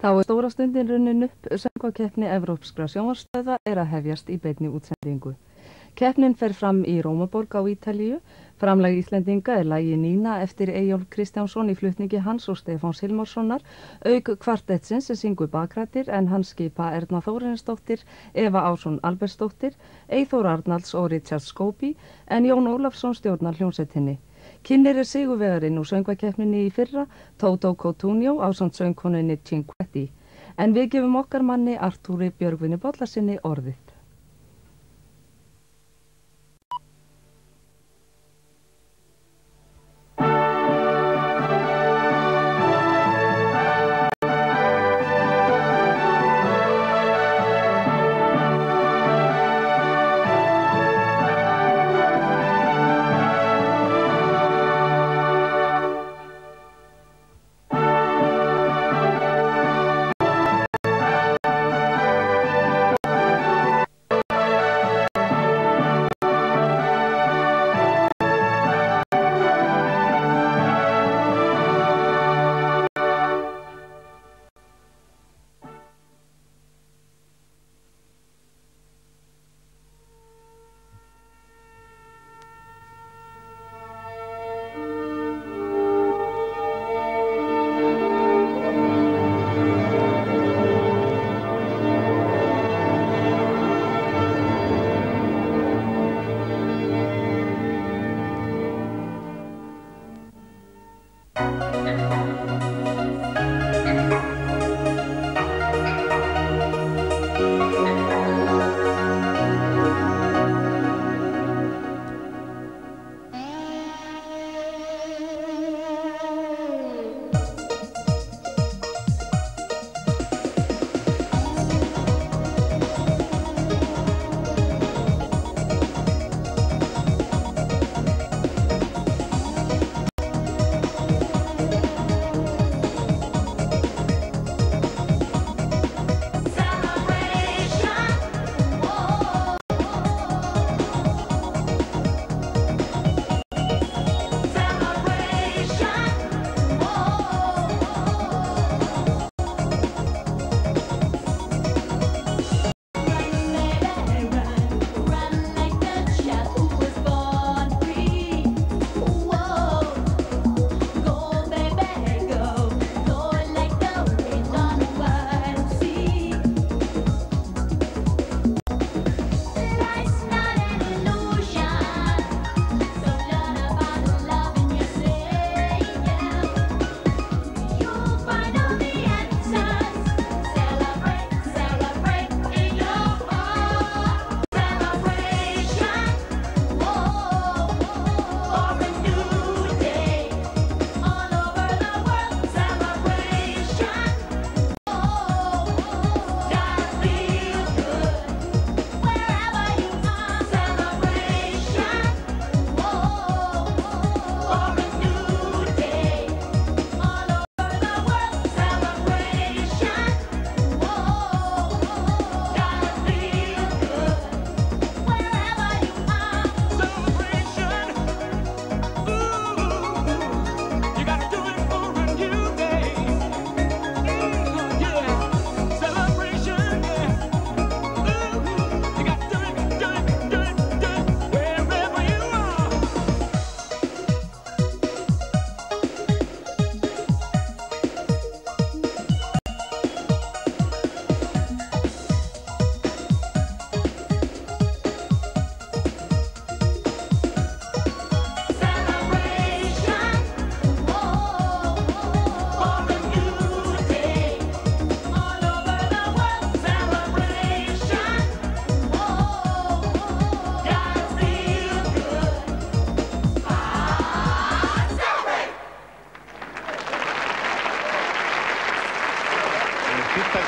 Þá stóra stundin runnin upp, söngvakeppni Evrópskra sjónvarpsstöðva að hefjast í beinni útsendingu. Keppnin fer fram í Rómaborg á Ítalíu. Framlag Íslendinga lagið Nína eftir Eyjólf Kristjánsson í flutningi hans og Stefáns Hilmarssonar, auk kvartettsins sem syngur bakrættir en hans skipa Erna Þórarinsdóttir, Eva Ásson Albertsdóttir, Eyþór Arnalds og Richard Scobie en Jón Ólafsson stjórnar hljómsveitinni. Kynnir sigurvegarinn úr söngvakeppninni í fyrra, Toto Cotugno ásamt söngkonunni Cinquetti. En við gefum okkar manni Artúri Björgvini Bollasyni orðið.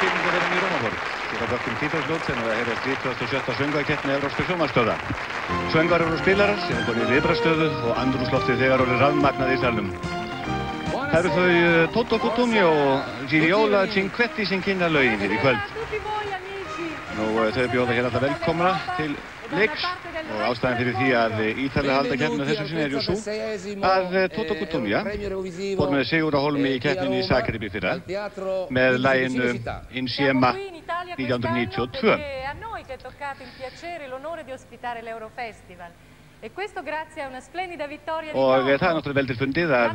Kvikmyndaverðum í Rómaborg. Þetta dökkum títalsljót sem það heyrðast 37. söngvakeppni Evrópskra sjónvarpsstöðva. Söngvarar og spilarar sem er komið í viðbragðsstöðu og andrúmsloftið þegar orðið rafmagnað í salnum. Það eru þau Toto Cotugno og Gigliola Cinquetti sem kynna lögin hér í kvöld. Nú þau bjóða hér alltaf velkomna til leiks. Og ástæðan fyrir því að Ítalir halda keppnina þessu sinni er sú að Toto Cutugno fór með sigur á hólmi í keppninni í Zagreb í fyrra með laginu Insieme 1992. A noi che è toccato il piacere e l'onore di ospitare l'Eurofestival. E questo grazie a una splendida vittoria di Og Toto. það er náttúrulega vel til fundið að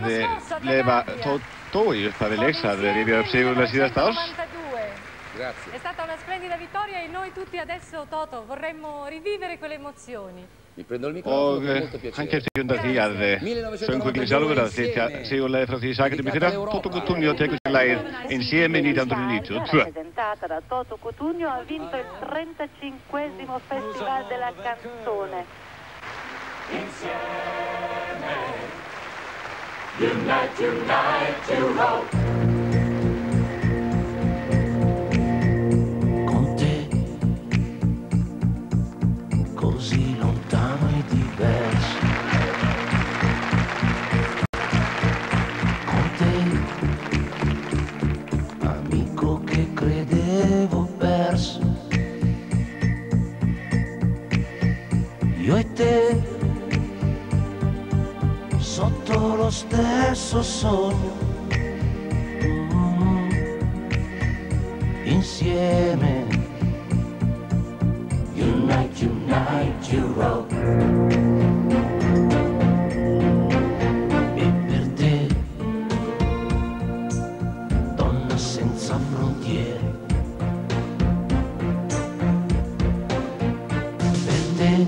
leyfa Toto í upphafi leiks að rifja upp sigurlega síðasta árs. Grazie. È stata una splendida vittoria e noi tutti adesso, Toto, vorremmo rivivere quelle emozioni. Og hann kemst ekki undan því að söngfuglinn sjálfur að flytja sigurlagi frá því Zagreb í fyrra. Toto Cutugno tekur sér lagið Insieme 1992. Presentata da Toto Cutugno, ha vinto il 35esimo Festival della Canzone. Insieme, unite, unite, Europe. Con te, così lontano e diverso. Con te, amico che credevo perso. Io e te, sotto lo stesso sogno, insieme, unite, unite, Europe. E per te, donna senza frontiere, per te,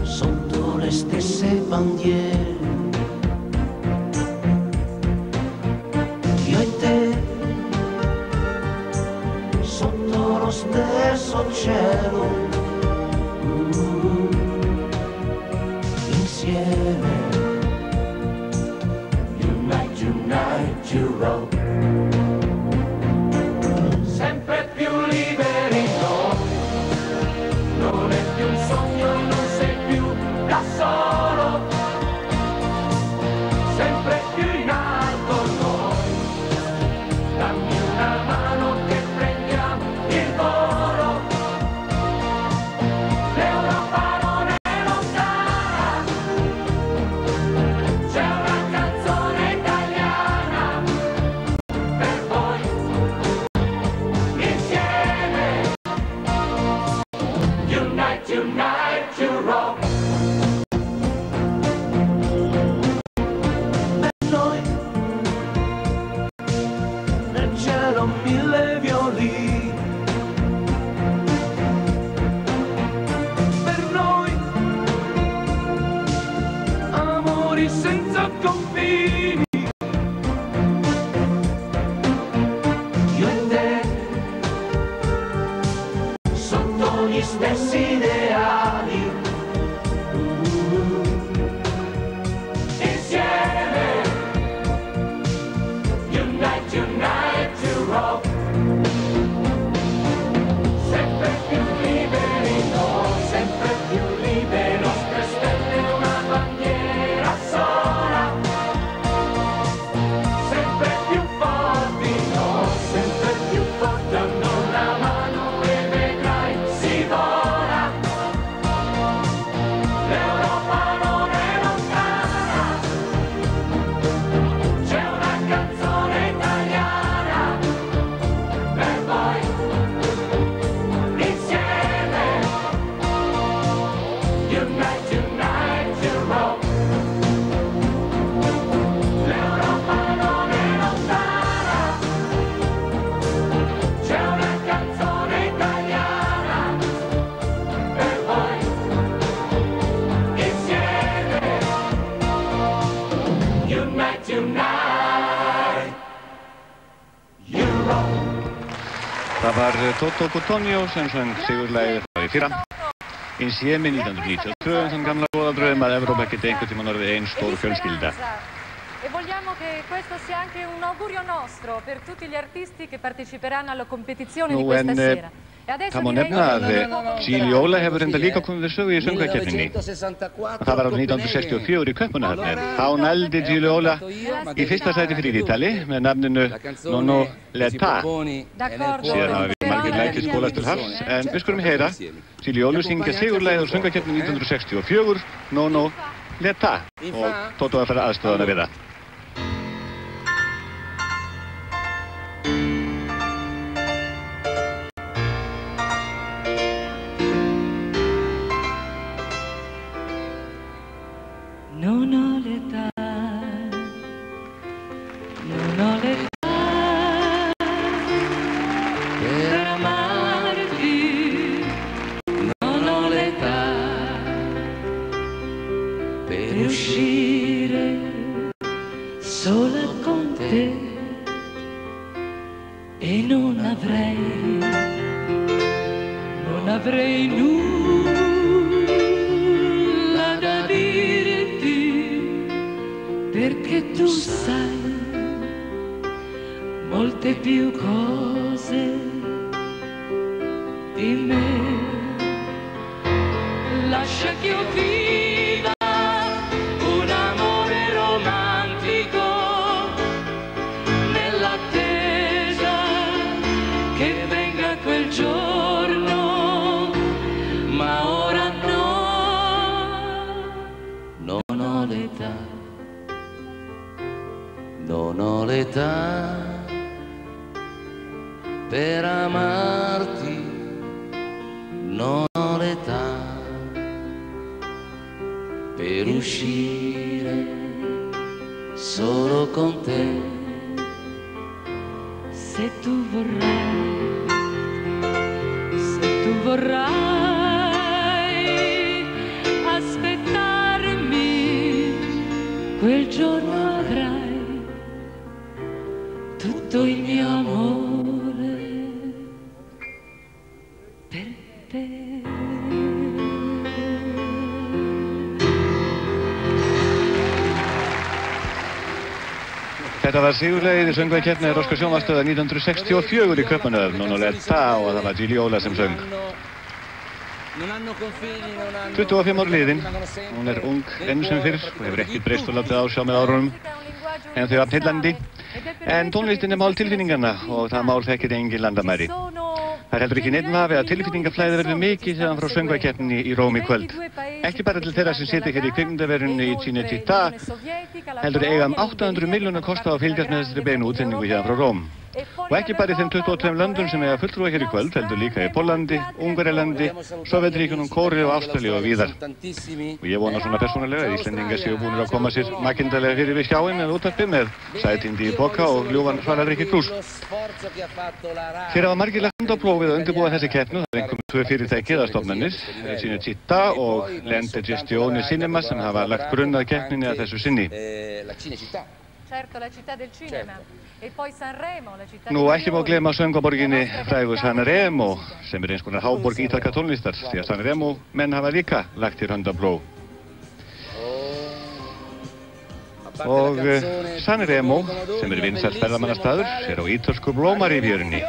sotto le stesse bandiere, io e te, sotto lo stesso cielo, insieme, unite, unite, Europe. Sempre più liberi noi, non è più un sogno, non sei più da solo, sempre più in alto noi, dammi una mano che prendiamo il volo, l'Europa non è lontana, c'è una canzone italiana per voi, insieme, unite, unite, Europe. Nel cielo mille violini, per noi amori senza confini, io e te sotto gli stessi ideali, insieme, unite, unite, Europe. Sempre più liberi noi, sempre più liberi, nostre stelle una bandiera sola, sempre più forti noi, sempre più forti, dando una mano e vedrai si vola, l'Europa non è lontana, c'è una canzone italiana per voi, insieme, unite, unite, Europe. L'Europa non è lontana, c'è una canzone italiana per voi, insieme, unite, unite, Europe. Það var Toto Cutugno sem söng sigurlagið frá í fyrra. Insieme 1992, þann gamla góða draum að Evrópa geti einhvern tímann orðið ein stór fjölskylda. E vogliamo che questo sia anche un augurio nostro per tutti gli artisti che parteciperanno alla competizione di questa sera. Það má nefna að Gili Óla hefur enda líka komið við sögu í söngvakeppninni. Það var árið 1964 í Kaupmannahöfn. Þá nældi Gili Óla í fyrsta sæti fyrir Ítali með nafninu Non ho l'età. Síðan hafa við margir lækir skólast til hafs, en við skulum heyra Silji Ólu syngja sigurlagið á söngvakeppni 1964, No No Leta, og Tóto að fara aðstoðana við það. Non ho l'età per amarti, non ho l'età per uscire solo con te. Se tu vorrai aspettarmi, quel giorno avrai tutto il mio amore per te. Þetta var sigurlagið í söngvakeppni Evrópska sjónvarpsstöðvar 1964 í Kaupmannahöfn, No No Leta, og það var Silji Óla sem söng. 25 ár liðin, hún ung enn sem fyrr og hefur ekkert breyst og látið á sjá með árunum, en þau var heillandi. En tónlistin mál tilfinningarna og það mál þekkir engin landamæri. Það heldur ekki neinn vafi að tilfinningaflæði verður mikið þegar frá söngvakeppninni í Róm í kvöld. Ekki bara til þeirra sem sitja hér í kvikmyndaverunni í Cinecittà, heldur eiga 800 milljóna kosta að fylgjast með þessari beinu útsendingu hérna frá Róm. Og ekki bara í þeim 22 löndum sem eiga fulltrúa hér í kvöld, heldur líka í Póllandi, Ungverjalandi, Sovétríkjunum, Kóreu og Ástralíu og víðar. Og ég vona svona persónulega að Íslendingar séu búnir að koma sér makindalega fyrir við skjáinn eða útvarpið með sætindi í poka og ljúfan svalarriki krús. Hér hafa margir lagt á prófið að undirbúa þessi keppni. Það er einhverjum 2 fyrirtæki eða stofnanir, Cinecittà og Lente Gestione Cinema, sem hafa lagt grunn að keppninni að þessu sinni. Certo, la città del cinema. E poi Sanremo, la città Nú ekki má gleyma söngvaborginni frægu Sanremo, sem eins konar háborg ítalska tónlistar, því að Sanremo menn hafa líka lagt hér hönd á plóg. Og Sanremo, sem vinsæll ferðamannastaður, er á ítölsku Blómarivjörunni.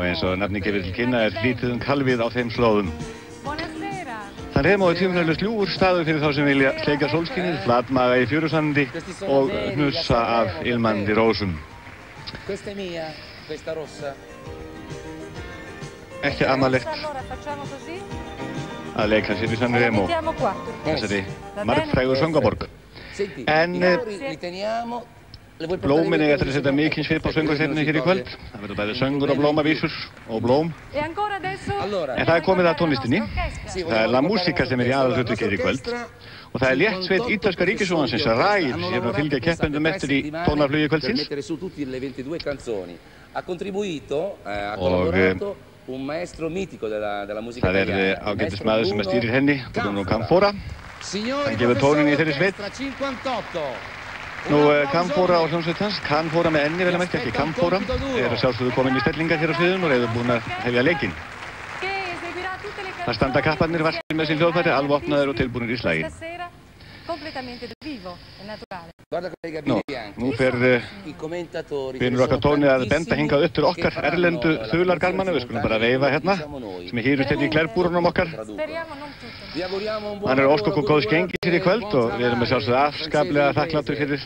Og eins og nafni gefur til kynna lítið kalvið á þeim slóðum. Sanremo er tímafélagslegur ljúfur staður fyrir þá sem vilja sleikja sólskinið, flatmaga í fjörusandi og hnussa af ilmandi rósum. Ekki amalegt að leika sér í Sanremo, þessari margfrægu söngvaborg. En blómin eiga til að setja mikinn svip á söngvakeppninni hér í kvöld. Það verður bæði söngur og blómavísur og blóm. En það er komið að tónlistinni. Það er La Musica sem í aðalhlutverki hér í kvöld. Og það er léttsveit ítalska ríkissjónvarpsins Rai sem hefur að fylgja keppendum eftir í tónarflugi kvöldsins. Og það er ágætis maður sem stýrir henni, Bruno Canfora. Hann gefur tónin í þeirri sveit. Nú, Canfora og hljómsveit hans, Canfora með enni vel að merkja, ekki Canfora, er að sjálfsögðu komin í stellingar hér á sviðinu og reyður búin að hefja leikinn. Það standa kapparnir vaskir með sín hljóðfæri, alvopnaðir og tilbúinir í slaginn. completamente dal vivo, è naturale. Nú fer Tóni að benda hingað upp til okkar erlendu þulargarmanna. Við skulum bara veifa hérna, sem hýrust hérna í glerbúrunum okkar. Speriamo non tutte. Hann ósk okkur góðs gengi fyrir í kvöld og við erum að sjálfsögðu afskaplega þakkláttir fyrir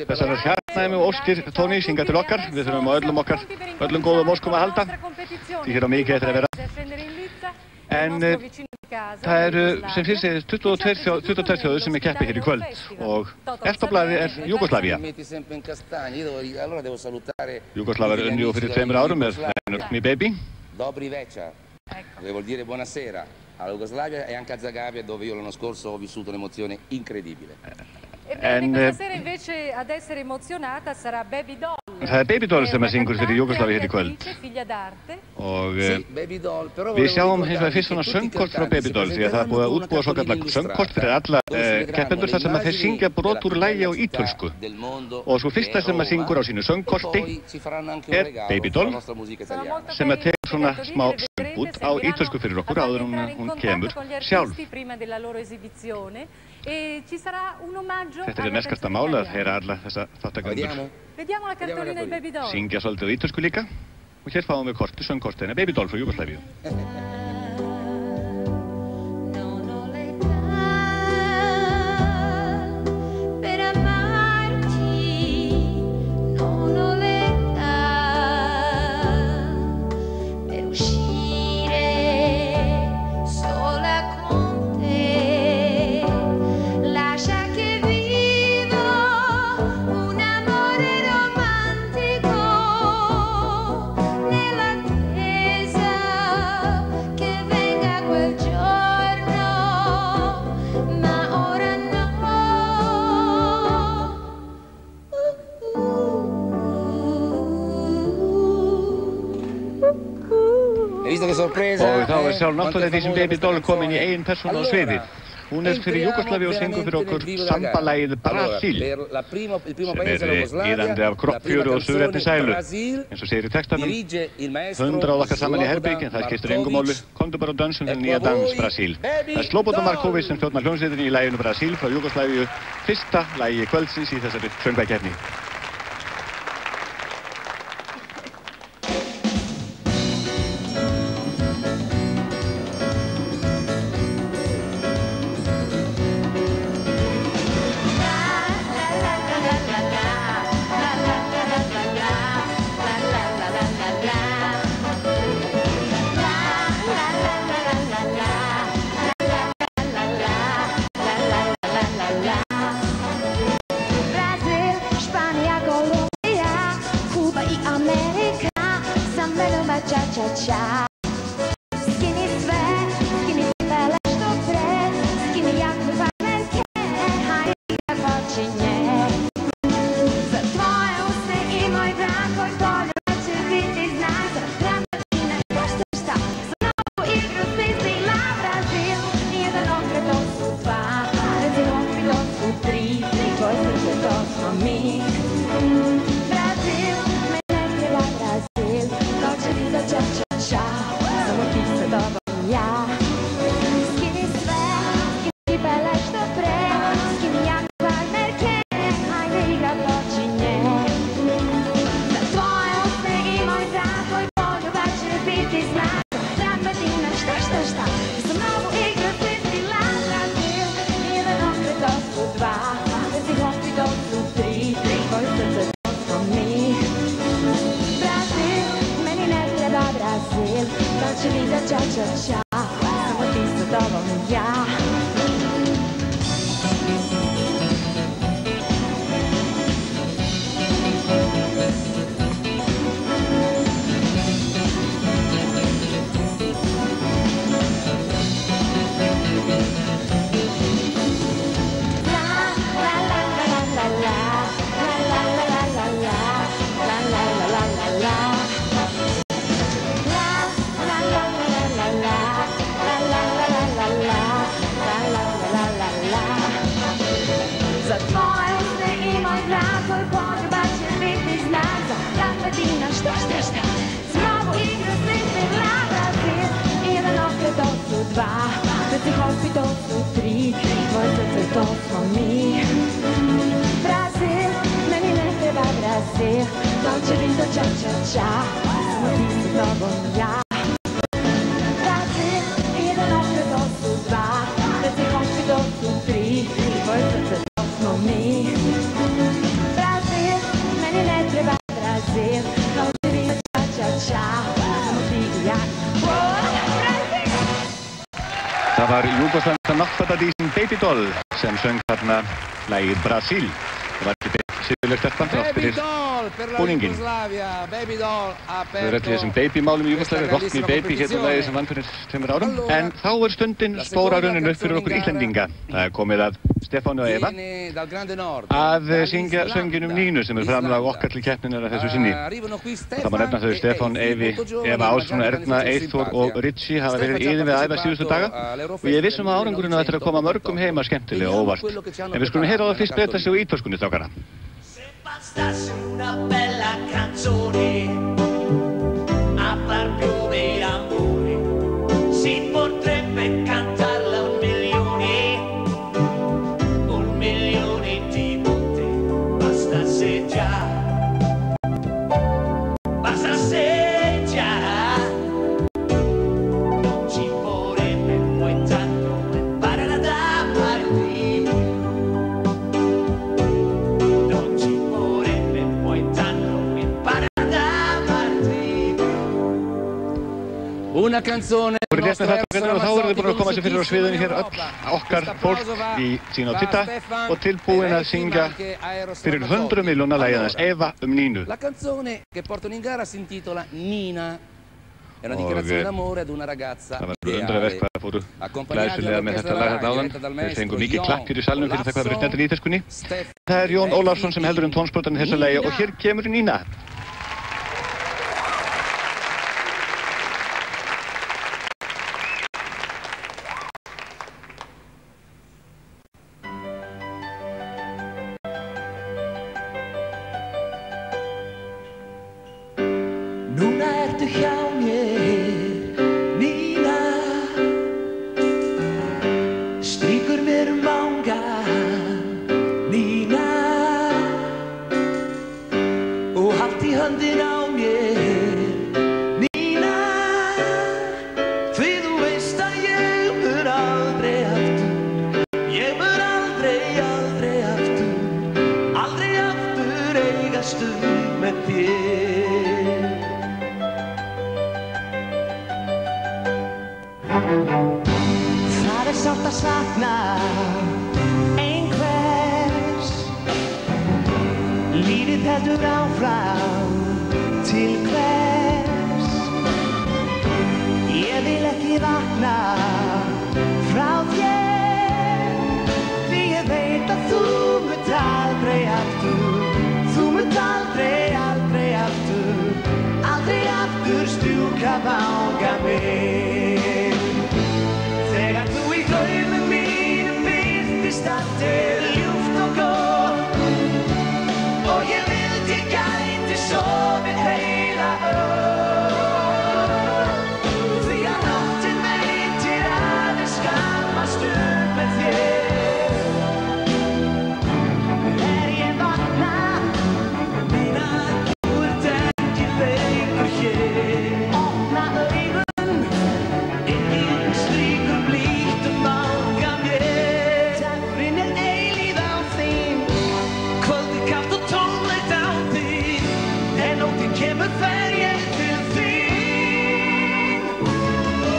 þessar hjartnæmu óskir Tónís hingað til okkar. Við þurfum á öllum góðum óskum að halda. Því hér á mikið eftir að vera. En það eru sem fyrst 22 þjóðir sem keppa hér í kvöld og eftir á blaði Júgóslavía. Júgóslavar unnu fyrir 2 árum með Rock Me Baby. Dobry večer, che vuol dire buonasera alla Jugoslavia e anche a Zagabria, dove io l'anno scorso ho vissuto un'emozione incredibile. Ebbene, questa sera invece ad essere emozionata sarà Baby Doll. Það Baby Doll sem syngur fyrir Júgóslavíu hér í kvöld. Og við sjáum hins vegar fyrst svona söngkort frá Baby Doll því að það er búið að útbúa svokallega söngkort fyrir alla keppendur þar sem að þeir syngja brot úr lagi á ítölsku. Og svo fyrsta sem að syngur á sínu söngkorti Baby Doll sem að tegur svona smá söngút á ítölsku fyrir okkur áður hún kemur sjálf. Þetta er meskasta mál að heyra alla þessa þáttakendur syngja svolítið á ítölsku líka og hér fáum við söngkortina Baby Doll frá Júgóslavíu. Og þá er sjálf náttúrulega því sem Baby Doll komin í eigin persónu á sviði. Hún fyrir Júgóslavíu og syngur fyrir okkur sambalagið Brasil sem iðandi af kroppfjöru og surefni sælu. Eins og segir í textanum 100 okkar saman í herbergi en það skiptir engu máli. Komdu bara og dansum þennan nýja dans Brasil. Það Slobodan Markovic sem stjórnar hljómsveitinni í laginu Brasil frá Júgóslavíu, fyrsta lagi kvöldsins í þessari söngvakeppni. Brasil, me lembra Brasil, noche linda, cha cha cha. c'è vinto cia cia cia, sono visto dopo ya. Brasil, in de noche dos su dva, desde confi dos su tri, forse se dos no mi. Brasil, meni ne treba Brasil, non c'è vinto cia cia cia, sono visto ya. Það var Júgóslavneska náttfatadísin Baby Doll sem söng þarna lagið Brasil. Það var ekki sigurleg stelpan þrátt fyrir búningin. Baby Doll Það er öll þessum baby-málum í Júgóslavíu, Rock Me Baby hétu lagið sem vann fyrir 2 árum. En þá er stundin stóra runnin upp fyrir okkur Íslendinga. Það er komið að Stefáni og Eva að syngja sönginum Nínu sem er framlag okkar til keppninnar að þessu sinni. Það má nefna þau Stefán, Eva Ásson, Erna, Eyþór og Ritchie hafa verið yfir við að æfa síðustu daga og ég er vissum að árangurinn á þetta að koma mörgum heima skemmtilega og óvart. En við skulum heyra á það fyrst breyta sig á ítölskunni, strákara. Bastasse una bella canzone a far piovere amore, si potrebbe cantarla 1 milione di volte, bastasse già, non ci vorrebbe poi tanto imparare ad amare di più. Una canzone Þá er þið búin að koma sér fyrir á sviðinu hér öll okkar fólk í sín og titta og tilbúin að syngja fyrir 100 miljóna lagið Eva Nínu. La canzone che portano in gara si intitola Nina. È una dichiarazione d'amore ad una ragazza Það var undraverk hvað það fóru glæsilega með þetta lag þarna áðan. Þeir fengu mikið klapp hér í salnum fyrir það hvað verið snettir í íslenskunni. Það er Jón Ólafsson sem heldur tónsprotann í þessu lagi og hér kemur Nína. Núna ertu hjá mér, Nína, strýkur mér vangann, Nína, og haldt í höndin á mér, Nína, því þú veist að ég mun aldrei aftur, ég mun aldrei aftur eiga stund með þér. Það er sárt að sakna einhvers, lífið heldur áfram til hvers. Ég vil ekki vakna frá þér, því ég veit að þú munt aldrei aftur, þú munt aldrei aftur strjúka vanga mig. Þegar þú í draumum mínum birtist allt er ljúft og gott og ég vildi gæti sofið heila því að nóttin veitir aðeins skamma stund með þér. Ég vakna, Nína, þú ert ekki lengur hér. Opna augun, strýkur blítt vanga mér. Dagurinn er eilífð án þín, kvöldið kalt og tómlegt án þín, en nóttin kemur fer ég til þín.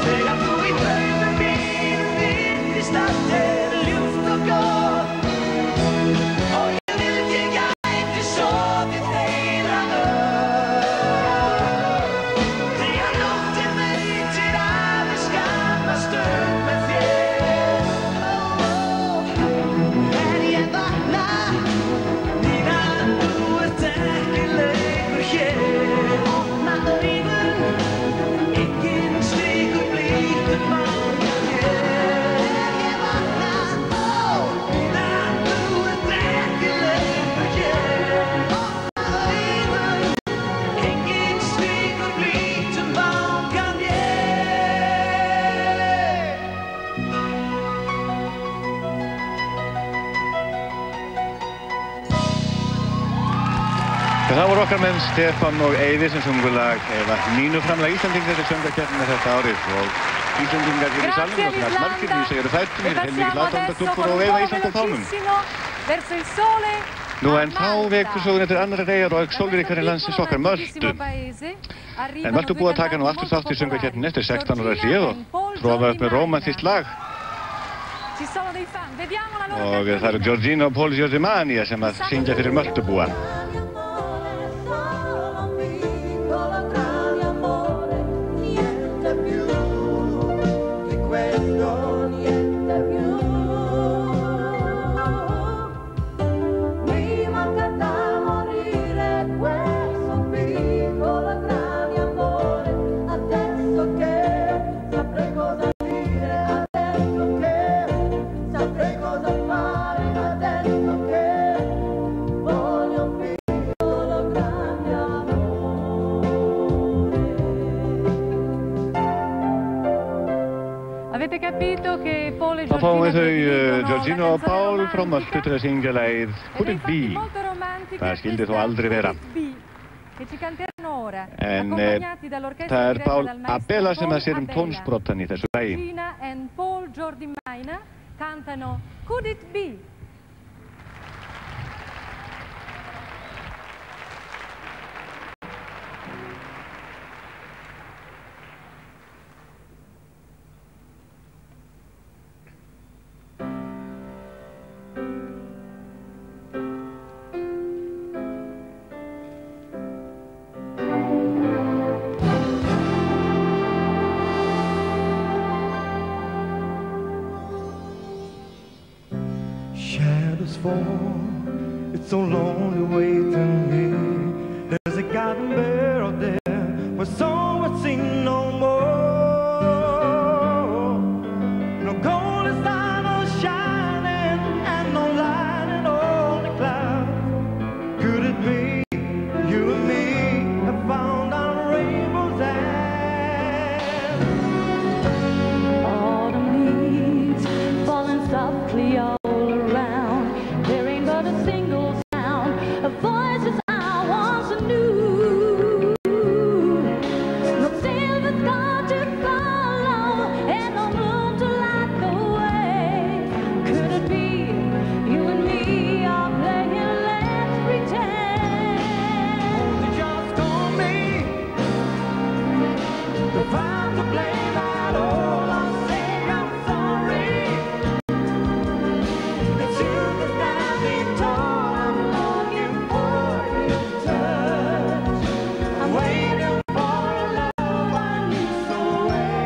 Þegar þú í draumum mínum virtist allt er ljúft og gott og ég vildi gæti sofið heila því að nóttin veitir aðeins skamma stund með þér. Ég vakna, Nína, þú ert ekki lengur hér. okkar menn Stefán og Eyvi sem sungu lag eða mínu framlag Íslandingar til söngvakeppninni þetta árið og Íslandingar hér í salnum og svona margir því sem eru fættir hér heilmikið aðdáendaklúbbur og veifa Ísland á fánum. Nú en þá vekur söguna til annarra reyjar og sólríkari landsins okkar Möltu. En Möltu búið að taka nú aftur þátt í söngvakeppninni eftir 16 ára hlé og tróða upp með rómantískt lag. Og það eru Giorgino og Paul Giorgimania sem að syngja fyrir Möltubúa. Þá fáum við þau Giorgino og Paul frá Möltu til að syngja lagið Could It Be? Það skildi þó aldrei vera. En það er Paul Abela sem að sér tónsbrottan í þessu lagi. Gina and Paul Giorgimania cantano Could It Be? It's so lonely waiting here. There's a garden barrel there where some would sing no more. No golden star, no shining, and no lighting on the clouds. Could it be you and me have found our rainbow's end? Autumn leaves falling softly all around. There ain't but a single sound of voices I once knew. No silver star to follow and no moon to light the way. Could it be you and me are playing Let's Pretend? Only just call me if I'm to blame at all. I'll say I'm sorry. It's you that's standing tall. I'm longing for your touch. I'm waiting for a love I knew so well.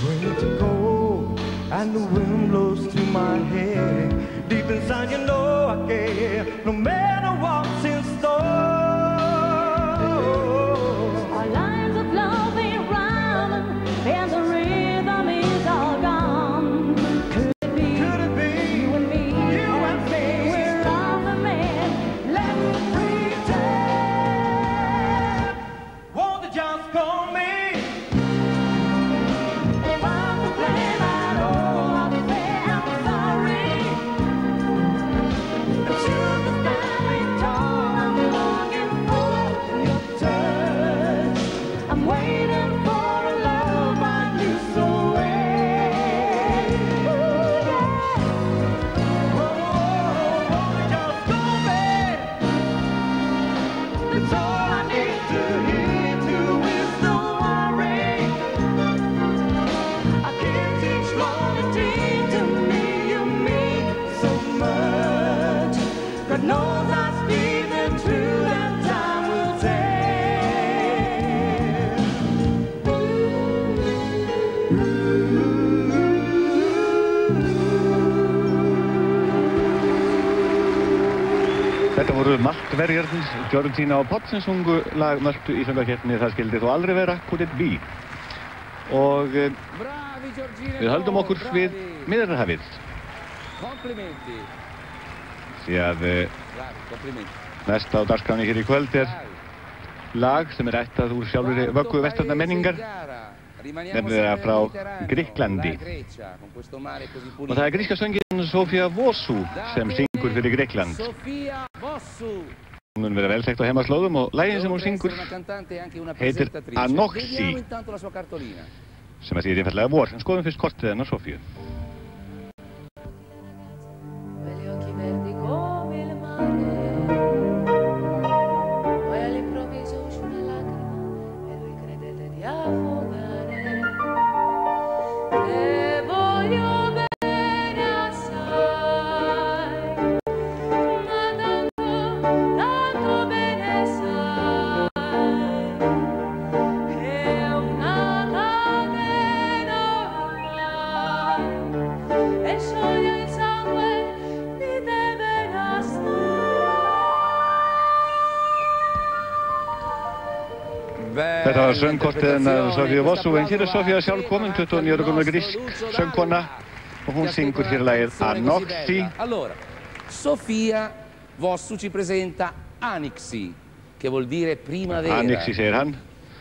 Where to go? And the wind blows through my hair. Deep inside, you know I care. No matter what's in store. Our lines of love ain't rhyming and the rhythm is all gone. Could it be you and me? We're on the mend. Let's pretend. Won't you just call me? If I'm to blame at all, I'll say I'm sorry. It's you that's standing tall. I'm longing for your touch. I'm waiting for a love I knew so well. Ooh, yeah. Oh, won't you just call me? That's all I need to hear to is no worry. I can't teach loyalty to me. You mean so much. God knows I speak the truth and time will tell. Þetta voru Maltverjarnir, Giorgino og Paul sem sungu lag Möltu í söngvakeppninni Það skildi þó aldrei vera, Could It Be? Og við höldum okkur við Miðjarðarhafið. Komplimenti. Því að Bravi, komplimenti. næst á dagskránni hér í kvöld er lag sem er ættað úr sjálfri vöggu vestrænnar menningar. nefnilega frá Grikklandi. Og það gríska söngin Sofía Vossou sem syngur fyrir Grikkland. Hún mun vera vel þekkt á heimaslóðum og lagið sem hún syngur heitir Anoxi, sem þýðir einfaldlega vor. En skoðum fyrst kortið hennar Sofíu. Þetta var söngkortið hennar Sofía Vossou, en hér Sofía sjálf komin, 29 ára gömul grísk söngkona, og hún syngur hér lagið Anoxi. Allora, Sofía Vossou ci presenta Anixi, che vuol dire primavera. Anixi segir hann,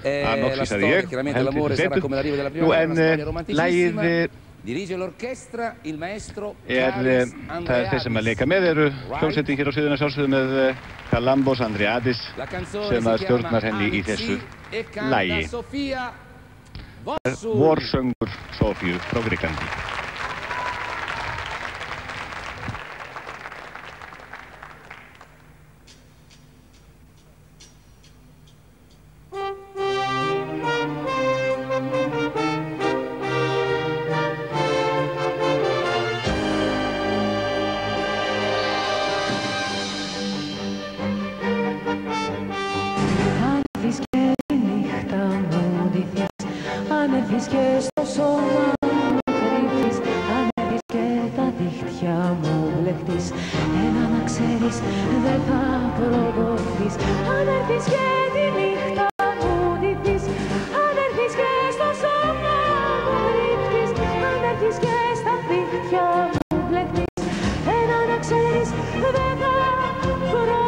Anoxi sagði ég, heldur setur. Nú en lagið þeir sem að leika með eru hljómsveitin hér á sviðinu sjálfsögðu með Kalambos Andreadis sem að stjórnar henni í þessu lagi. Vorsöngur Sofíu frá Grikklandi. Και στο σώμα μου κρύβεις, αν έρθεις και τα δίχτυα μου μπλεχτείς, ένα να ξέρεις δεν θα προδοθείς. Αν έρθεις και τη νύχτα μου ντυθείς, αν έρθεις και στο σώμα μου κρύβεις, αν έρθεις και στα δίχτυα μου μπλεχτείς, ένα να ξέρεις δεν θα προδοθείς.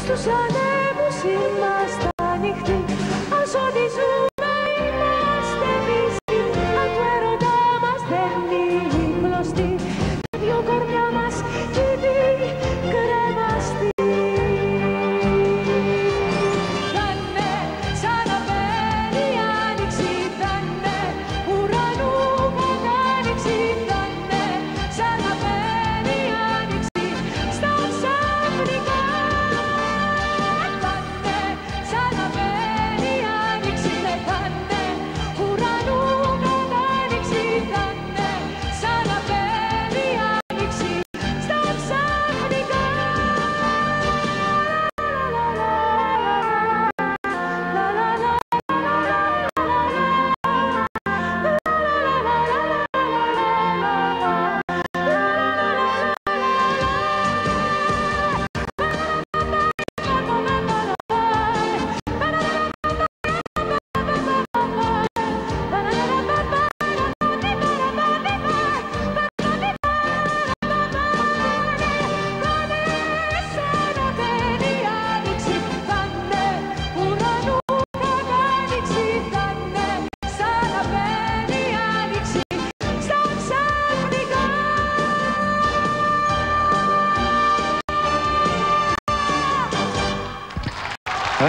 Στους ανέμους είμαστε ανοιχτοί, ας ό,τι ζούμε είμαστε μισοί. Αν του έρωτα μας δεν είναι κλωστοί, δυο κορμιά μας ήδη κρεμαστεί. Θα'ναι σαν να μπαίνει η άνοιξη, θα'ναι ουρανού κατάνοιξη, θα'ναι σαν να μπαίνει η άνοιξη στα ξαφνικά.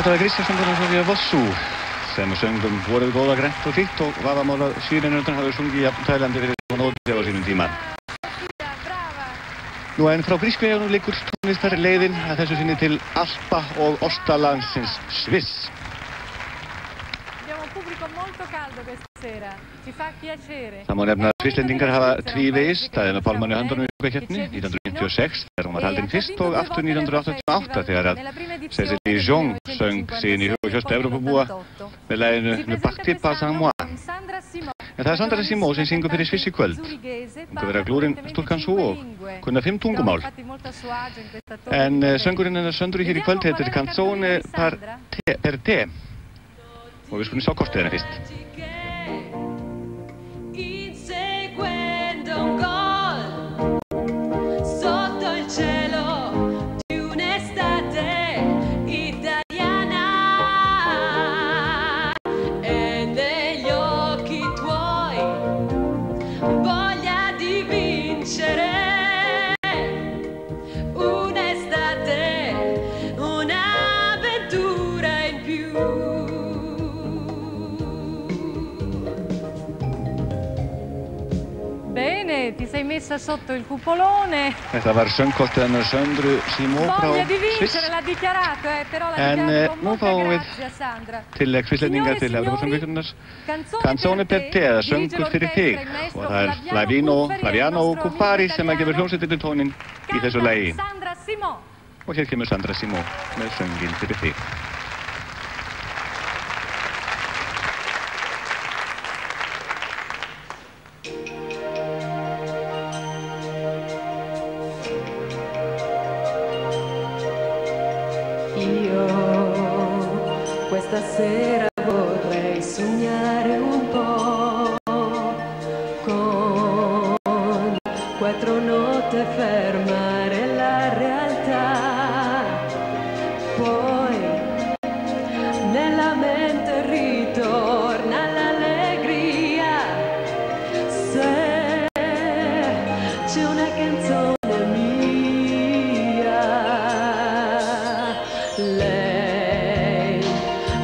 Þetta var gríska söngurinn Sofía Vossou sem söngum vorið góða grænt og fínt og vafamál að svírinundan hafi sungið jafn Tælandi fyrir Nóti á sínum tíma. Nú en frá grískveginum liggur tónlistarleiðin að þessu sinni til Alpa og Ostalandsins Sviss. caldo questa sera, ci fa piacere. Það má nefna að Svisslendingar hafa tvívegis staðið með pálmann í höndunum í söngvakeppni 1956 þegar hún var haldin fyrst og aftur 1988 þegar að Cécile Dijon söng sín í hug og hjarta Evrópubúa með laginu Ne partez pas sans moi. En það er Sandra Simó sem syngur fyrir Sviss í kvöld. Hún kan vera glúrin stúlkan svo og kunna 5 tungumál. En söngurinn hennar Söndru hér í kvöld heitir Canzone per te. Og við skulum sjá kortið hennar fyrst. Inseguendo un gol sotto il cielo di un'estate italiana e negli occhi tuoi voglia di vincere un'estate, un'avventura in più. Bene, ti sei messa sotto il cupolone. Þetta var söngkortið hennar Söndru Simó frá Voglia di Sviss. vincere, l'ha dichiarato, però l'ha En dichiarato con nú molta fáum við grazia, Sandra. tillegg Svisslendinga til Evrópusöngvakeppninnar Canzone per te, eða söngur fyrir þig. Og það er Flaviano Cuppari sem að gefur hljómsveitinni tóninn í þessu lagi. Sandra Simó. Og hér kemur Sandra Simó með sönginn fyrir þig. Io questa sera vorrei sognare un po' con 4 note fermare la realtà, poi nella mente ritorna l'allegria se c'è una canzone mia. Lei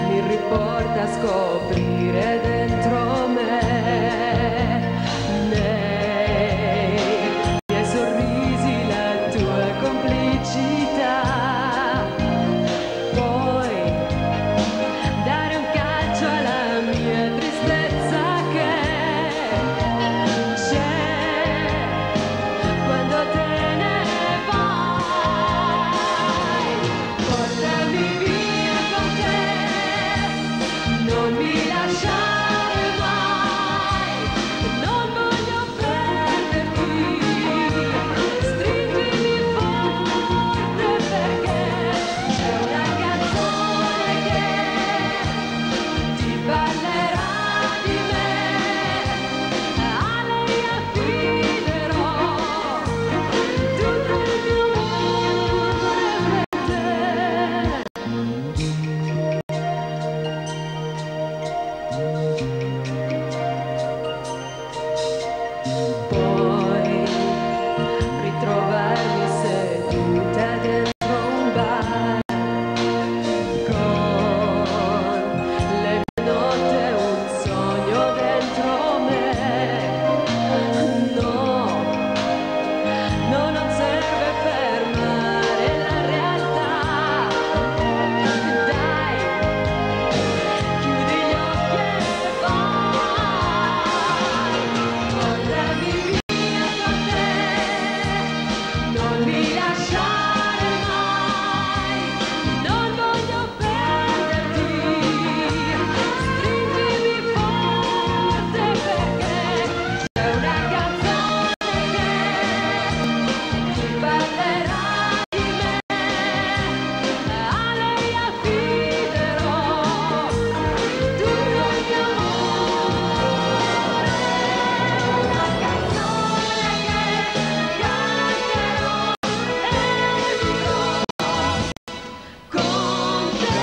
mi riporta a scoprire dentro me nei miei sorrisi la tua complicità, poi dare un calcio alla mia tristezza che c'è quando te ne vai. Portami via con te, non mi lasciare mai, non voglio perderti, stringimi forte perché c'è una canzone che ti parlerà di me, a lei affiderò tutto il mio amore per te. Poi ritrovarmi seduta dentro un bar con le mie note, un sogno dentro me. No, non serve fermare la realtà. Dai, chiudi gli occhi e vai. Portami via con te, non mi lasciare mai, non voglio perderti, stringimi forte perché c'è una canzone che ti parlerà di me, a lei affiderò tutto il mio amore, una canzone che canterò e vivrò con te.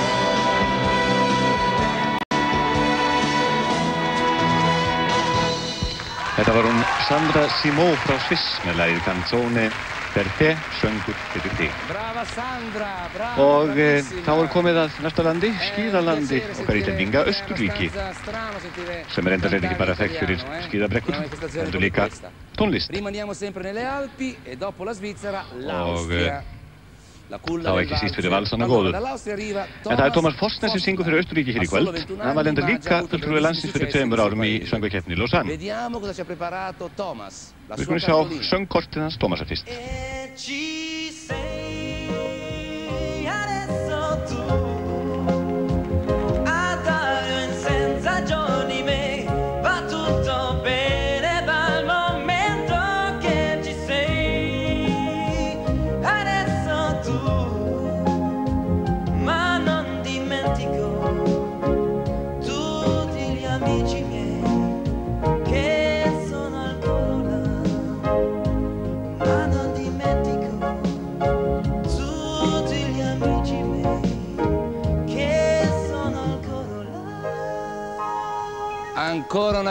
Þetta var hún Sandra Simó frá Sviss með lagið Canzone per te, söngur fyrir þig. Brava Sandra, brava. Og þá er komið að næsta landi, skíðalandi okkar Íslendinga, Austurríki, sem er enda ekki bara þekkt fyrir skíðabrekkur, heldur líka tónlist. Rimaniamo sempre nelle Alpi e dopo la Svizzera l'Austria. þá ekki síst fyrir valsana góðu. En það Tómas Fossnes sem syngur fyrir Austurríki hér í kvöld. Hann var reyndar líka fulltrúi landsins fyrir 2 árum í söngvakeppni í Lausanne. Við skulum sjá söngkortið hans Tómasar fyrst.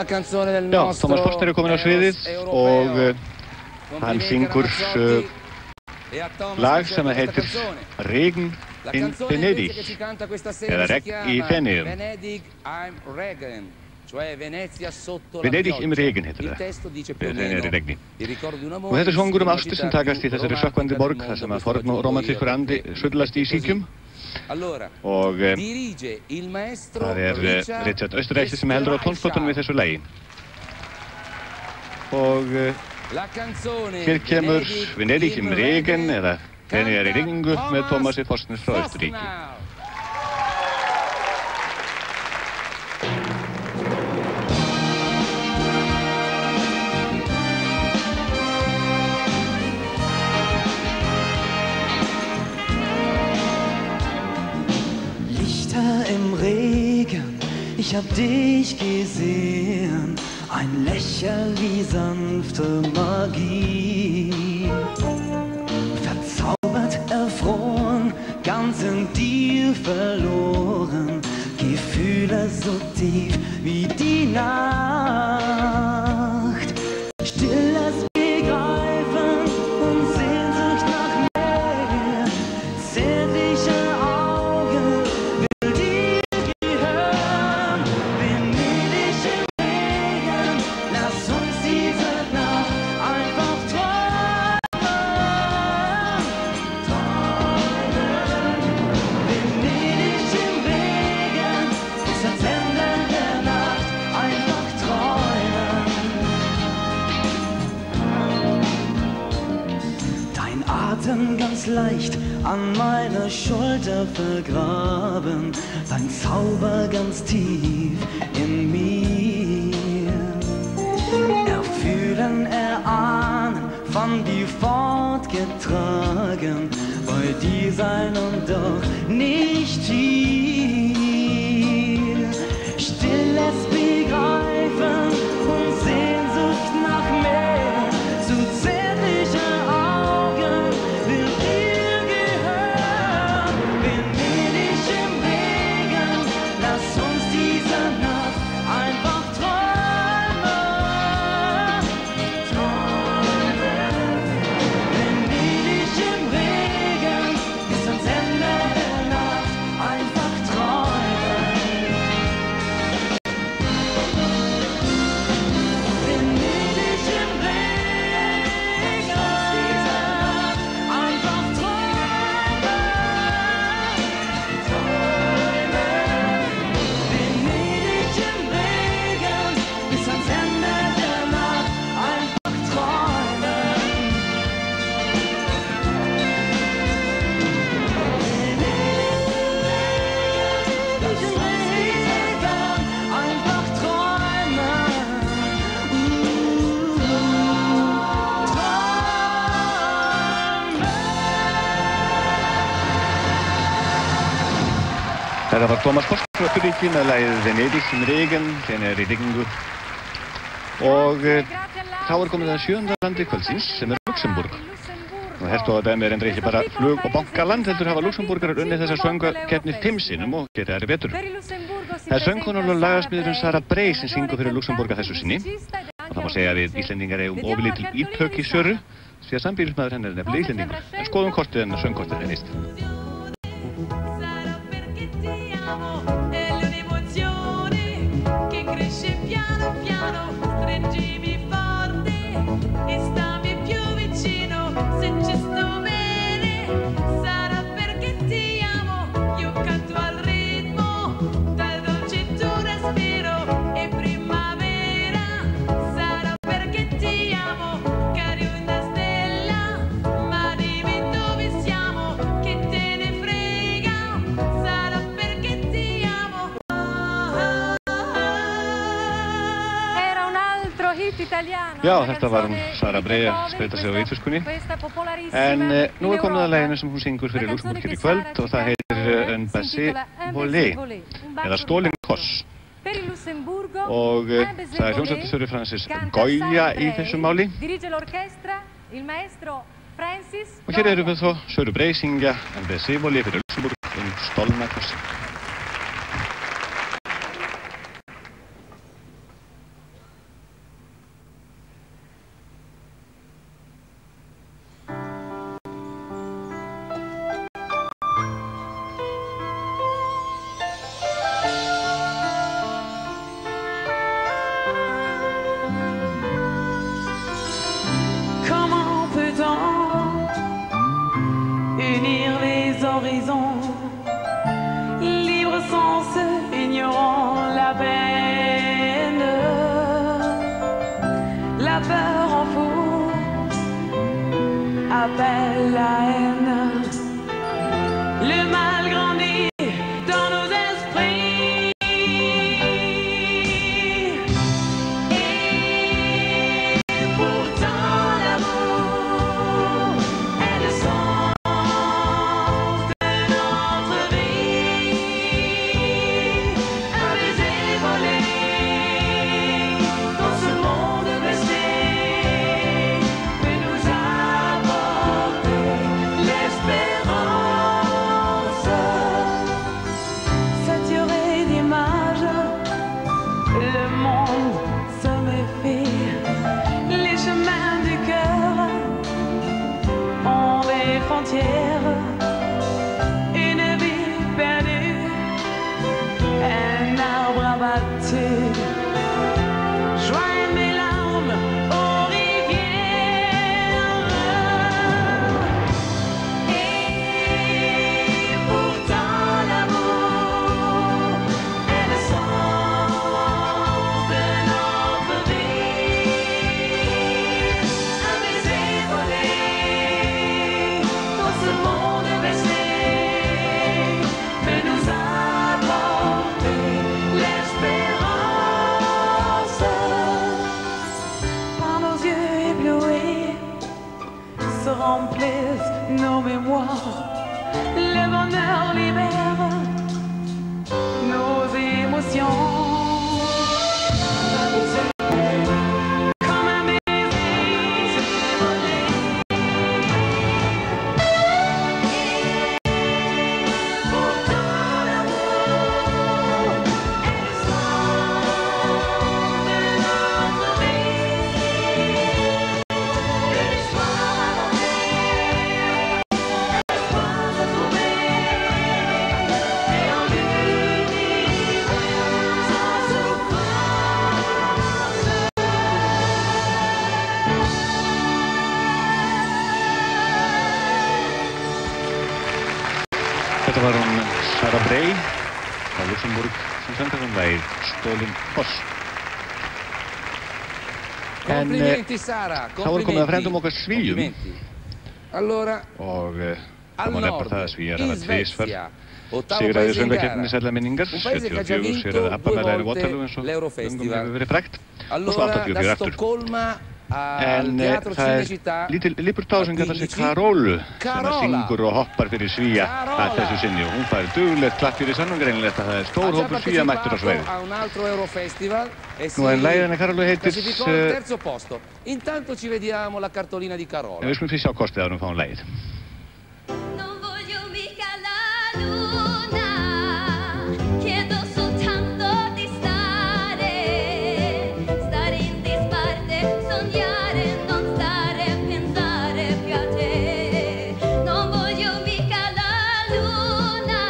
Já, Tómas Fossnes er komin á sviðið og hann syngur lag sem heitir Regen in Venedig, eða Regn í Feneyjum. Venedig im Regen heitir það, þegar er í regni. Og þetta er songur ástir sem takast í þessari sökkvandi borg, þar sem að forn og romantískur andi sullast í síkjum. Og það er Richard Österreich sem heldur á tónspottunum við þessu lagi. Og hér kemur Venedig im Regen, eða Feneyjar í rigningu, með Tómasi Fossnes frá Austurríki. Im Regen, ich hab dich gesehen, ein Lächeln wie sanfte Magie. Verzaubert, erfroren, ganz in dir verloren, Gefühle so tief wie die Nacht. Stilles Begreifen und Sehnsucht nach mehr, zärtliche Augen. Ganz leicht an meine Schulter vergraben, dein Zauber ganz tief in mir. Erfühlen, erahnen, von dir fortgetragen, bei dir sein und doch nicht hier. Stilles Begreifen und Sehnsucht nach mehr, zu zärtlicher Þetta var Tómas Fossnes frá Austurríki með lagið Venedig im Regen, Feneyjar í rigningu. Og þá er komið að 7. landi kvöldsins sem er Luxemburg. Og hertogadæmi er reyndar ekki bara flug- og bankaland, heldur hafa Luxemburgarar unnið þessa söngvakeppni 5 sinnum og geta þær betur. Það er söngkonan og lagasmiðurinn Sara Bray sem syngur fyrir Luxemburg að þessu sinni. Og það má segja að við Íslendingar eigum ofurlítil ítök í Söru, því að sambýlismaður hennar er nefnilega Íslendingur. En skoðum kortið en söngkortið er fyrst. E stammi più vicino, se ci sto bene, sarà Já, þetta var hún Sara Brea að spreyta sig á ítölskunni. En nú er komið að laginu sem hún syngur fyrir Luxemburg í kvöld og það heitir Un Baiser Volé, eða Stolinn koss. Og það er hljómsveitarstjóri Francis Goya í þessu máli. Og hér erum við þó Sara Brea syngja Un Baiser Volé fyrir Luxemburg Stolna kossi. Unir les horizons, libre sens, ignorant la peine. La peur en fou appelle la haine. Le mal grandit dans nos esprits. Et pourtant l'amour est le sens de notre vie. Un baiser volé dans ce monde blessé peut nous apporter l'espérance. Saturé d'images, le monde se méfie. Les chemins du cœur ont des frontières. Une vie perdue, un arbre abattu. Joins mes larmes aux rivières. Et pourtant l'amour est le sens de notre vie. Un baiser volé dans ce monde blessé peut nous apporter l'espérance. Par nos yeux éblouis se remplissent nos mémoires. Le bonheur libère nos émotions. Comme un baiser volé. Pourtant l'amour est le sens de notre vie. Que le soir l'espoir se trouver et en l'univers sans souffrance. Þetta var hún Sara Brea á Luxemburg sem söng þessum lagið Stolinn koss. Complimenti Sara, þá er komið að frendum okkar Svíum Complimenti. Allora, og það al má nefna nord, það að Svíjar in hafa tvisvar Svezia, ottavo sigraði paese in söngvakeppninni gara. Sælla minningar, Un paese che ha già 74 vinto sigraði due ABBA-lagið volte Waterloo eins og l'Eurofestival. löngum hefur verið frægt og svo Allora, 84 da aftur. Stoccolma al En Teatro það Cinecittà er lítil lípurtá sem kallar sig 15. Carola sem Carola. að syngur og hoppar fyrir Svíja Carola. að þessu sinni og hún fær duglegt klapp fyrir sannum greinilegt að það er stór Ha già hópur Svíja mættur á partecipato svæðið. a un altro Eurofestival e si Nú en lagið hennar Carola heitir classificò al terzo posto. Intanto ci vediamo la cartolina di Carola. en við skulum fyrst sjá kostið áður en við fáum lagið. Non voglio mica la luna, chiedo soltanto di stare in disparte, sognare, non stare a pensare più a te. Non voglio mica la luna,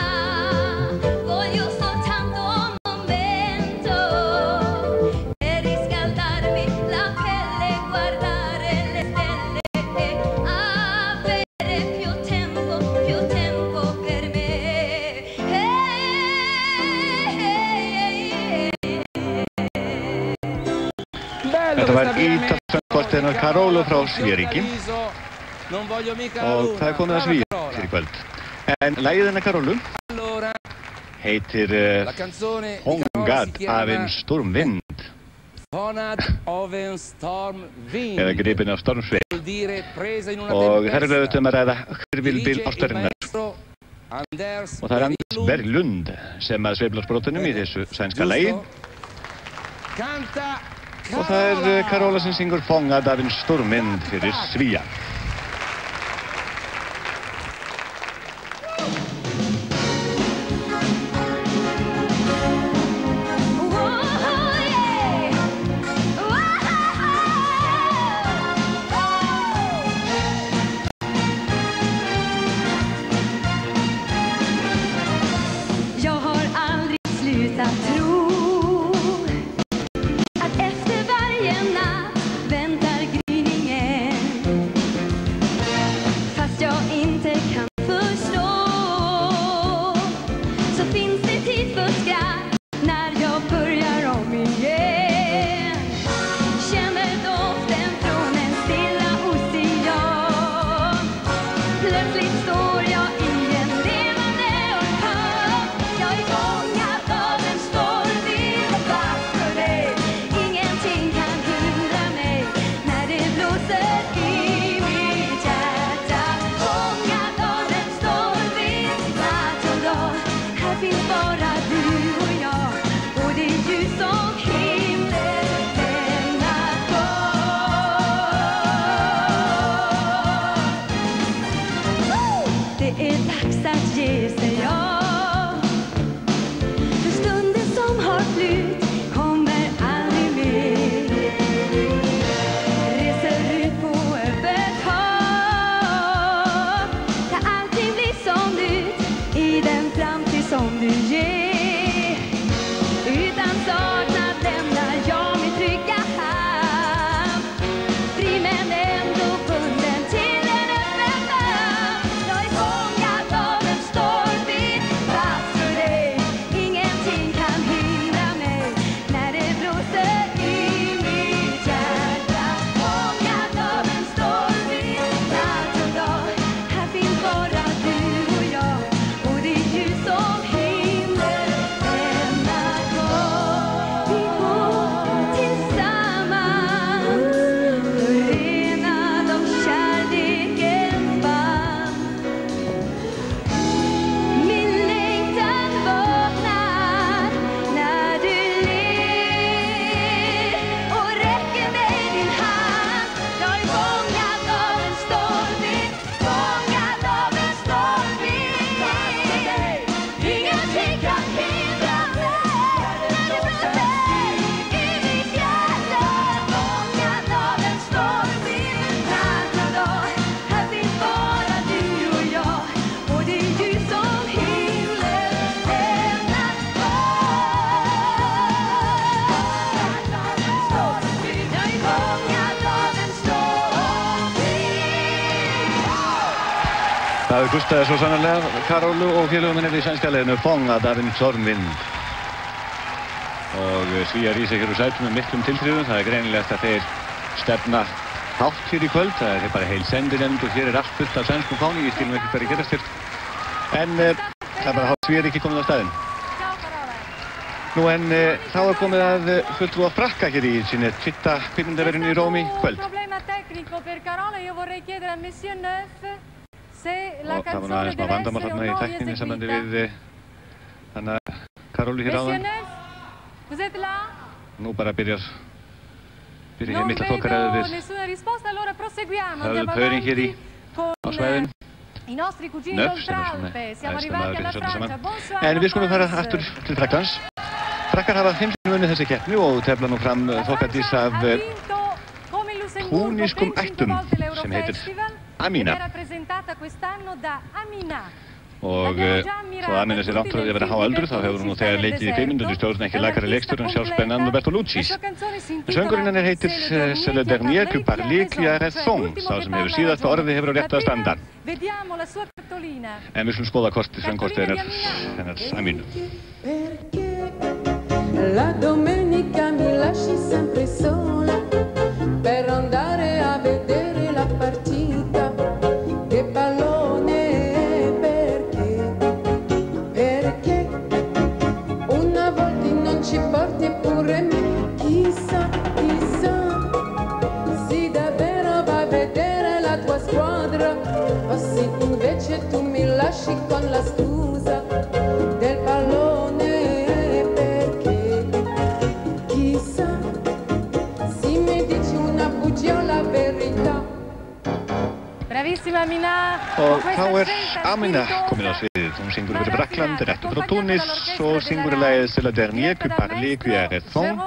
voglio soltanto un momento per riscaldarmi la pelle, guardare le stelle e avere più tempo per me. Bello Þetta var questa Bianca. ítalsöngkostið hennar Carola frá Svíjaríki Non voglio mica la og luna. það er komið að Brava Svíja Carola. fyrir í kvöld. En lagið hennar Carola Allora, heitir la canzone di Carola si Fångad av chiama en stormvind. eða gripin af stormsveið. Og þar auðvitað að ræða hvirfilbyl ástarinnar. Og það Anders Berglund sem að sveiflar brotunum í þessu sænska lagi. Og það Carola sem syngur Fångad av en stormvind fyrir Svía. Það gustaði svo sannarlega Carola og félögum henni í sænska liðinu Fångad af en stormvind. Og Svíar í sig hér úr sætum með miklum tilþrifum. Það greinilegt að þeir stefna hátt hér í kvöld. Það bara heil sendinefnd og hér allt fullt af sænskum fáni. Ég skilum ekki hverju gerast hér. En það bara hátt Svíar ekki komið á staðinn. Nú en þá komið að fulltrúa Frakka hér í sinni tvitta kvikmyndaverðinu í Róm í kvöld. Og það var aðeins smá vandamál þarna í tækninni sambandi við þannig Carola hér áðan. Nú bara byrjar hér mikla þokkaræðu við höfðing hér á svæðinu. Nöf sem svona æðsta maður fyrir svolítið saman. En við skulum fara aftur til Frakklands. Frakkar hafa 5 sinnum unnið þessi keppni og tefla nú fram þokkadís af túnískum ættum sem heitir Amina. Og svo Amina sér áttur að vera háöldruð, þá hefur hún nú þegar leikið í kvikmynd undir stjórn ekki lakari leikstjóri en sjálf Fernando Bertolucci. Söngurinn hennar heitir C'est le dernier qui parlait qui a raison, sá sem hefur síðasta orði hefur á rétt að standa. En við skulum skoða söngkortið hennar Aminu. La domenica mi lasci sempre sola per andare a vedere la partita. Che pallone, perché una volta non ci porti pure me, chissà. squadra, ma se invece tu mi lasci con la scusa del pallone, perché chissà, se mi dici una bugia o la verità. Bravissima Amina. Þá Amina komin á sviðið. Hún syngur fyrir Frakkland, réttur frá Túnis og syngur lagið C'est le dernier que parler qui a raison.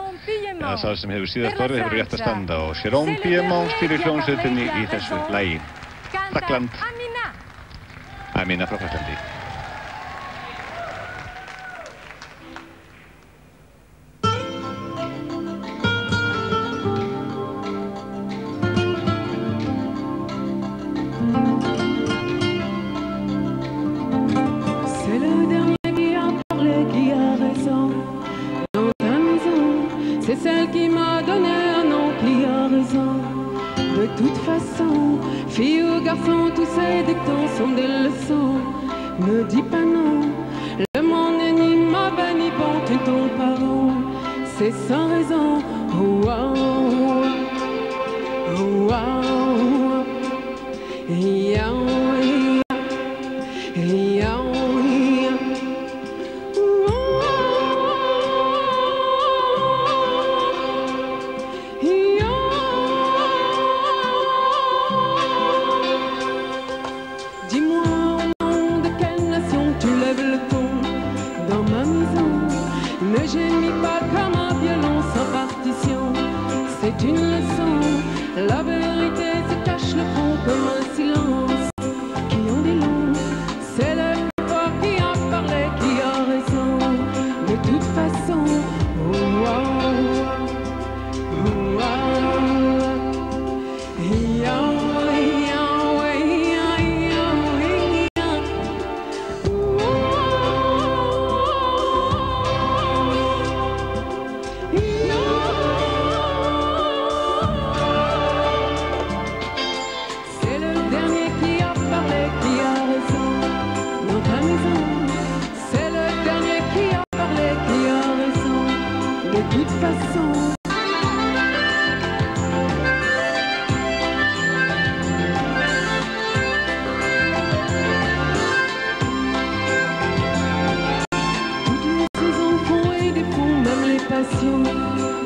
Sá sem hefur síðast orðið hefur rétt að standa og Jérôme Piémont stýrir hljómsveitinni í þessu lagi. Frakkland. Amina frá Frakklandi. C'est celle qui m'a donné un nom qui a raison. De toute façon, fille ou garçon, tous ces dictons sont des leçons. Ne dis pas non, le monde n'est ni mauvais ni bon, tu tombes pas rond. C'est sans raison. Oh, oh, oh, oh, yeah, yeah, c'est une leçon, la vérité se cache le fond comme un silence qui en dit long. C'est le fort qui a parlé, qui a raison. De toute façon, oh, oh, oh, oh,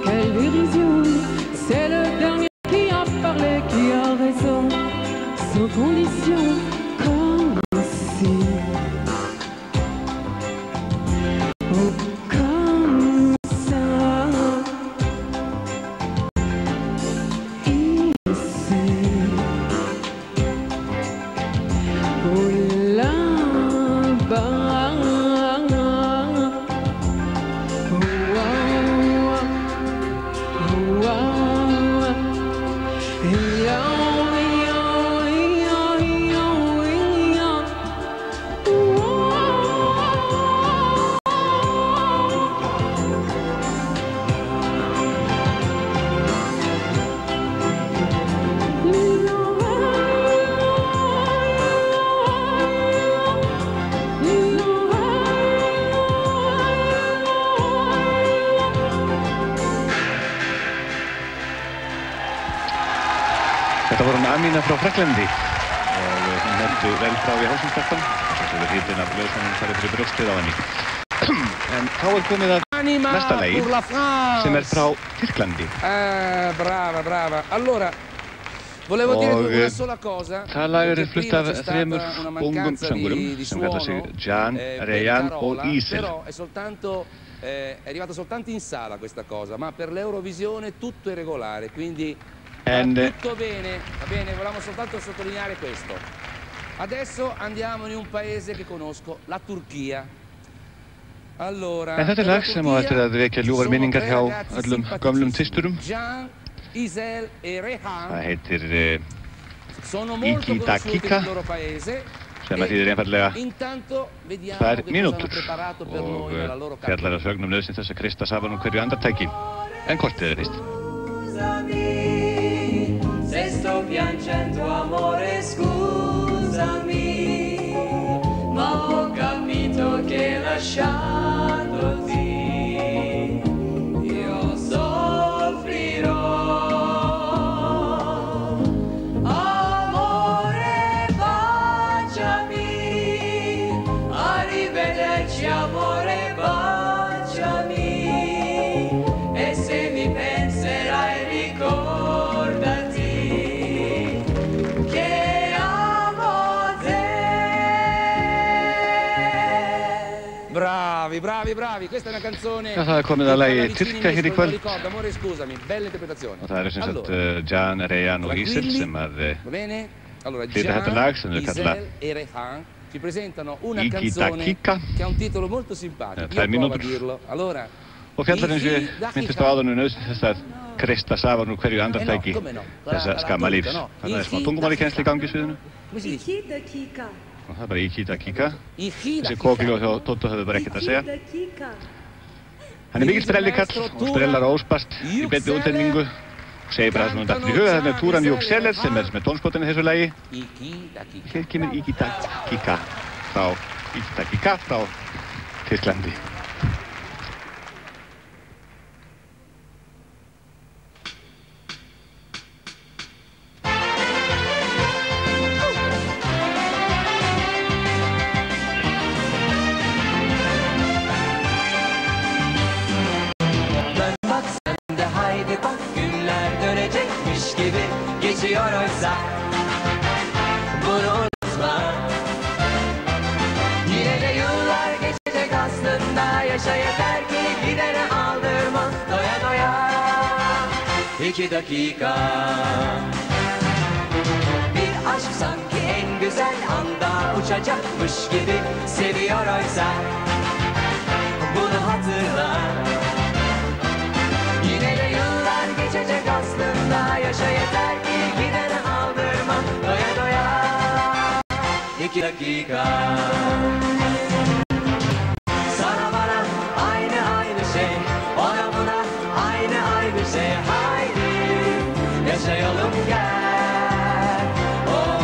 quelle dérision, c'est le dernier qui a parlé, qui a raison, sans condition, comme si, oh, comme ça, ici, oh, là-bas. Þetta voru Amina frá Frakklandi og hún heldur vel frá í hálsumstartan og svo verður hitinn af lausmannum farið fyrir brjóstið á henni. En þá komið að næsta lagi sem frá Tyrklandi. Brava, brava. Allora, volevo dire una sola cosa. Það lag flutt af þremur ungum söngurum sem kalla sig Jan, Reyan og Isel. Però è arrivata soltanto in sala questa cosa, ma per l'Eurovisione tutto è regolare, quindi tutto bene, va bene, volevamo soltanto sottolineare questo. Adesso andiamo in un paese che conosco, la Turchia. Allora, þetta lag sem á eftir að vekja ljúfar minningar hjá öllum gömlum tysturum. Jan, Isel e Rehan. Það heitir Iki Dakika sem að þýðir einfallega 2 mínútur og fjallar að sögnum nauðsyn þess að kreista saman hverju andartæki. En kortið fyrst. Se sto piangendo amore scusami, ma ho capito che lasciandoti io soffrirò. Amore bravi, bravi, questa è una canzone. Já, það komið að lagi Tyrka hér í kvöld. Amore, scusami, bella interpretazione. Og það sem sagt Jan, Rehan og Isel sem flytja þetta lag sem þau kalla e Rehan ci presentano una canzone che ha un titolo molto simpatico. Io provo a dirlo. Allora, og fjallar eins og myndist á áðurinn nauðsyn þess að kreista saman úr hverju andartæki þessa skamma lífs. Þannig að smá tungumálikensla í gangi í sviðinu. Og það er bara Ikita Kika. Þessi kókljóð hjá Tóttu höfðu bara ekkert að segja. Hann er mikill sprellikall og sprellar óspart í beinni útendingu. Segir bara það sem hún datt í huga. Þarna er Turan Yüksel sem er með tónskotin í þessu lagi. Hér kemur Ikita Kika frá Tyrklandi. Geçiyor oysa bunu unutma. Yine de yıllar geçecek aslında. Yaşa yeter ki gidene aldırma. Doya doya 2 dakika. Bir aşk sanki en güzel anda uçacakmış gibi seviyor oysa bunu hatırla. Yine de yıllar geçecek aslında. Yaşa yeter ki gidene aldırma. Doya doya 2 dakika. Sana bana aynı şey, ona buna aynı şey. Haydi yaşayalım gel. Oh,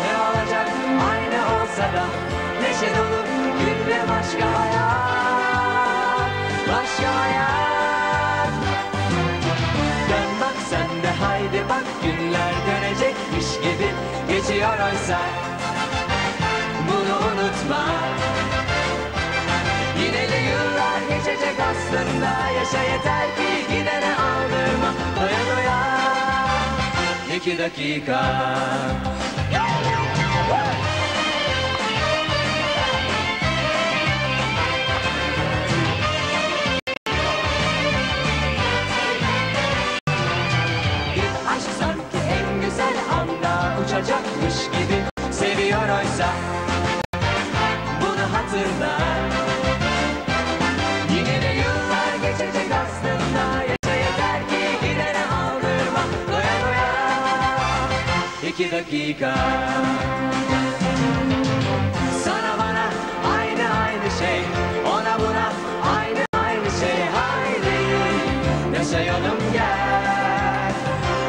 ne olacak aynı olsa da neşe dolu günle başka hayat, başka hayat. Dön bak sen de haydi bak, günler dönecekmiş gibi geçiyor oysa bunu unutma. Yine de yıllar geçecek aslında. Yaşa yeter ki gidene aldırma. Doya doya 2 dakika. Bir aşk sanki en güzel anda uçacakmış gibi seviyor oysa bunu hatırla. Yine de yıllar geçecek aslında. Yaşa yeter ki gidene aldırma. Doya doya 2 dakika. Sana bana aynı şey, ona buna aynı şey. Haydi yaşayalım gel.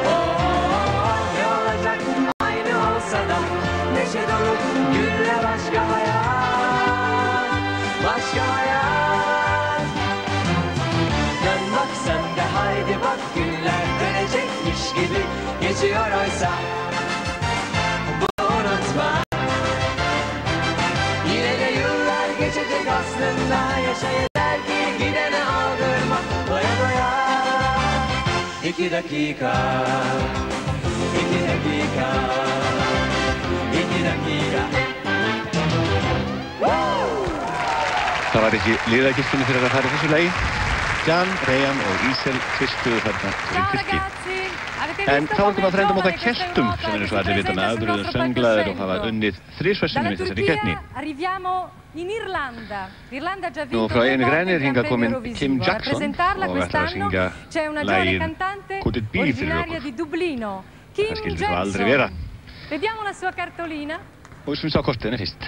Oh, ne olacak aynı olsa da neşe dolu günle başka hayat, başka hayat. Dön bak sen de haydi bak, günler dönecekmiş gibi geçiyor oysa bunu unutma. Yine de yıllar geçecek aslında. Yaşa yeter ki gidene aldırma. Doya doya 2 dakika. 2 dakika. 2 dakika. Það var ekki liðagiftunni fyrir að fara í þessu lagi. Jan, Rehan og Isel tvistuðu þarna fyrir Tyrki. En þá erum við að frendum okkar keltum sem eins og allir vita með afbröðum sönglaðir og hafa unnið 3 sinnum í þessari keppni. Nú frá Eyjunni Græni er hingað kominn Kim Jackson og ætlar að syngja lagið Could It Be fyrir okkur. Það skildi svo aldrei vera. Og við skulum sjá kortinu fyrst.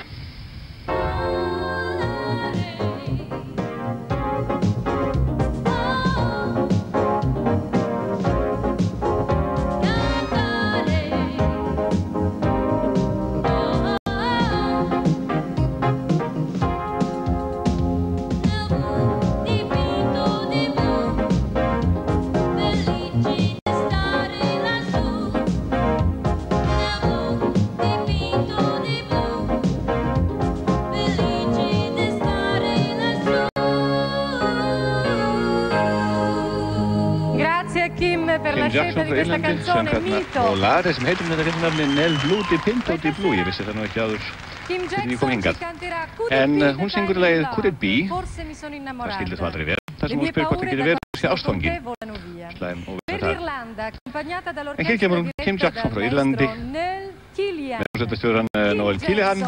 Kim Jackson frá Írlandi söng þarna og lagið sem heitir með þetta nafni Nel Blue di Pinto di Blue. Ég vissi það nú ekki áður Kim hvernig ég kom Jackson hingað. ci canterà En Could It Be hún That syngur I'm in lagið Love. Could It Be? Forse mi sono Það innamorata. skildi það aldrei vera. Það Le sem hún mie spyr hvort það paure getur da verið sé quando ástfangin. te volano via. Slæm og Per það. l'Irlanda, accompagnata En hér dall'orchestra kemur hún, Kim diretta Jackson frá dal Írlandi, maestro Noel Killian. með hljómsveitarstjórann Noel Killian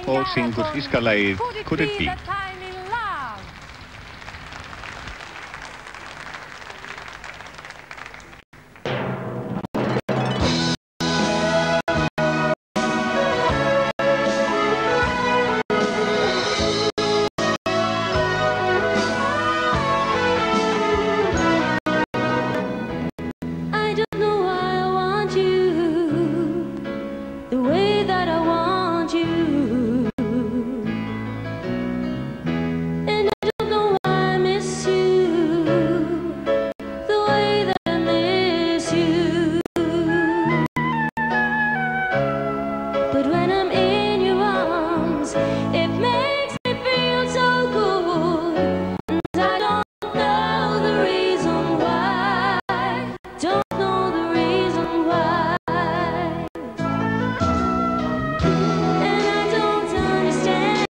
og syngur írska lagið Could It Be? That I'm in love. I don't know why I want you the way that I want you, and I don't know why I miss you the way that I miss you. But when I'm in your arms, it makes me feel so good, and I don't know the reason why. Don't know the reason why, and I don't understand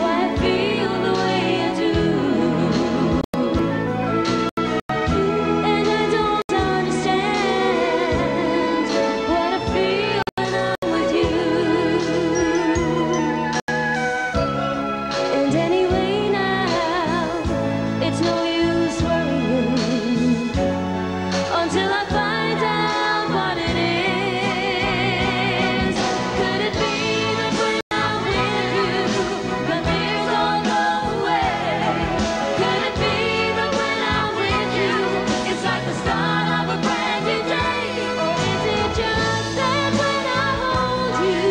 why I feel the way I do, and I don't understand what I feel when I'm with you. And anyway now, it's no use worrying until I find out what it is. Could it be that when I'm with you, my fears all go away? Could it be that when I'm with you, it's like the start of a brand new day? Or is it just that when I hold you,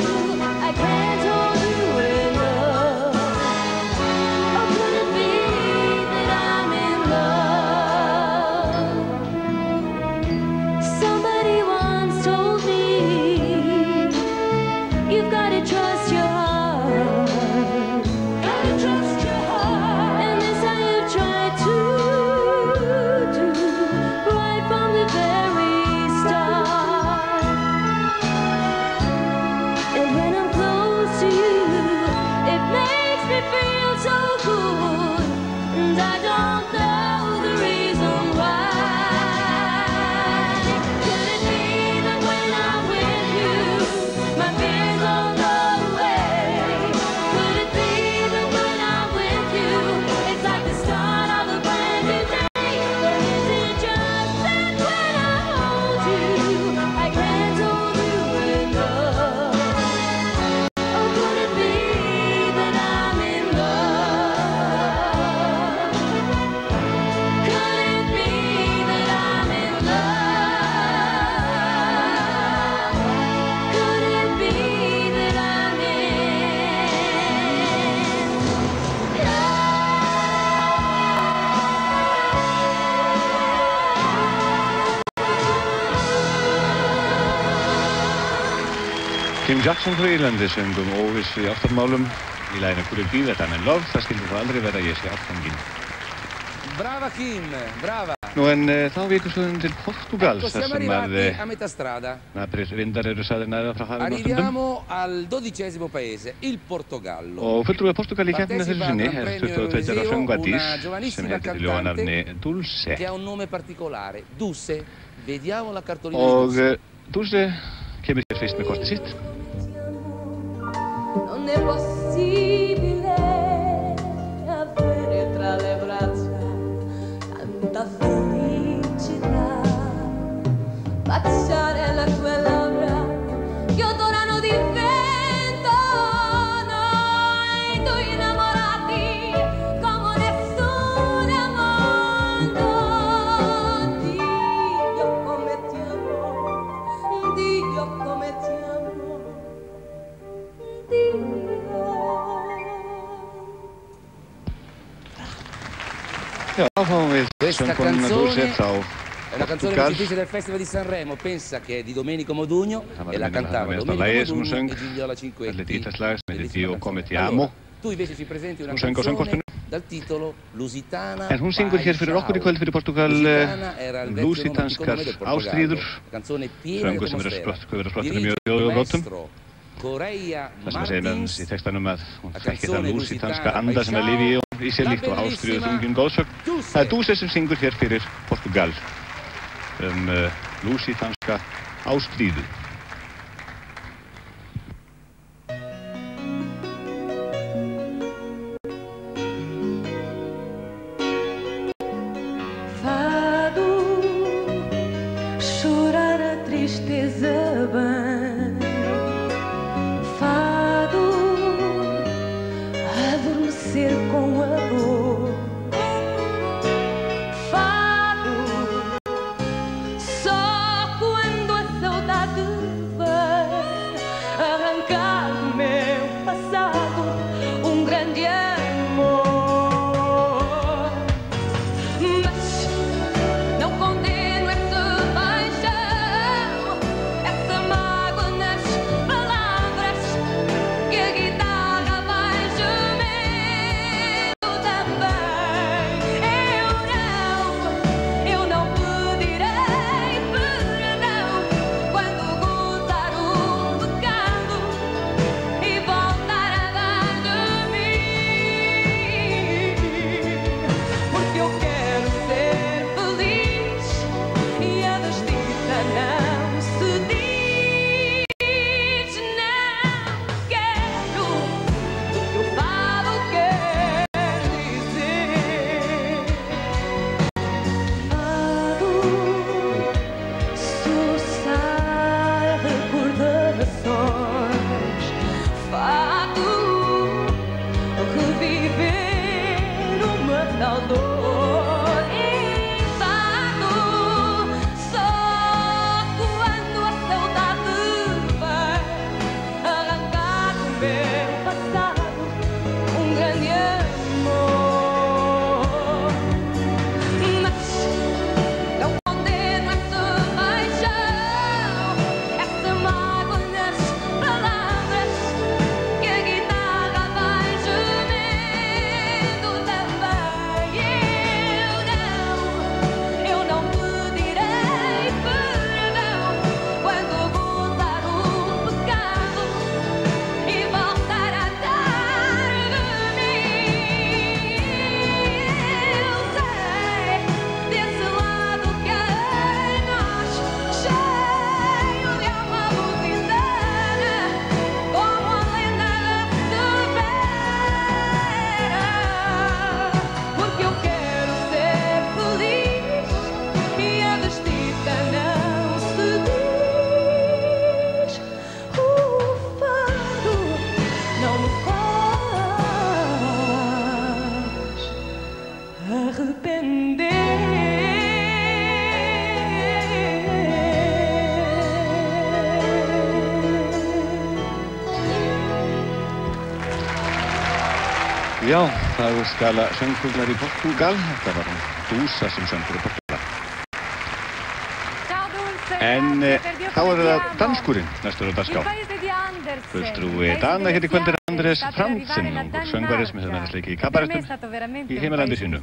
I can't hold you enough? Or could it be that I'm in love? Somebody once told me, you've got to trust your heart. Gotta trust your heart. And this I have tried to do right from the very start. And when I'm close to you, it makes me feel so good, and I don't know the reason why. Could it be that when I'm with you, my fears all go away? Could it be that when I'm with you, it's like the start of a brand new day? Or is it just that when I hold you, I can't hold you enough? Or could it be that I'm in love? Could it be that I'm in love? Could it be that I'm Kim Jackson frá Írlandi söngum óvissu í ástarmálum í laginu Could It Be That I'm in Love. Það skildi það aldrei vera að ég sé ástfangin. Brava Kim, brava. Nú en þá vikum svo til Portugals, Ecco, þar siamo sem arrivati a metà strada. vindar eru sagðir næða frá hafinu á stundum. Arriviamo al 12° paese, il Portogallo. Og fulltrúi Portugal í keppninu þessu sinni er Partecipa al 22 ára Gran Premio söngvadís una sem giovanissima heitir til ljóðanafni Dulce. che ha un nome particolare, Dulce. Vediamo la cartolina di Og Dulce. Dulce kemur hér fyrst með kortið sitt. Non è possibile avere tra le braccia tanta felicità, baciare le tue labbra che odorano di vento, noi due innamorati come nessuno al mondo. Dio come ti amo, Dio come ti amo, Dio. Já, þá fáum við Questa söngkonuna Dulce canzone frá è la canzone Portugal. vincitrice del Festival di Sanremo. Pensa che è di Domenico Modugno e la cantava Domenico Domenico Modugno Modugno e Gigliola Þetta Cinquetti. ítalslag sem heitir Dio come ti Allora, amo. tu invece ci presenti una Hún söng á canzone söngkortinu. dal titolo Lusitana En hún syngur hér fyrir okkur í kvöld fyrir Portugal Lusitana era il vecchio lúsitanskar nome del Portogallo. ástríður, Canzone piena di söngur sem atmosfera. hefur verið sprottin Dirige mjög il ljóðrótum. maestro Það sem segir meðan í textanum að hún þekkir það lúsitanska anda sem lifi í sér líkt og ástríðu þungin góðsögn. Það Dulce sem syngur hér fyrir Portugal lúsitanska ástríðu. Já, það skala söngurnar í Portugal. Þetta var Dulce sem söngur í Portugal. En þá er það danskurinn næstur á dagskrá. Fulltrúi Dana hér í kvöld er Andrés Franzen, ungur söngvari sem hefur meðast leikið í kabarettum í heimalandi sínu.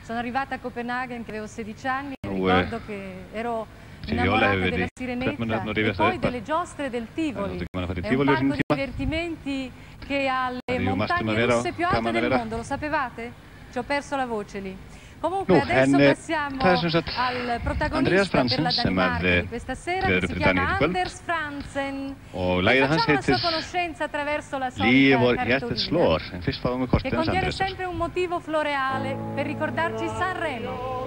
Sono arrivata a Copenaghen che avevo 16 anni e ricordo che ero innamorata della Sirenetta e poi delle giostre del Tivoli. È un parco di divertimenti che ha le montagne russe più alte del mondo, lo sapevate? Ci ho perso la voce lì. Comunque adesso passiamo al protagonista per la Danimarca di questa sera, che si chiama Anders Franzen. Facciamo la sua conoscenza attraverso la solita cartolina, che contiene sempre un motivo floreale per ricordarci Sanremo.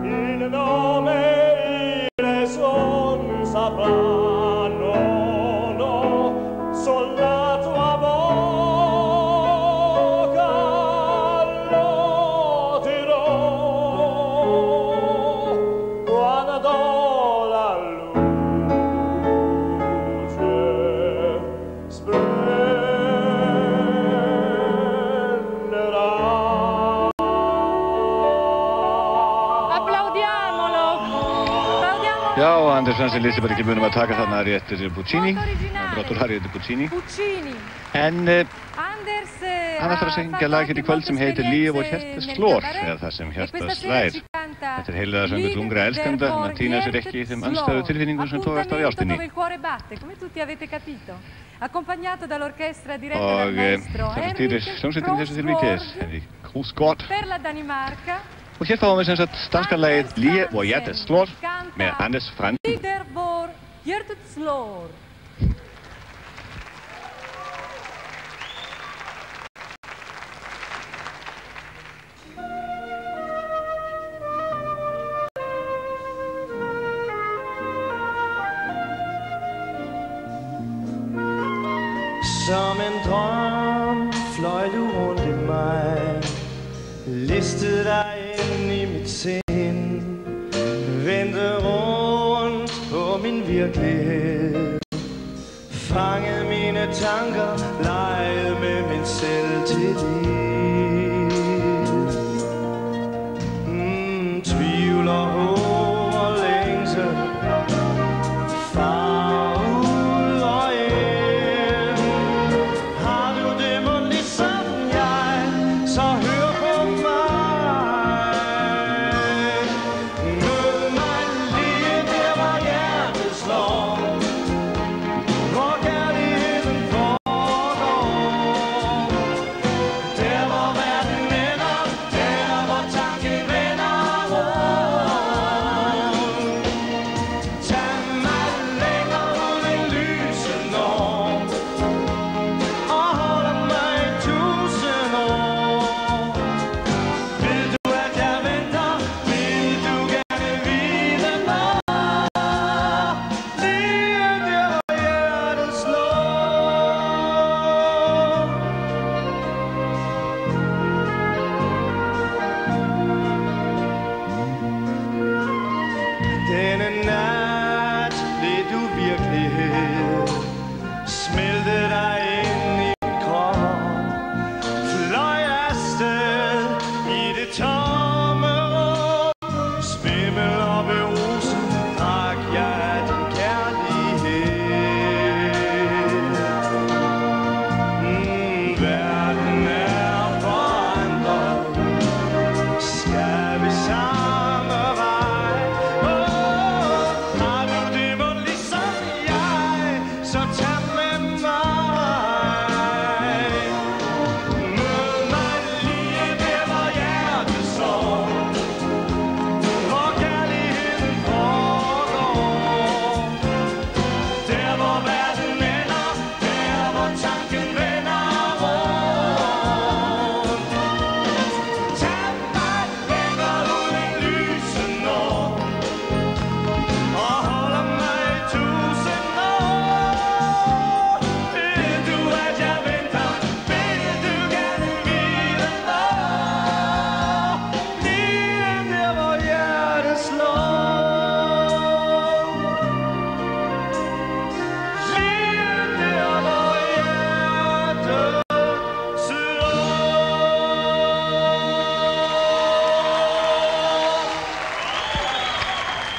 Il nome le son sapranno, no, sola tua bocca lo dirò quando la luce splenderà. Já, Anders Franzen lýsti bara ekki munum að taka þarna ari eftir Puccini, brottur ari eftir Puccini. En hann ætlar að syngja lag hér í kvöld sem heitir Líf og hjartas slår, eða það sem hjartas slær. Þetta heilaða söngur ungra elskenda, hann týna sér ekki í þeim andstæðu tilfinningum sem tókast á í ástinni. Dove il cuore batte, come tutti avete capito. Accompagnato dall'orchestra diretta dal maestro Henrik Krogsgaard. Per la Danimarca. Og hér fáum við sem sagt danska lagið Lige hvor hjertet slår með Anders Frandsen. Lider hvor hjertet slår. Som en drøm fløj du rundt i mig, listede dig ind i mit sind, vendte rundt på min virkelighed, fangede mine tanker, legede med min selvtillid. Tvivl og håb og længsel,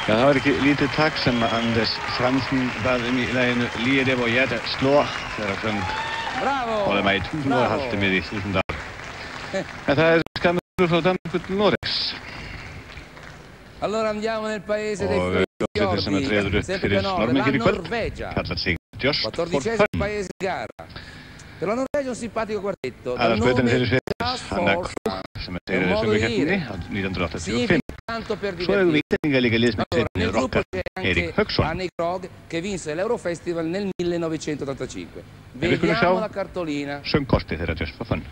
Ja, það var ekki lítið takk sem Anders Frandsen bað í laginu Lige hvor hjertet slår þegar hann söng Holde mig i 1000 år, halte mig i 1000 dagar. Ja, það skammer frá Danmark til Noregs. Allora andiamo nel paese dei fiordi, sempre più a nord, la Norvegia. 14esimo paese di gara. Per la Norvegia un simpatico quartetto dal nome Just for Fun, un modo di dire, significa tanto per divertirsi. Allora, nel gruppo c'è anche Annie Krogh che vinse l'Eurofestival nel 1985. Vediamo la cartolina di Just for Fun.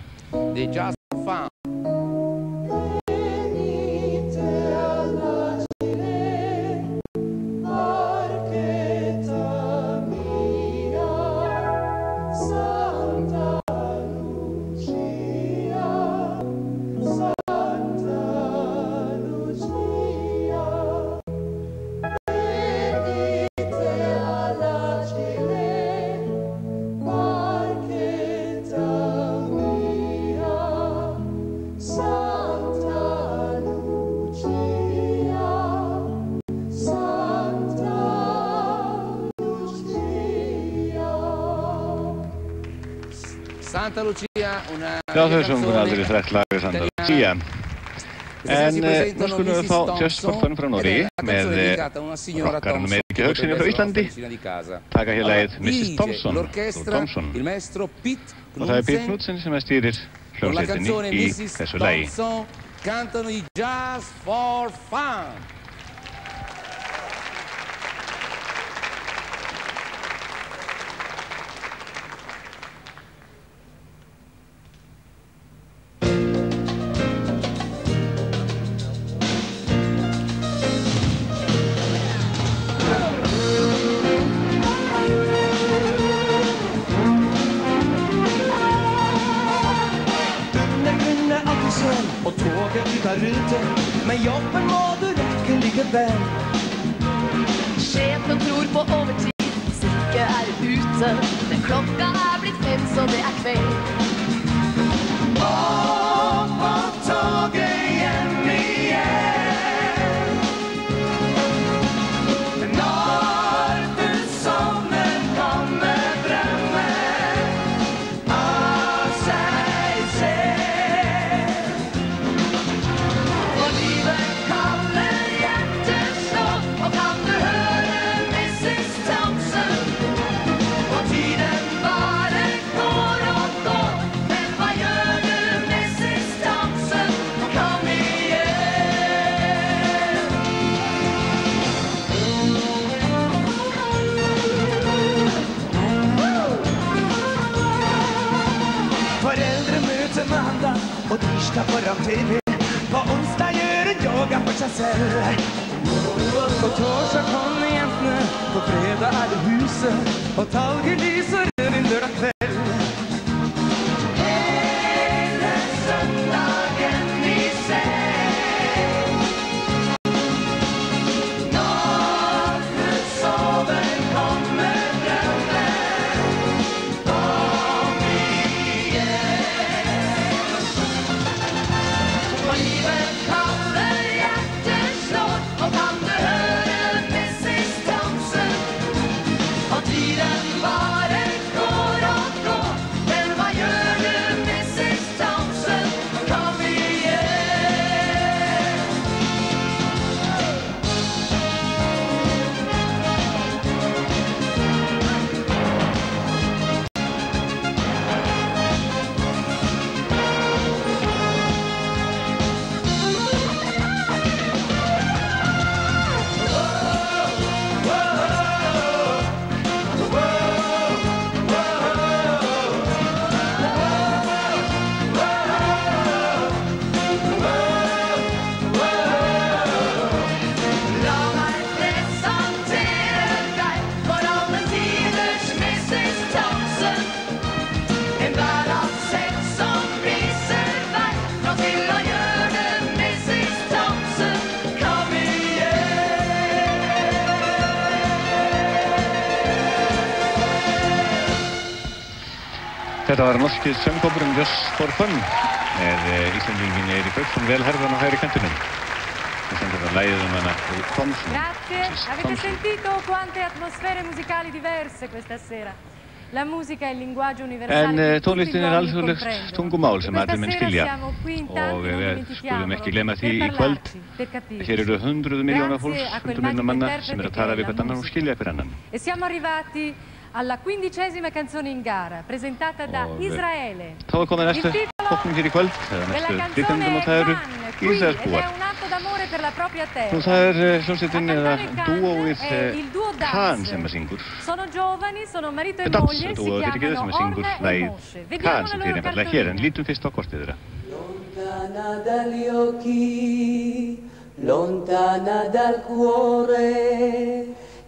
Santa Lucia, una canzone italiana. En nú skulum við fá Just for Fun frá Noregi með rockaranum Eiríki Haugsyni frá Íslandi taka hér lagið Mrs. Thompson og Thompson. Og það Pete Knudsen sem stýrir hljómsveitinni í þessu lagi. Cantano i Just for Fun. Og toget ut av rute, men jobben må du rekke likevel. Sjefen tror på overtid, hvis ikke er ute. Men klokka blitt 5, så det kveld. Og på toget hjem igjen. Når du sovner, kommer drømmen av seg selv. Og tirsdag foran TV. På onsdag gjør hun yoga for seg selv. På torsdag kommer jentene, på fredag det huset. Og talget lyser rød lørdag kveld. Hele søndagen vi ser. Når du sover, kommer drømmen om igjen. Livet kaller, hjertet slår, og kan du høre Mrs. Thompson? Og tiden bare går og går, men hva gjør du, Mrs. Thompson? Kom igjen! Þetta var norski söngkópurinn Just for Fun með Íslendingin Eirík Hauksson vel herðan á hægri kantinum. Það sendur það lagið hana Thompson. Grazie, avete sentito quante atmosfere musicali diverse questa sera. La musica è il linguaggio universale En tónlistin alþjóðlegt tungumál sem allir menn skilja og við skulum ekki gleyma því í kvöld. Hér eru 100 milljóna fólks, 100 milljóna manna sem að tala við hvern annan og skilja hver annan. E siamo arrivati alla 15ª canzone in gara, presentata da Israele. Þá komin næstu hópnum hér í kvöld, næstu flytjendum og það eru Ísraelsbúar. Og það hljómsveitin eða dúóið Khan sem syngur. Dansdúóið fyrir ekki sem syngur lagið Khan sem fyrir einfallega hér, en lítum fyrst á kortið þeirra. Lontana dagli occhi, lontana dal cuore,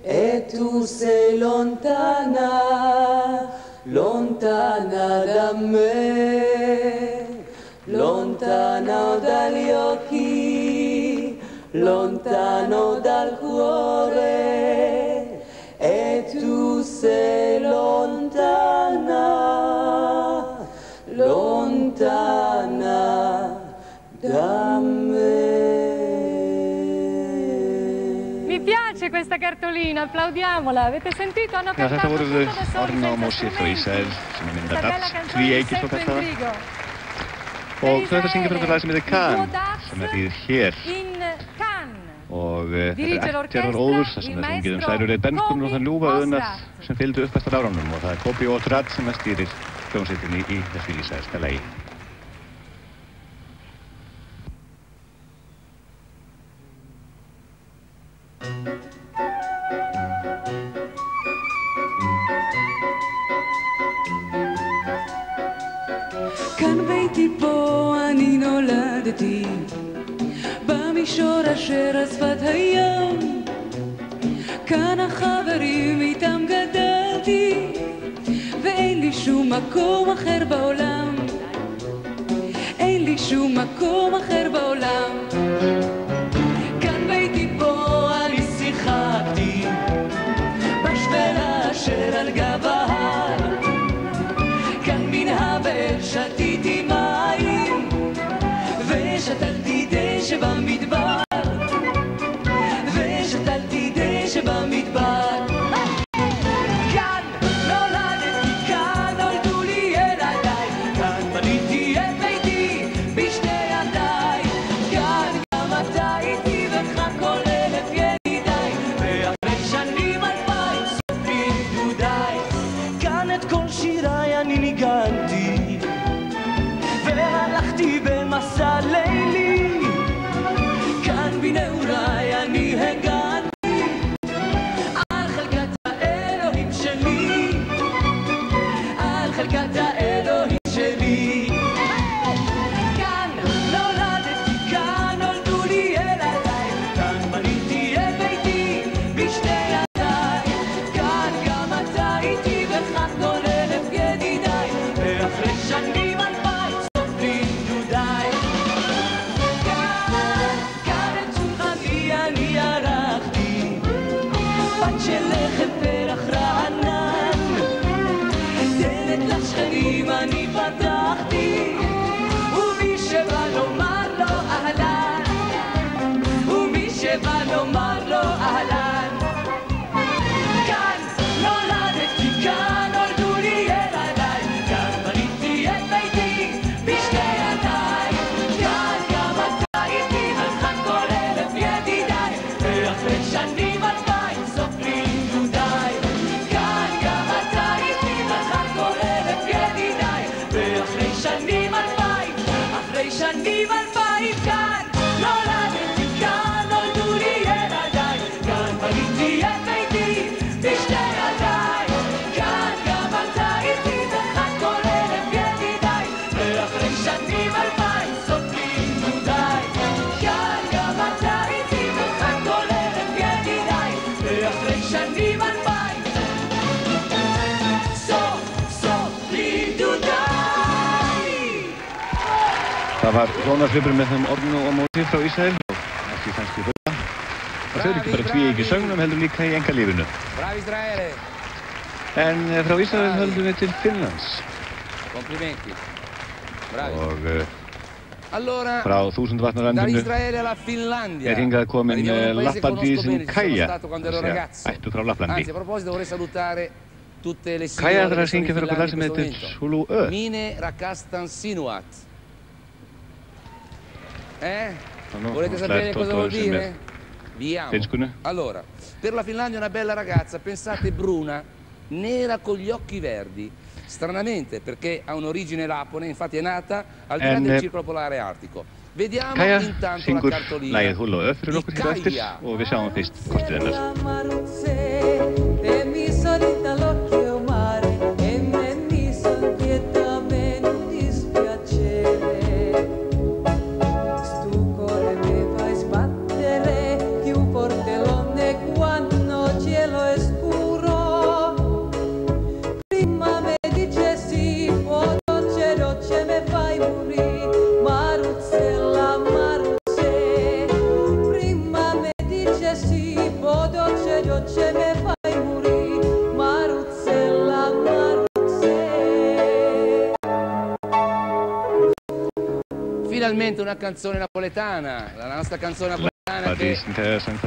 e tu sei lontana, lontana da me, lontano dagli occhi, lontano dal cuore, e tu sei lontana, lontana da me. Mi piace questa cartolina, applaudiamola. Avete sentito? Hanno cantato tutto da soli, senza strumenti. Questa bella canzone di Seppo Endrigo. Og þau ætla að syngja fyrir okkur lag sem heitir Cannes, sem þýðir hér. Og þetta er ættjarðar óður, þar sem er sungið Særurey Benskun og þann ljúfa auðnað sem fylgdu upp eftir áránum. Og það er Kobi Otrad sem stýrir hljómsveitinni í þessu ísraelska lagi. כאן ביתי פה אני נולדתי במישור אשר על שפת הים כאן החברים איתם גדלתי ואין לי שום מקום אחר בעולם אין לי שום מקום אחר בעולם כאן ביתי פה אני שיחקתי בשפלה אשר על גב ההר כאן מן הבאר שתיתי מים ושתלתי דשא במדבר ושתלתי דשא במדבר כאן נולדתי, כאן נולדו לי ילדיי כאן בניתי את ביתי בשתי ידיי כאן גם אתה איתי וכאן כל אלף ידידיי ואחרי שנים 2000 סופרים דודיי כאן את כל שיריי אני ניגנתי והלכתי במסע לילי כאן בנעוריי אני הגעתי על חלקת האלוהים שלי על חלקת האלוהים שלי כאן נולדתי, כאן נולדו לי ילדיי כאן בניתי את ביתי בשתי ידיי כאן גם אתה איתי וכאן כל אלף ידידיי ואחרי שנים 2000 סופרים דודיי כאן את שולחני אני ערכתי בת של לחם פרח רענן דלת לשכנים אני פתחתי ומי שבא לומר לו אהלן ומי שבא לומר לו אהלן כאן נולדתי, כאן נולדו לי ילדיי כאן בניתי את ביתי בשתי ידיי כאן גם אתה איתי וכאן כל אלף ידידיי ואחרי שנים 2000 סופרים דודיי כאן גם אתה איתי וכאן כל אלף ידידיי ואחרי שנים 2000 אחרי שנים 2000 כאן נולדתי, כאן נולדו לי ילדיי כאן בניתי את ביתי בשתי ידיי כאן גם אתה איתי וכאן כל אלף ידידיי ואחרי שנים 2000 סופרים דודיי כאן גם אתה איתי וכאן כל אלף ידידיי ואחרי שנים 2000 סופרים דודיי. Það var hjónasvipur með þeim orðinu og móti frá Ísrael og ekki kannski röða. Og þau eru ekki bara tvíeigi í söngnum, heldur líka í engalífinu. Bravi Israele! En frá Ísrael höldum við til Finnlands. Complimenti. Bravi. Og Allora, frá Þúsundvatnarlandinu Israele alla Finlandia. hingað komin Lappandísin Kaja, ættu frá Lapplandi. Anzi, a proposito vorrei salutare tutte le Kaja signore ætlar að syngja fyrir okkur lag sem heitir Sulu Ö. Mine Rakastan Sinuat. Volete sapere cosa vuol dire? Viamo. Allora, per la Finlandia una bella ragazza, pensate bruna, nera con gli occhi verdi. Stranamente, perché ha un'origine lapone, infatti è nata al di là del circolo polare artico. Vediamo intanto la cartolina di Kaja. Og við sjáum fyrst kortið hennar. Finalmente una canzone napoletana, la nostra canzone napoletana che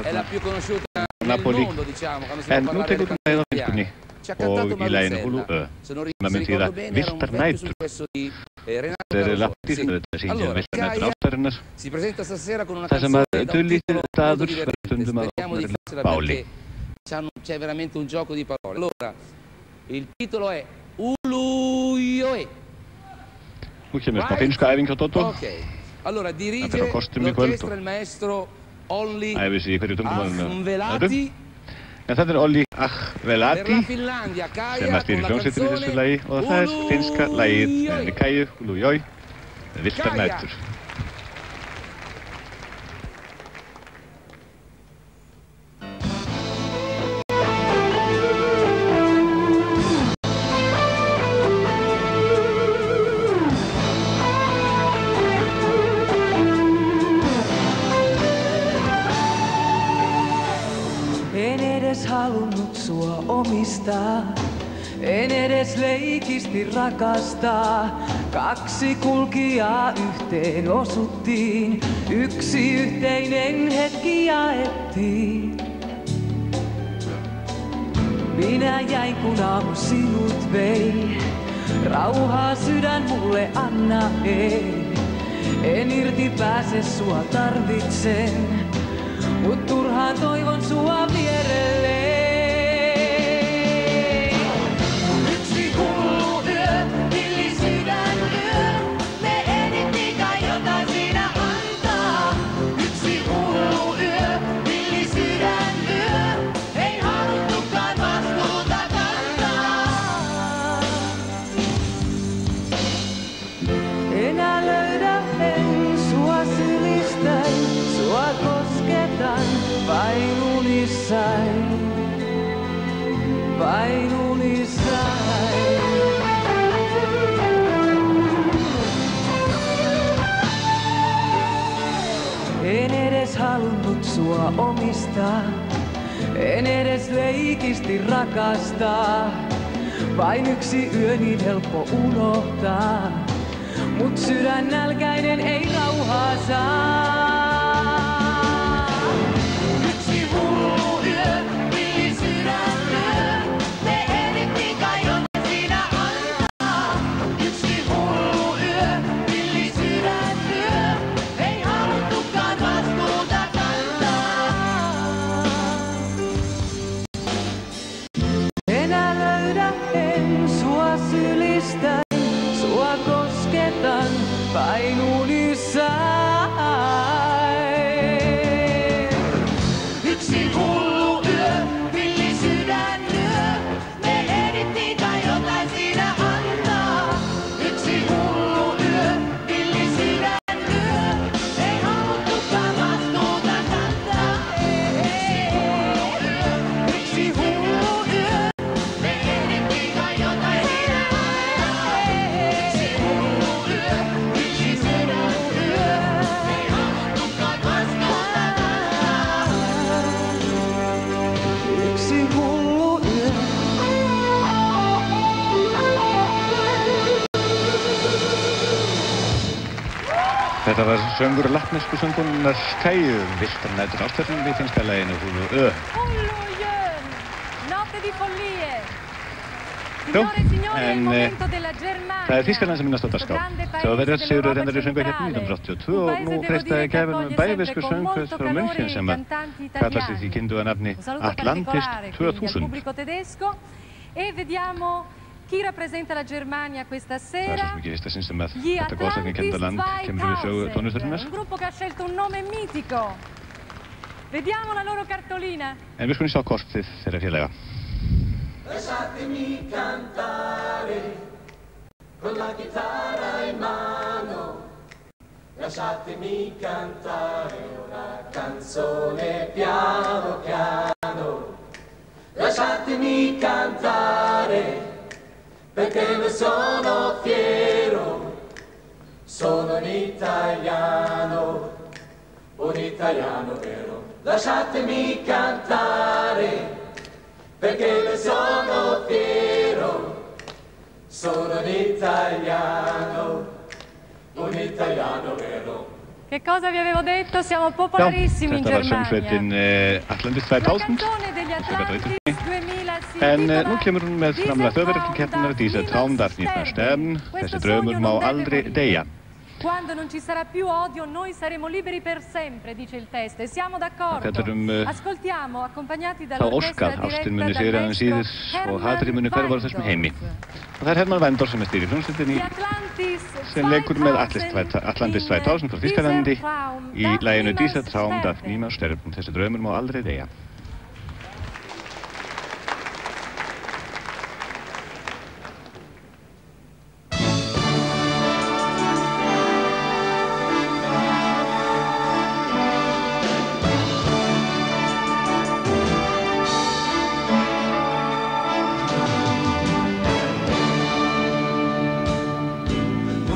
è la più conosciuta nel mondo, diciamo, quando si può parlare del cantante italiano. ci ha cantato Maruzella. Se non ricordo bene era un vecchio successo di Renato Caruso. Allora, Gaia si presenta stasera con una canzone da un titolo molto divertente, speriamo di farsela perché c'è veramente un gioco di parole. Allora, il titolo è Ulujoe. Ok, allora dirige l'orchestra il maestro Olli Ahvelati. Þetta Olli Ahvelati sem að stýri hljómsveitinni í þessu lagi og það er finnska lagið með Kæju, Ulujoe, Villtar nætur. Halunnut sua omistaa, en edes leikisti rakastaa. Kaksi kulkijaa yhteen osuttiin, yksi yhteinen hetki jaettiin. Minä jäin kun aamu sinut vei, rauhaa sydän mulle anna ei. En irti pääse sua tarvitsen, mut turhaan toivon sua vierelleen. Yksi hullu yö, villi sydän yö, me enittiin kai jotain siinä antaa. Yksi hullu yö, villi sydän yö, ei haluttukaan vastuuta kantaa. Enää löydä en sua sylistäin, sua kosketan vain unissain, vain unissain. En edes halunnut sua omistaa, en edes leikisti rakastaa. Vain yksi yö niin helppo unohtaa, mut sydän nälkäinen ei rauhaa saa. Vain unissain. Yksi hullu yö, villi sydän yö, me ehdittiin kai jotain siinä antaa. Yksi hullu yö, villi sydän yö, ei haluttukaan vastuuta kantaa. Yksi hullu yö, me ehdittiin kai jotain siinä antaa. Yksi hullu yö. Þetta var söngur latnesku söngkonunnar Kæju, Villtar nætur ástæðan við finnska laginu Ulujoe. Ulujoe, notte di follie. Signore e signori, il momento della Germania. Það Þýskaland sem minnast á dagskrá. Það var verið sigur reyndari söngvakeppni 1982 og nú freistaði gæfin bævisku söngkvöld frá München sem að kallar sig því kynduga nafni Atlantist 2000. E vediamo chi rappresenta la Germania questa sera. Gli Atlantis Zweitausend, un gruppo che ha scelto un nome mitico. Vediamo la loro cartolina. En við skulum sjá kortið þeirra félaga. Lasciatemi cantare con la chitarra in mano. Lasciatemi cantare una canzone piano piano. Lasciatemi cantare perché ne sono fiero, sono un italiano vero. Lasciatemi cantare perché ne sono fiero, sono un italiano vero. Che cosa vi avevo detto? Siamo popolarissimi in Germania. Atlantis La 2000. canzone degli Atlantis 2000 si Nu kemur hún með framlega þjóðverðarkeppnina Dieser Traum darf nicht mehr sterben. Þessi draumur má aldrei deyja. Quando non ci sarà più odio, noi saremo liberi per sempre, dice il testo, e siamo d'accordo. Ascoltiamo, accompagnati dall'orchestra diretta dal maestro og hatrið muni hverfa úr þessum heimi. Og það er Hermann Vendor sem stýrir hljómsveitinni sem leikur með Atlantis 2000 frá Þýskalandi í laginu Dieser Traum darf nicht mehr sterben. Þessi draumur má aldrei deyja.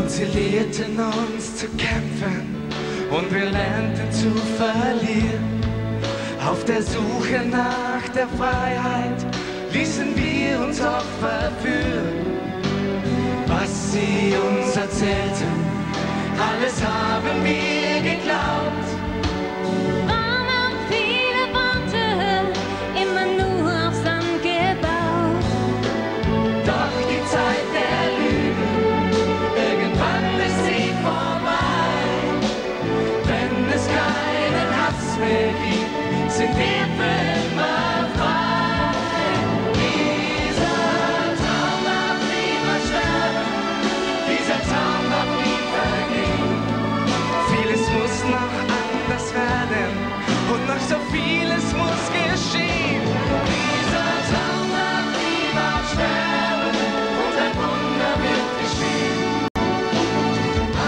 Sie lehrten uns zu kämpfen und wir lernten zu verlieren. Auf der Suche nach der Freiheit ließen wir uns oft verführen. Was sie uns erzählten, alles haben wir geglaubt. Waren auch viele Worte immer nur auf Sand gebaut. Doch die Zeit der Lüge, irgendwann ist sie vorbei. Wenn es keinen Hass mehr gibt, sind wir für immer frei. Dieser Traum darf niemals sterben, dieser Traum darf nie vergehen. Vieles muss noch anders werden und noch so vieles muss geschehen. Dieser Traum darf niemals sterben und ein Wunder wird geschehen.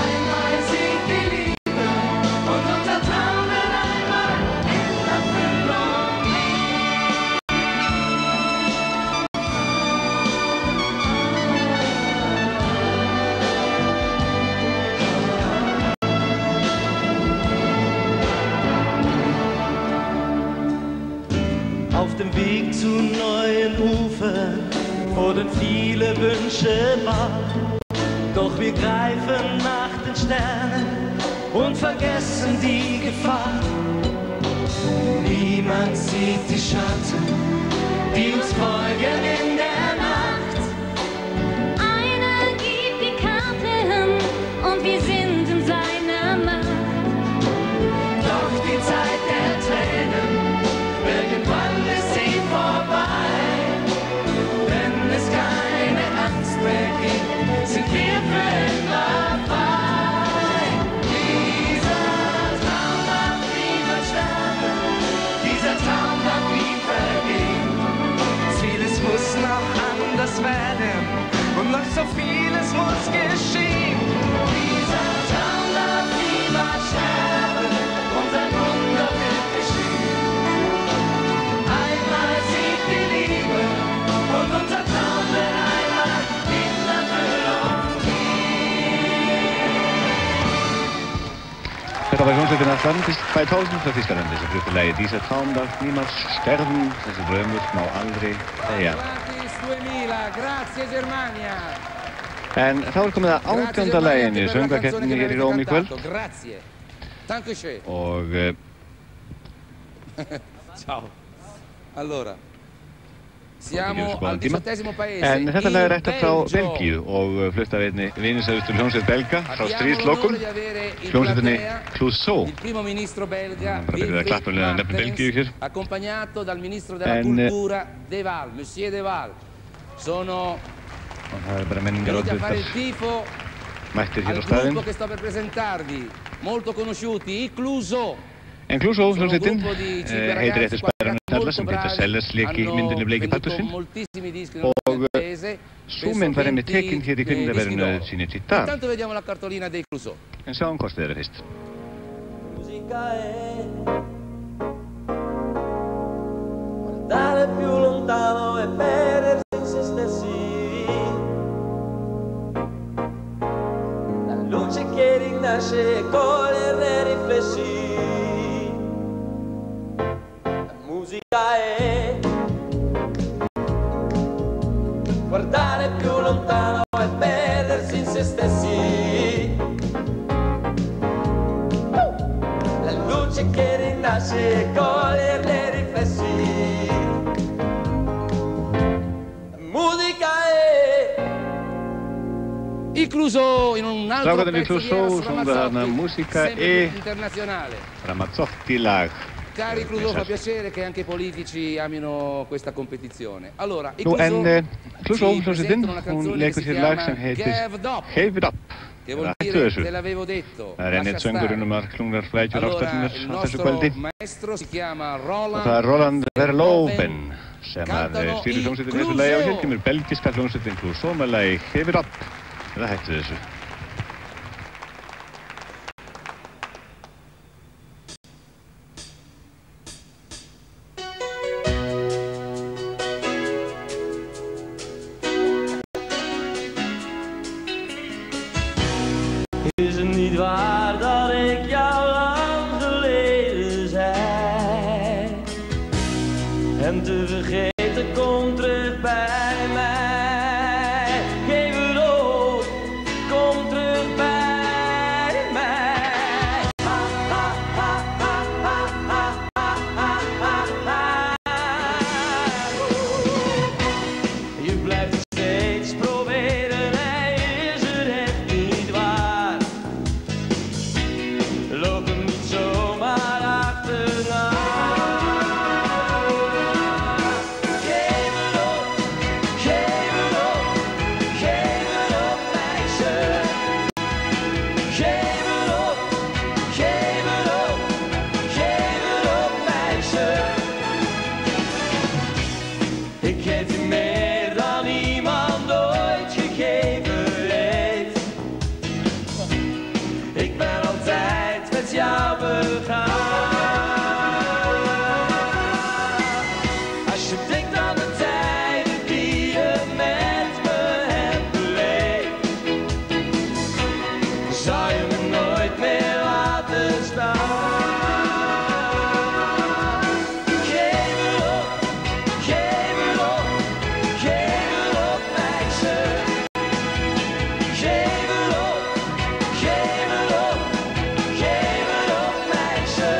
Einmal siegt die Liebe und unser Traum wird einmal in Erfüllung gehen. Auf dem Weg zu neuen Ufern wurden viele Wünsche wahr. Doch wir greifen nach den Sternen und vergessen die Gefahr. Niemand sieht die Schatten, die uns folgen in der Nacht. Einer gibt die Karten und wir sind in seiner Macht. Doch die Zeit der Tränen, irgendwann ist sie vorbei. Wenn es keine Angst mehr gibt, sind wir für immer frei. Dieser Traum darf niemals sterben, dieser Traum darf nie vergehen. Vieles muss noch anders werden und noch so vieles muss geschehen. Dieser Traum darf niemals sterben und ein Wunder wird geschehen. Einmal siegt die Liebe und unser Traum wird einmal in Erfüllung gehen. Þetta var hljómsveitin Atlantis 2000 frá Þýskalandi sem flutti lagið Dieser Traum darf niemals sterben. Þessi draumur má aldrei deyja. Atlantis 2000, grazie Germania. En þá er komið að 18. laginu í söngvakeppninni hér í Róm í kvöld. Grazie. Dankeschön. Og Ciao. Allora, siamo al 18° paese. En þetta lag er ættað frá Belgíu og flutt af einni vinsælustu hljómsveit belga frá stríðslokum, hljómsveitinni Clouseau. Il primo ministro belga, Bara klappulega nefnum Belgíu hér. accompagnato dal ministro della cultura Deval, Monsieur Deval. Sono Og það er bara menningar venuti a fare il oddvitar tifo mættir hér á al staðinn. gruppo che sto per presentarvi, molto conosciuti, i Clouseau. En Clouseau hljómsveitin heitir eftir spæðarinn snella sem Peter Sellers lék í myndinni Bleiki Patterson. Og sú mynd var einmitt tekin hér í kvikmyndaverðinu sínu í dag. Intanto vediamo la cartolina dei Clouseau. En sjáum hvort þið eru fyrst. Musica è guardare più lontano e perdersi in se stessi. La luce che rinasce e cogliere riflessi. La musica è guardare più lontano e perdersi in se stessi. nasce cogliere le riflessi. Musica Il Clouseau in un altro Slagorden pezzo il Clouseau sulla zonder Mazzotti, musica sempre e internazionale. Ramazzotti-lag. Cari Clouseau, fa piacere che anche i politici amino questa competizione. Allora, il Clouseau, zoals het in, een lekker zijn heet is Geef het op. Che vuol dire, te l'avevo detto, lascia stare. Allora, il nostro maestro si chiama Roland Verloven. Styriohljómsveitin í þessu lagi á hér kemur belgiska hljómsveitin Clouseau með lagi Geef het op. Það hætti þessu. Is het niet waar dat ik jou lang geleden zei? En te vergeten komt terug bij mij. Geef het op, kom terug bij mij. Ha, ha, ha, ha, ha, ha, ha, ha, ha. Je blijft het steeds proberen, nee, is het echt niet waar. Loop hem niet zomaar achterna. Geef het op, geef het op, geef het op, meisje. Geef het op, geef het op, geef het op, meisje. Ik geef je meer dan iemand ooit gegeven heeft. Ik ben altijd met jou begaan. Als je denkt aan de tijden die je met me hebt beleefd, zou je me nooit meer laten staan. Geef het op, geef het op, geef het op, meisje. Geef het op, geef het op, geef het op, meisje.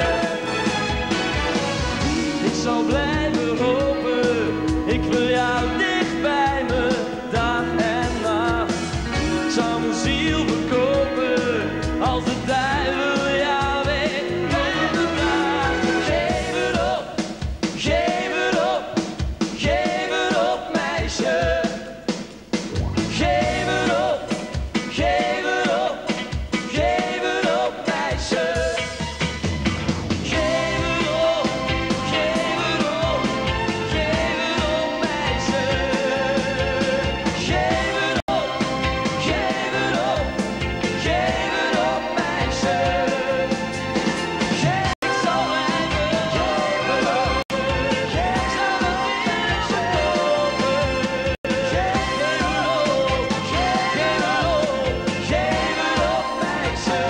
Ik zal blijven hopen, ik wil jou dicht bij me, dag en nacht. Ik zal mijn ziel verkopen, als de duivel jou weet. Geef het op, geef het op, geef het op, meisje. Geef het op, geef het op, geef het op, meisje. Geef het op, geef het op, geef het op, meisje. Geef het op, geef het op, geef het op, meisje. Ik zal blijven geven op, ik zal het meisje lopen. Geef het op, geef het op, geef het op, meisje.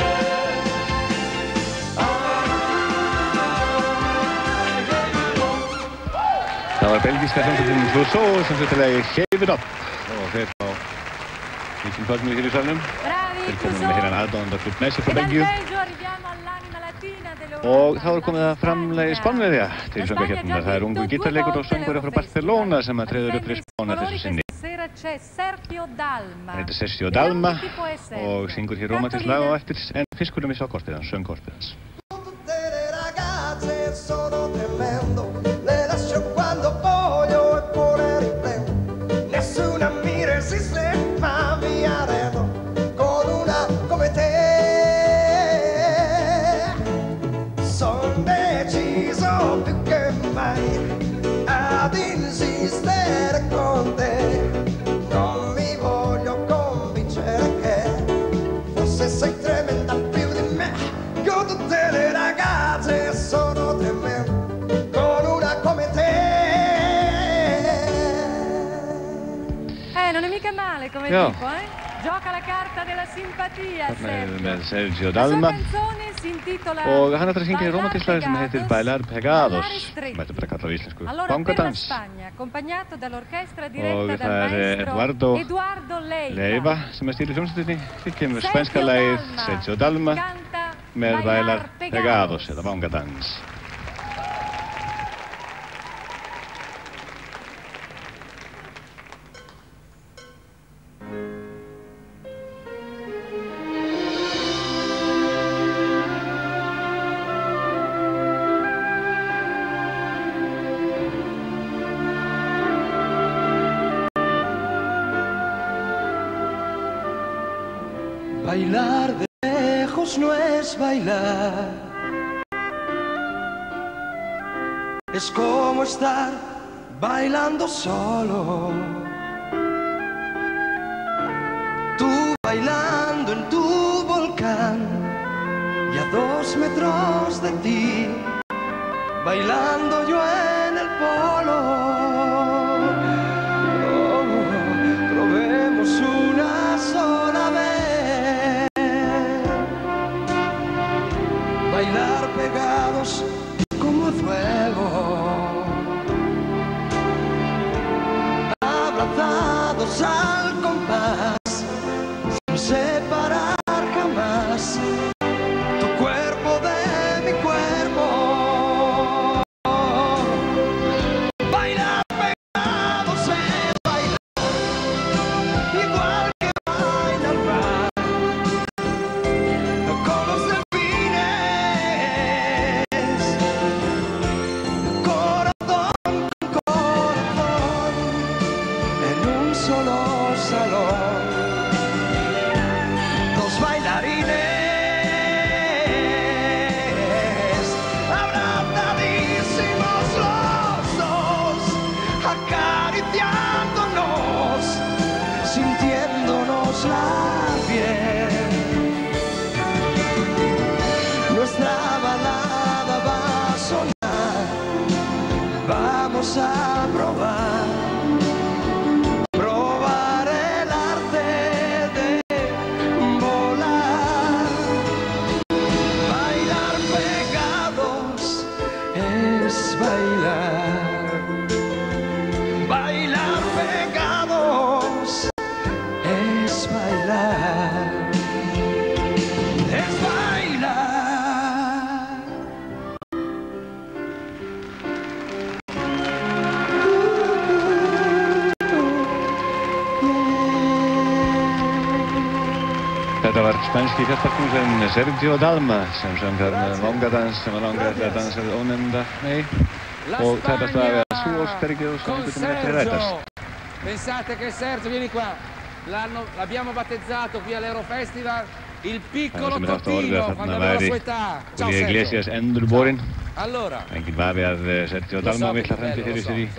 Dat was belgiska hljómsveitin Clouseau sem þetta lagi Geef het op. Og þeir fá mikinn kvöldmið hér í salnum. Þeir komum með hérna aðdáðandaklúbb með sér frá Belgíu. Og þá er komið að framlagi Spánverja til söngvakeppninnar. Það er ungu gítarleikur og söngvari frá Barcelona sem að treður upp fyrir Spána þessu sinni. Hann heitir Sergio Dalma og syngur hér rómantískt lag á eftir en fyrst skulum við sjá kortið hans, söngkortið hans. Tutte le ragazze sono tremendo, le lascio quando voglio e pure riprendo. Nessuna mi resiste, ma mi arredo con una come te. Son deciso più che mai ad insistere con te. Non mi voglio convincere che forse sei tremenda più di me. Io tutte le ragazze sono tremendo con una come te. Non è mica male come tipo, Gioca la carta della simpatia, Með Sergio Dalma. Og hann ætlar að syngja í rómantískt lag sem heitir Bailar Pegados. Mættu bara kalla á íslensku vangadans. Og það er Eduardo Leiva sem stýrir hljómsveitinni. Hér kemur spænska lagið Sergio Dalma með Bailar Pegados eða vangadans. Bailar de lejos no es bailar, es como estar bailando solo. Tú bailando en tu volcán y a 2 metros de ti, bailando yo en el polo. Oh, probemos una sola vez bailar pegados como fuego, abrazados al compás, sin separar jamás tu cuerpo de mi cuerpo. Bailar pegados es bailar, igual que baila el mar con los delfines, corazón con corazón, en un solo salón. Dos bailarines abrazadísimos los dos, acariciándonos, sintiéndonos la piel. Nuestra balada va a sonar, vamos a probar el arte de volar. Bailar pegados es bailar, bailar pegados es bailar, es bailar. Þetta var spænski fjallpartningurinn Sergio Dalma sem söng þarna vangadans sem var langar að dansa við ónefnda og tæpast að vera sú óspergið sem einhvern veginn eftir rætast. Pensate che Sergio, vieni qua, l'abbiamo battezzato qui all'Eurofestival il piccolo Totino quando aveva la sua età. Ciao Julio Iglesias endurborinn. Allora, enginn vafi að Sergio Dalma vill að fremdi fyrir sér í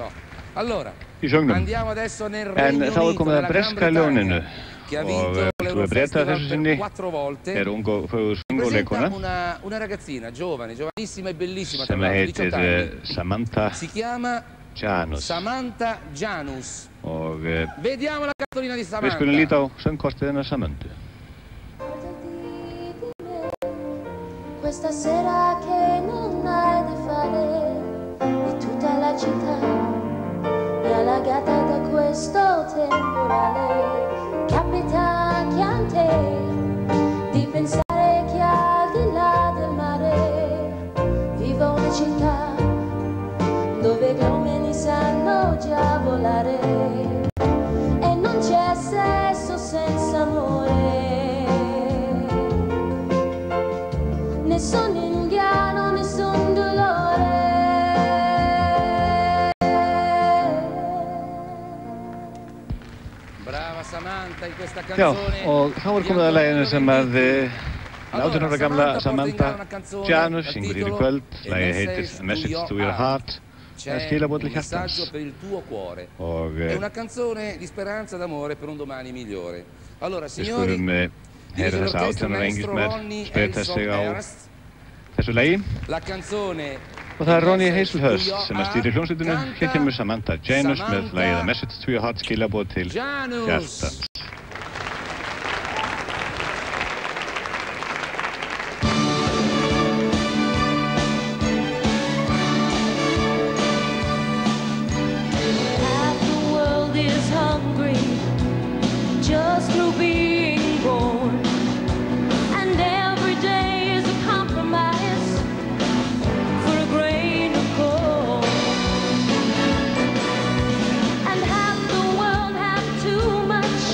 söngnum. andiamo adesso nel En Regno þá Unito komið della að breska Gran ljóninu Bretagna, che ha vinto og þú er breyta þessu sinni 4 volte. ung og fögur Presenta söngleikona una ragazzina giovanissima e bellissima, tra sem l'altro, 18 anni. heitir Samantha Si chiama Janus Samantha Janus. og Vediamo la cartolina di við Samantha. skulum líta á söngkortið hennar Samantha. Questa sera che non hai da fare e tutta la città è allagata da questo temporale. Capita anche a te di pensare che al di là del mare viva una città dove gli uomini sanno già volare e non c'è sesso senza amore. Nessun inganno, nessun dolore. Brava Samantha in questa Já, canzone. og þá er komið að læginu sem að 18 ára gamla Samantha Janus syngur hér í kvöld. Lægið heitir A Message to Your Heart, það er skilaboð til hjartans. Per il tuo cuore. Og È una canzone di speranza d'amore per un domani migliore. Allora, við signori, skulum heyra þessa 18 ára engilsmer spreyta sig á þessu lægi. la canzone Og það er Ronnie Hazelhurst sem að stýrir hljómsveitinu. Hér kemur Samantha Janus með lægið A Message to Your Heart, skilaboð til hjartans. Half the world is hungry just through being born, and every day is a compromise for a grain of corn. And half the world have too much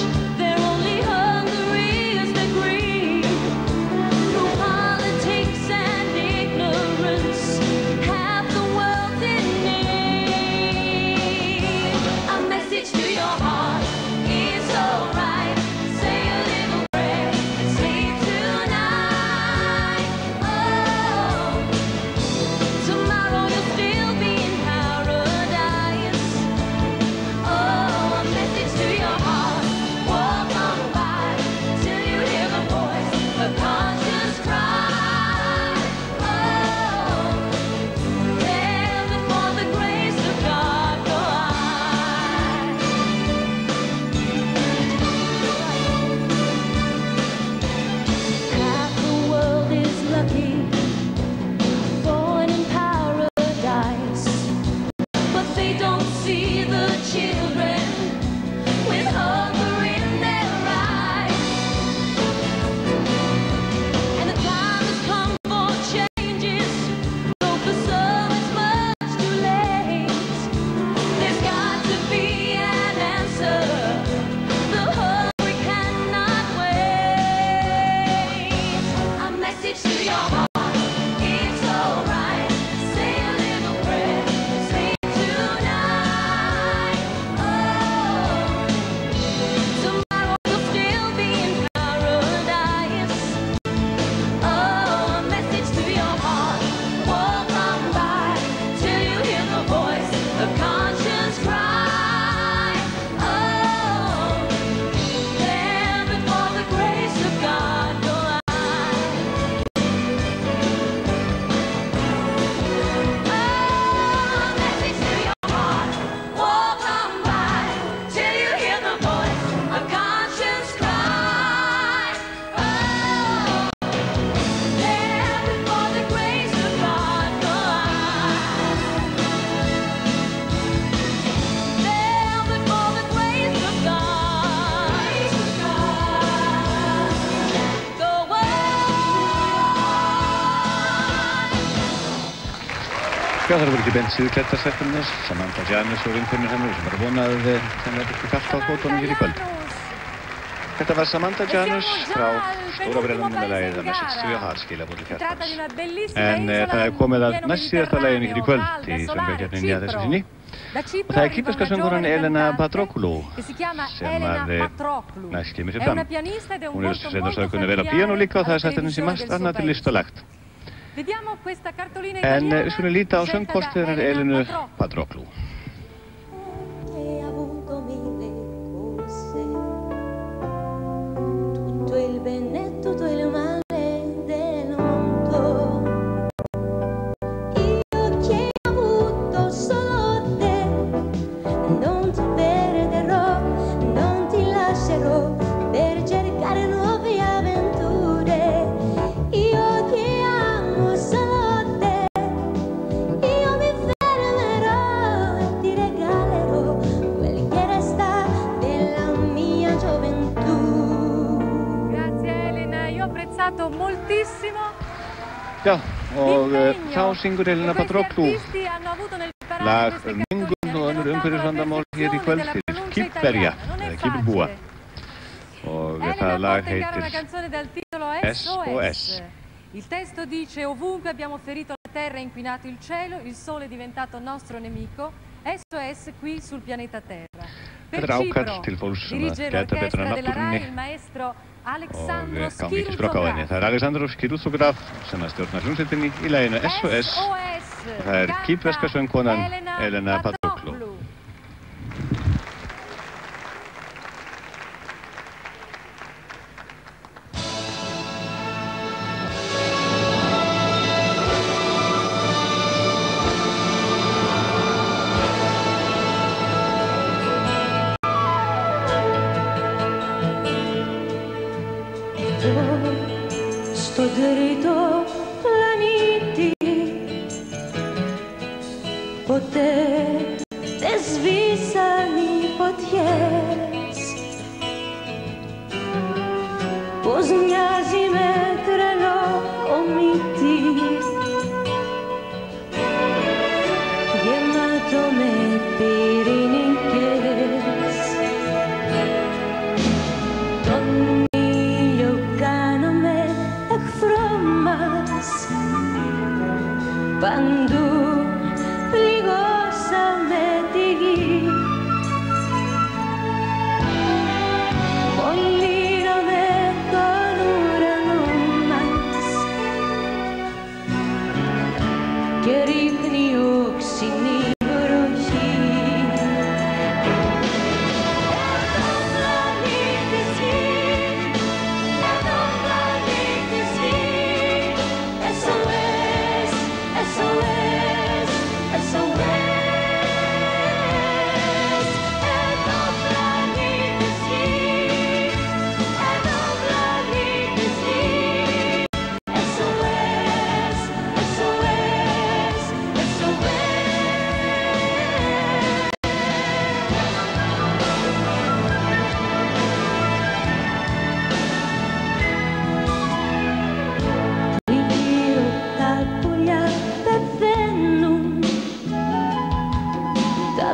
Já, það voru ekki beint síðklædda stelpunnar, Samantha Janus og vinkonur hennar sem var að vona að þeim verði ekki kalt á fótunum hér í kvöld. Þetta var Samantha Janus frá Stóra Brennan með lagið A Message to Your Heart, skilaboð til hjartans. En það er komið að næst síðasta laginu hér í kvöld í söngvakeppninni að þessu sinni. Og það er kýperska söngkonan Elena Patroklu sem að næst kemur sér fram. Hún er reyndar söngkunni vel á píanó líka og það er sett henni sem margt annað til list og lagt. En við skulum líta á söngkortið Elenu Patroklu. Tutto il bene e tutto il male del mondo. Io che ho avuto solo te, non ti perderò, non ti lascerò per cercare nuove avventure. Io che amo solo te, io mi fermerò e ti regalerò quel che resta della mia gioventù. Ho apprezzato moltissimo. Já, og þá syngur Elena Patroklu lag mengun og önnur umhverfisvandamál hér í kvöld fyrir Kýpverja, eða Kýperbúa. Og það lag heitir SOS. Il testo dice: ovunque abbiamo ferito la terra e inquinato il cielo, il sole è diventato nostro nemico. SOS qui sul pianeta Terra. Þetta er ákall til fólks sem að gæta betra náttúrunni og gangi ekki skrokk á henni. Það er Alexandros Kirúsograf sem að stjórna hljómsveitinni í laginu SOS. Það er kýpverska söngkonan Elena Patroklu. Sto dritto planeti, potete svisani potjes, poznjazi metreno omiti, jemato me pirinikes, παντού πληγώσαμε τη γη. Μολύναμε τον ουρανό μας και ρίχνει οξυνή βροχή.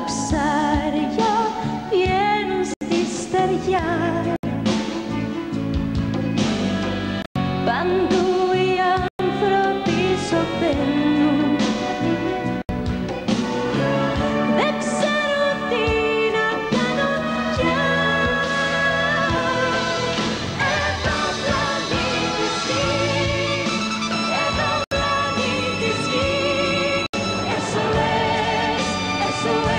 Ψάρια βγαίνουν στη στεριά. Παντού οι άνθρωποι σωπαίνουν. Δεν ξέρουν τι να κάνουν πια. Εδώ πλανήτης γη, εδώ πλανήτης γη. SOS, SOS.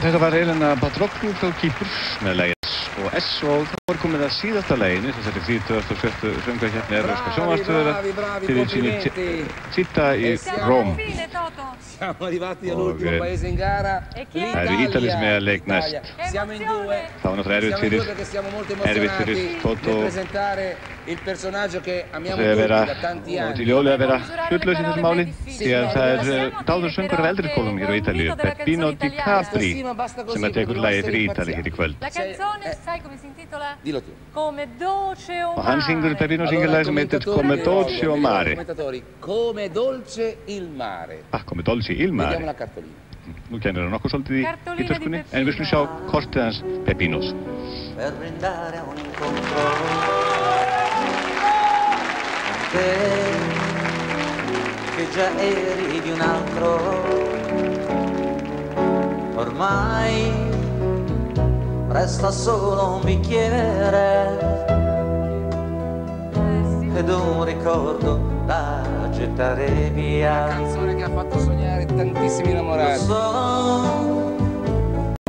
Þetta var Elena Patroklu frá Kýpur með lagið og S.O. þá var komið að síðasta leginu, þessari 37. söngvakeppni Evrópska sjónvarpsstöðvar fyrir sínu città í Róm. Siamo arrivati all'ultimo paese in gara, Það eru Ítalið sem er að leik næst. Siamo in due. Það var náttúrulega erfitt fyrir Toto il personaggio che amiamo tutti da tanti anni. Til jólið að vera hlutlaus í þessu máli því að það er dáður söngur af eldri kólum hér á Ítalíu, Peppino Di Capri, sem að tekur lagið fyrir Ítali hér í kvöld. La canzone, sai come si intitola? Dillo tu. Come dolce o mare. Og hann syngur, Peppino syngur lagið sem heitir Come dolce o mare. Come dolce il mare. Come dolce il mare. Vediamo la cartolina. Nú kennir hann okkur svolítið í ítalskunni, en við skulum sjá kortið hans Peppinos. Per brindare a un incontro con te, che già eri di un altro, ormai resta solo un bicchiere ed un ricordo da gettare via. Una canzone che ha fatto sognare tantissimi innamorati. Lo so,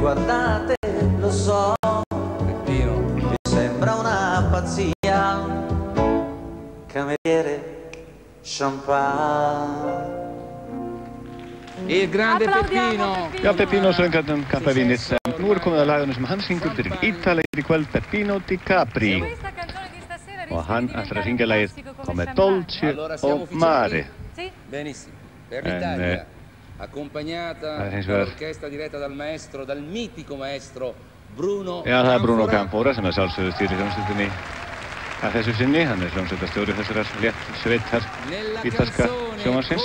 guardate, lo so, Peppino, mi sembra una pazzia, cameriere, champagne. Il grande Peppino. Já, Peppino söng hann kampavinnið, en nú er komið að lagunum sem hann syngur fyrir Ítali í kvöld, Peppino Di Capri. Og hann ætlar að syngja lagið Come dolce o mare. Benissimo. Per l'Italia, accompagnata dall'orchestra diretta dal maestro, dal mitico maestro Bruno Canfora. Já, það er Bruno Canfora sem er sjálfsögðu stýrir hljómsveitinni að þessu sinni. Hann er hljómsveitastjóri þessarar léttsveitar ítalska sjónvarpsins.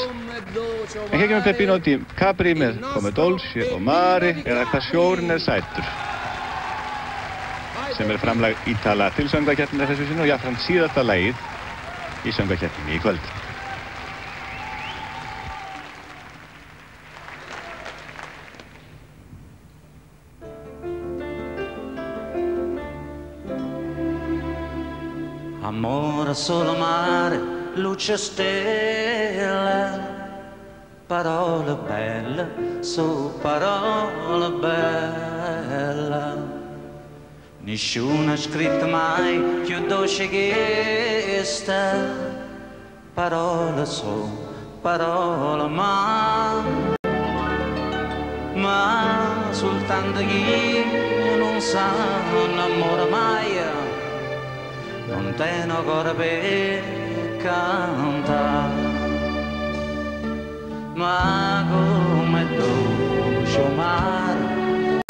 En hér kemur Peppino Di Capri með Come dolce o mare, eða Hvað sjórinn er sætur, sem er framlag Ítala til söngvakeppninni þessu sinni og jafnframt síðasta lagið í söngvakeppninni í kvöld. Amore solo mare, luce stelle, parole belle su parole belle. Nessuno ha scritto mai più dolce che queste parole su parole ma soltanto chi non sa l'amore mai. Non tengo ancora per cantare, ma come dolce o mare,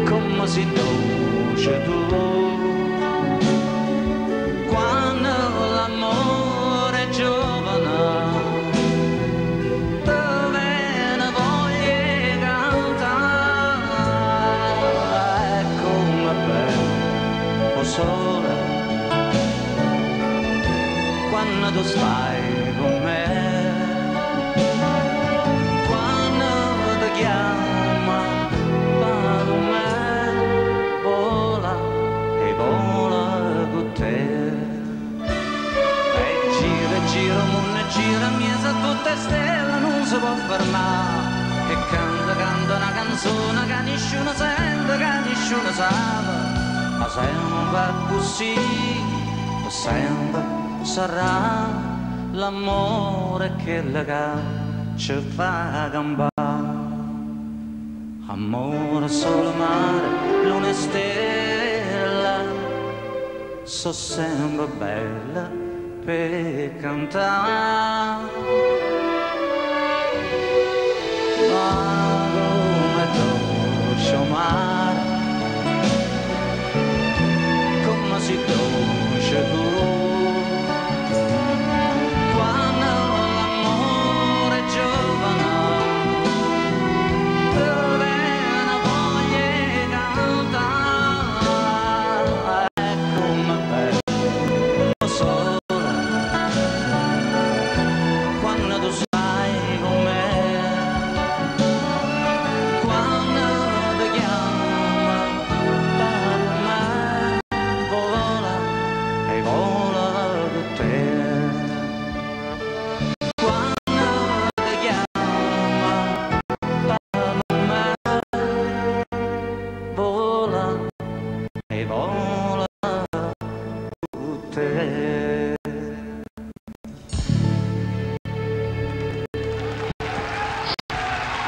come si dolce tu, quando l'amore è giovane, dove ne voglio cantare, è come bello sole quando tu stai con me, quando ti chiama per me, vola e vola con te e gira mondo, gira miesa tutte stelle, non si può fermare, che canta una canzone che nessuno sente, che nessuno sa. Ma sempre così, sempre sarà l'amore che ci fa gambare. Amore solo mare, luna e stella, so sempre bella per cantare. Ma come dolce o mare, si dolce tu, quando l'amore è giovane, dove ne voglio cantare, è come bello sole, quando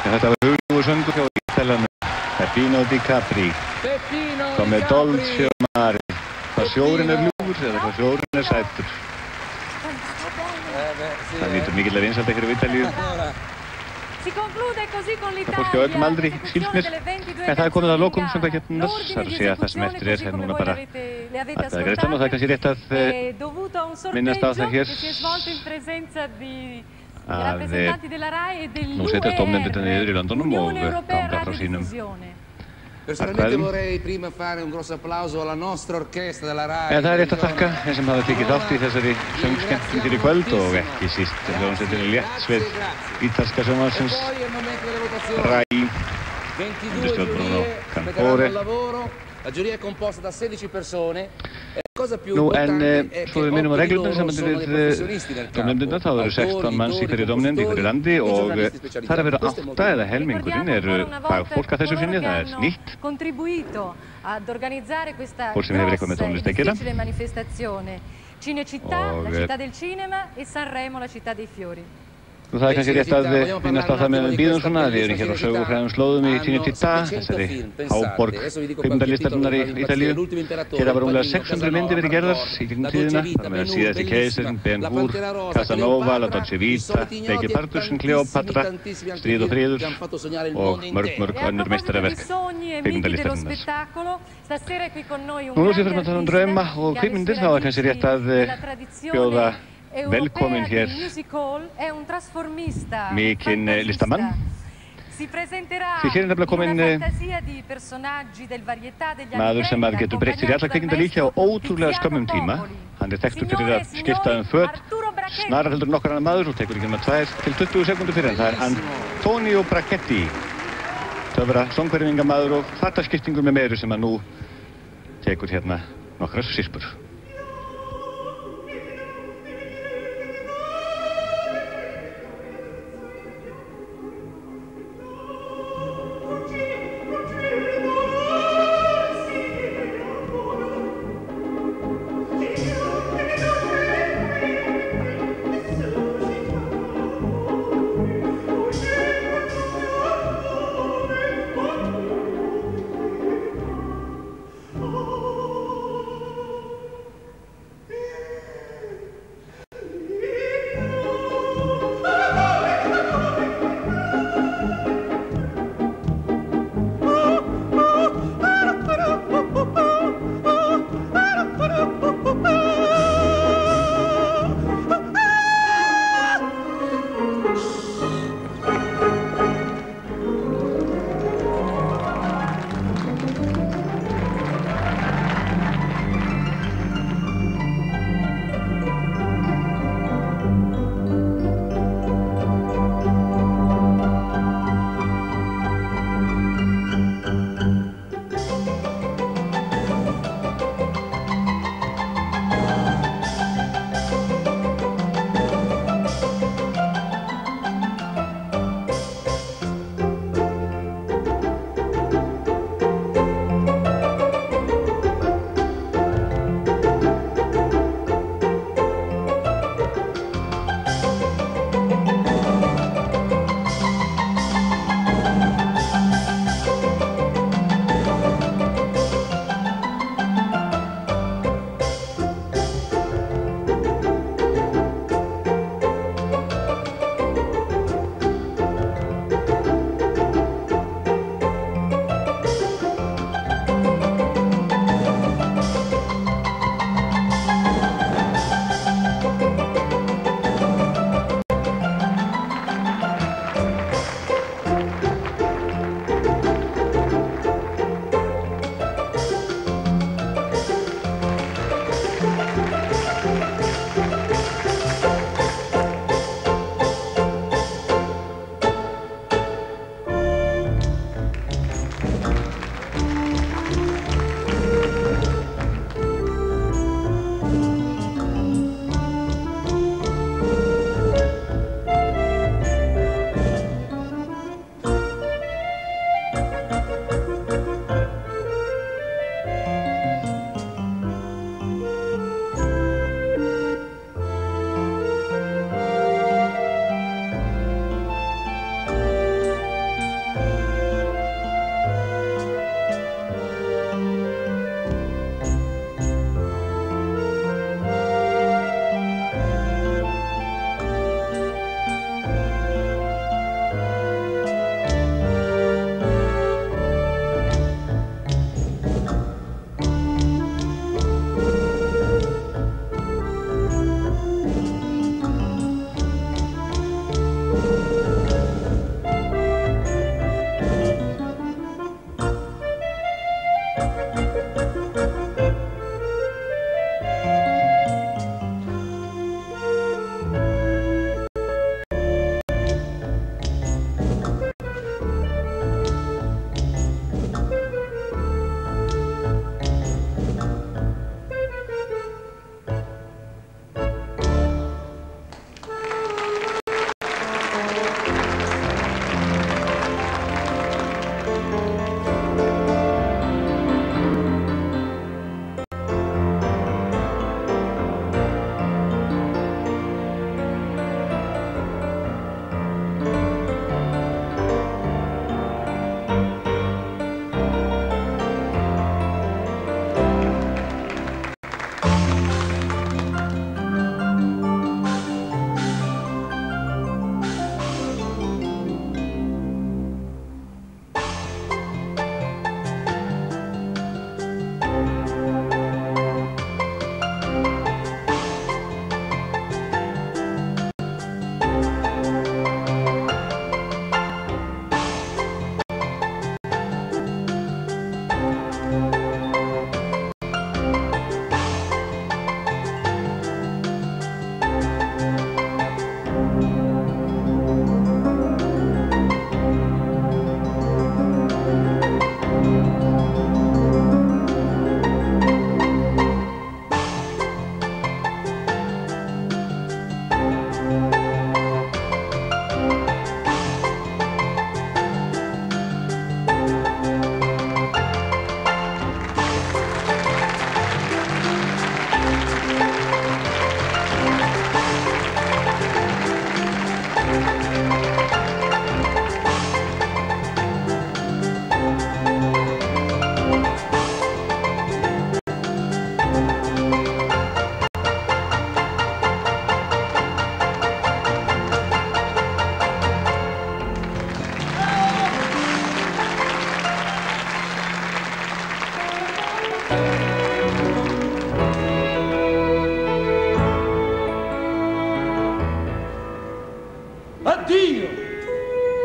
Þetta var hugljúfur söngur hjá Ítaljanum Peppino Di Capri Come dolce mare Hvað sjórinn ljúfur eða hvað sjórinn sætur. Það nýtur mikilvæg vinsælda hér á Ítalíu. Það fólk á öllum aldri skilsmir, en það komið að lokum söngvakeppninnar. Það að segja að það sem eftir núna bara að greiðslan og það kannski rétt að minnast á það hér að nú setjast dómnefndirnar niður í Londonum og ganga frá sínum Personalmente vorrei prima fare un grosso applauso alla nostra orchestra della RAI. Það rétt að þakka þeim sem hafa tekið þátt í þessari söngskemmtun hér í kvöld og ekki síst hljómsveitinni Léttsveit ítalska sjónvarpsins RAI undir stjórn Bruno Campore. La giuria è composta da 16 persone. Nú en svo við minnum á reglurnar sem við dómnefndirnar, þá eru 16 manns í hverju dómnefnd í hverju landi og það að vera 8 eða helmingurinn eru fagfólk að þessu sinni, það nýtt. Fólk sem hefur eitthvað með tónlist að gera. Cinecittà, la città del cinema e Sanremo, la città dei fiori. Og það kannski rétt að minnast á það meðan við bíðum svona. Við erum hér á sögufræðum slóðum í Cinecittà, þessari háborg kvikmyndalistarinnar í Ítalíu. Hér hafa rúmlega 600 myndir verið gerðar í gegnum tíðina. Það meðan Síðasti keisarinn, Ben Hur, Casanova, La Dolce Vita, Beggi Partursen, Kleopatra, Stríð og friður og mörg önnur meistaraverk kvikmyndalistarinnar. Nú sem við fyrir að tala drauma og kvikmyndir, þá er kannski rétt að bjóða velkomin hér mikinn listamann. Því hér nefnilega kominn maður sem getur breytt sér í alla kvikmyndalíkja á ótrúlega skömmum tíma. Hann þekktur fyrir að skipta föt snarar heldur en nokkur annar maður og tekur ekki með 2 til 20 sekúndur fyrir hann. Það Antonio Brachetti, töfra songverðingamaður og fattaskiptingur með meiru sem nú tekur hérna nokkrar sirpur.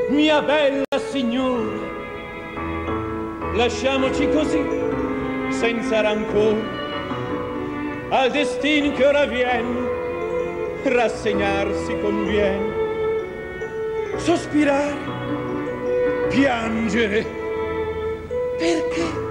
mia bella signora, lasciamoci così, senza rancore, al destino che ora viene, rassegnarsi conviene, sospirare, piangere, perché?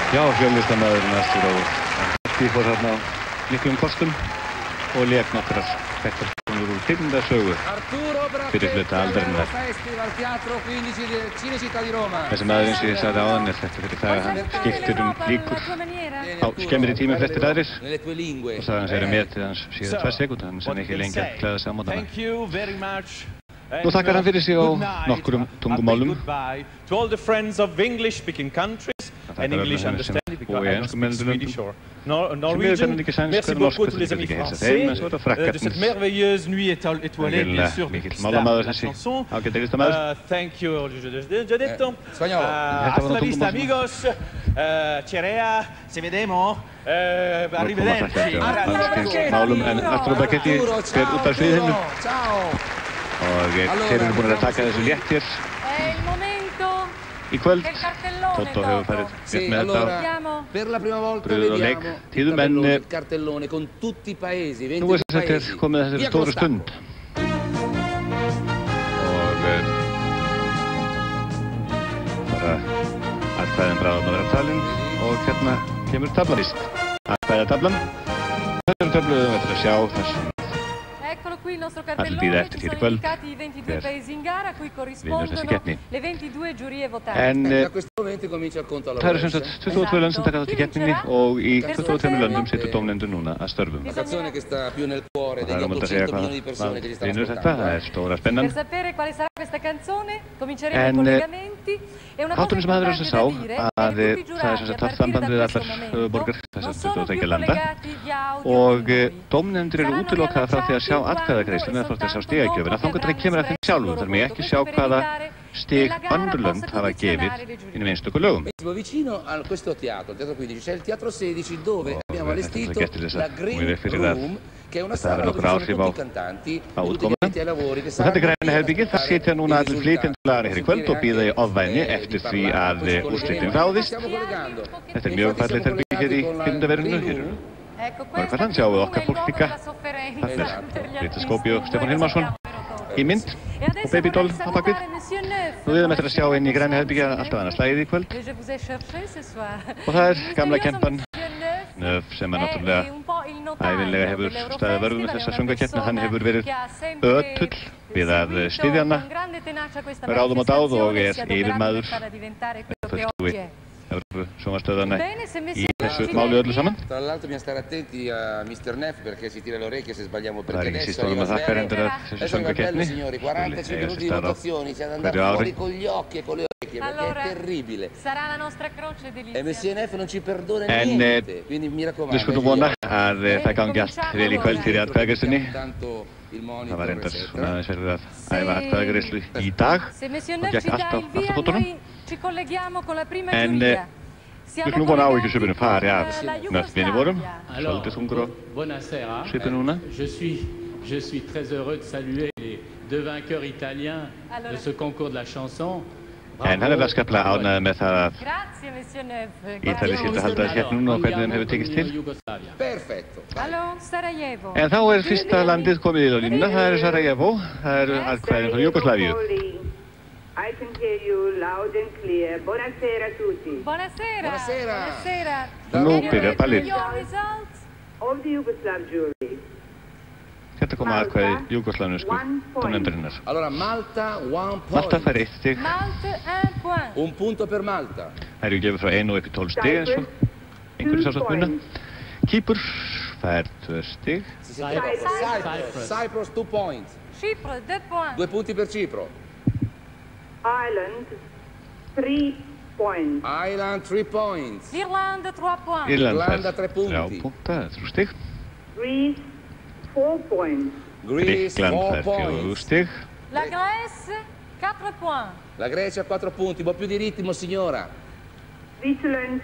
Já, fjöllistamæðurinn Astur og Stíf fór þarna á miklum kostum og lék nokkrar fettarkonur úr Tindasögu fyrir hluta aldarinnar. Þessi maður eins og ég sagði áðan er þetta fyrir það að hann skiptir líkur á skemmri tíma flestir aðrir og sagan sér að metið hans síðan 2 sekúndur, hann sem ekki lengi að klæða sig á mótana. Nú þakkar hann fyrir sig á nokkrum tungumálum. And English understanding because I don't speak Swedish or Norwegian. Merci beaucoup à tous les amis français de cette merveilleuse nuit étoilée, bien sûr, la chanson. Thank you, già detto. Hasta la vista, amigos. Cerea, se vedemo. Arrivederci. Málum en Arturo Brachetti fer út af sviðinu. Og þeir eru búin að taka þessu létt hér í kvöld. Toto hefur farið rétt með þetta bröður og leik tíðum, en nú er sem sagt komið þessari stóru stund og bara atkvæðin bráðum að vera talin og hérna kemur tablan víst. Atkvæðatablan. Þessari töflu við ætlum að sjá þessum Qui il nostro cartellone, ci sono indicati i 22 paesi in gara a cui corrispondono le 22 giurie votanti. Da questo momento comincia il conto alla rovescia. Það eru sem sagt 22 lönd sem taka þátt í keppninni og í 22 löndum situr dómnefndur núna að störfum. La canzone che sta più nel cuore degli 800 milioni di persone che ci stanno ascoltando. Það er stóra spennan. Per sapere quale sarà questa canzone, cominceremo i collegamenti. Þátturinn sem aðeins sá að það er sem sagt haft samband við allar höfuðborgar þessar 22 landa og dómnefndur eru útilokaðar frá því að sjá atkvæðagreiðsluna eða frá því að sjá stigagjöfina þangað til það kemur að þeim sjálfum. Þar með ekki sjá hvaða stig önnur lönd hafa gefið inn í einstöku lögum. Vicino a questo teatro, il teatro 15, c'è il teatro 16 dove abbiamo allestito la Green Room, che è una sala dove ci sono tutti i cantanti, tutti gli addetti ai lavori che saranno... Þetta er græna herbyggið, þar sitja núna allir flytjendur hér í kvöld og bíða í ofvæni eftir því að úrslitin ráðist. Þetta er mjög fallegt herbyggið hér í kvindaverðinu. Hér hvað hann sjáum við okkar fólk líka. Þarna er Rita Skópi og Stefán Hilmarsson í mynd og Babydoll á bakvið. Nú við eftir að sjá inn í græna herbyggið alltaf annað slagið í kvöld. Og það er gamla kempan Nöf sem er náttúrulega ævinlega hefur staðið vörð með þessa söngvakeppni. Hann hefur verið ötull við að styðja hana með ráðum og dáð og er yfirmaður fulltrúi Sjónvarpsstöðvanna í þessu máli öllu saman. Tra l'altro bisogna stare attenti a Mr. Neff perché si tira le orecchie se sbagliamo, perché adesso sono belle signori, 45 minuti di votazioni, siamo andati fuori con gli occhi e con le orecchie perché è terribile. Sarà la nostra croce delizia. E Mr. Neff non ci perdona niente, quindi mi raccomando. Við skulum vona að það gangi allt vel í kvöld fyrir atkvæðagreiðslunni. Það var reyndar svona aðeins verið að æfa atkvæðagreiðslu í dag og gekk allt á afturfótunum. En við skulum vona á ekki svipinu fari af nöfninni vorum, svolítið þungur á svipinu núna. Je suis très heureux de saluer les 2 vainqueurs italiens de ce concours de la chanson. En hann er skaplega ánægður með það að Ítalía skyldi halda hérna núna og hvernig þeim hefur tekist til. En þá er fyrsta landið komið í línuna, það er Sarajevo, það eru atkvæðin frá Júgoslavíu. I can hear you loud and clear. Buonasera a tutti. Buonasera. Buonasera. Nú byrjar ballið. Of the Yugoslav jury. Þetta koma atkvæði júgoslavnesku dómnefndarinnar. Allora Malta, 1 point. Malta fær 1 stig. Malta 1 point. Un punto per Malta. Það eru gefið frá 1 og upp í 12 stig eins og einhverju sjálfsagt muna. Kýpur fær 2 stig. Cyprus 2 points. Cipro 2 points. 2 punti per Cipro. Ireland 3 points. Ireland 3 points. Irlanda 3 points. Irlanda 3 punti. Þrjú stig. Greece 4 points. Greece 4 points. Stig. La Grèce 4 points. La Grecia 4 punti, un po' più di ritmo signora. Switzerland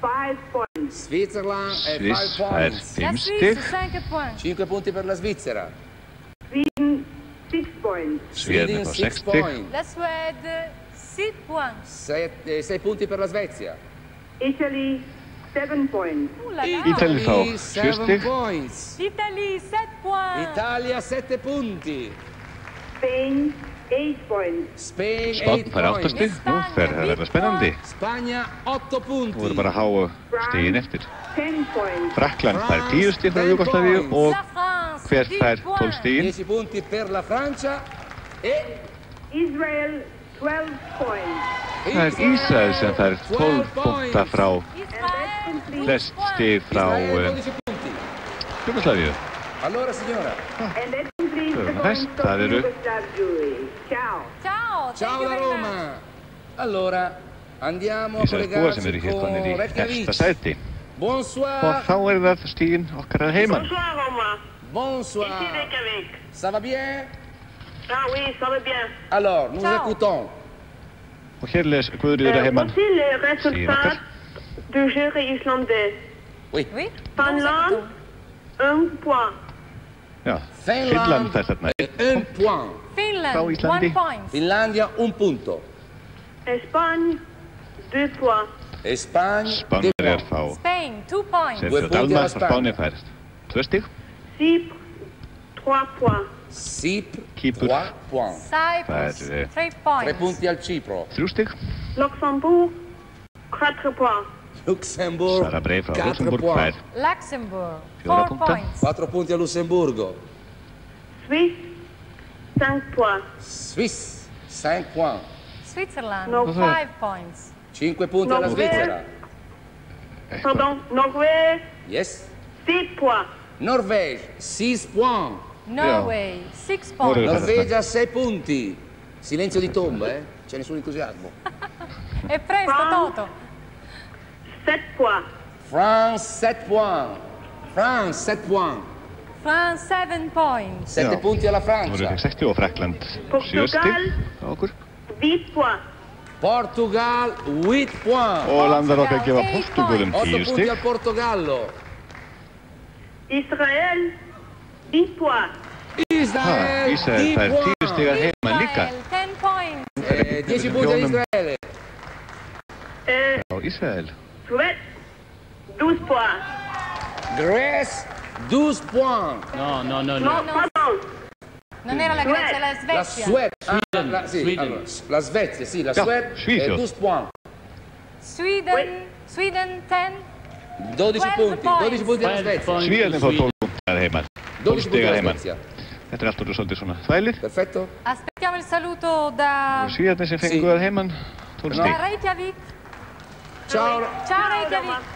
5 points. Switzerland 5 points. La Suisse 5 points. 5 punti per la Svizzera. Sweden 6 points. Sweden 6 points. La Suède 6 points. 6 punti per la Svezia. Italy 7 points. Italy þá 7 stig. Points. Italy 7 points. Italia 7 punti. Spain 8 points. Spain 8 Spánn fær 8 stig. Nú fer það verða spennandi. Spagna 8 punti. Nú voru bara háu stigin eftir. 10 points. Frakkland fær 10 stig frá Júgoslavíu og hver fær 12 stigin? 10 punti per la Francia e Israel 12 points. Það er Ísrael sem fær 12 punta frá flest stig frá Júgoslavíu. Allora signora. And let me please the Næst, point það of eru Yugoslav jury. Ciao. Ciao. Ciao da Roma. Allora andiamo a Ísrael búa sem collegarci eru hér con konir í efsta Reykjavík. sæti. Bonsoir. Og þá er það stigin okkar að heiman. Bonsoir Roma. Bonsoir. Ici Reykjavik. Ça va bien? Ah oui, ça va bien. Alors, nous écoutons. Og hér les Guðríður að heiman. Voici les résultats du jury islandais. Oui. Finlande, 1 point. Já, Finnland fær þarna 1 point. Finland, Frá 1 Íslandi. point. Finlandia 1 punto. Espagne, 2 points. Espagne, 2 Spánverjar points. fá Spain, 2 points. Sergio Dalmas frá Spáni fær 2 stig. Chypre, 3 points. Cypre, Kýpur 3 points. Cyprus, fær 3 points. 3 punti al Cipro. 3 stig. Luxembourg, 4 points. Luxembourg, Sara Brei frá 4 Luxemburg points. fær Luxembourg, 4 4 punta. points. 4 punti a Lussemburgo. Suisse, 5 points. Suisse, 5 points. Switzerland, No. 5 points. 5 punti alla Norvegia. Svizzera. Pardon, Norvège, Yes. 6 points. Norvège, 6 points. Norway, 6 points. Norvegia, 6 punti. Silenzio di tomba, C'è nessun entusiasmo. E presto, Toto. 7 points. France, 7 points. France, 7 points. France, 7 points. 7 punti alla Nú Francia. eru 60 og Frakkland 7 stig frá okkur. 8 points. Portugal, 8 points. Og landar okkar gefa Portugölum 8 10 punti stig. al Portogallo. Israël, 10 points. Israel, Ísrael fær 10 stig að heiman líka. 10 points. 10 punti a Israele. Frá Ísrael. Suède, 12 points. Greece, 12 points. No, no, no, Non, no. pardon. Non era la Grecia, la La Svezia. Suède, sì, Sweden. allora, la Svezia, sì, la Ja, Suède, Svizzera. 12 points. Sweden, 10. 12 punti, 12 punti alla 12 Svezia. points. Svíðarnir fá 12 punta að heiman. 12 12 stig punti að alla heiman. Svezia. Þetta er allt orðið svolítið svona þvælir. Perfetto. Aspettiamo il saluto da Og Svíðarnir sem fengu að heiman 12 stig. Reykjavik. Ciao. Ciao Reykjavik.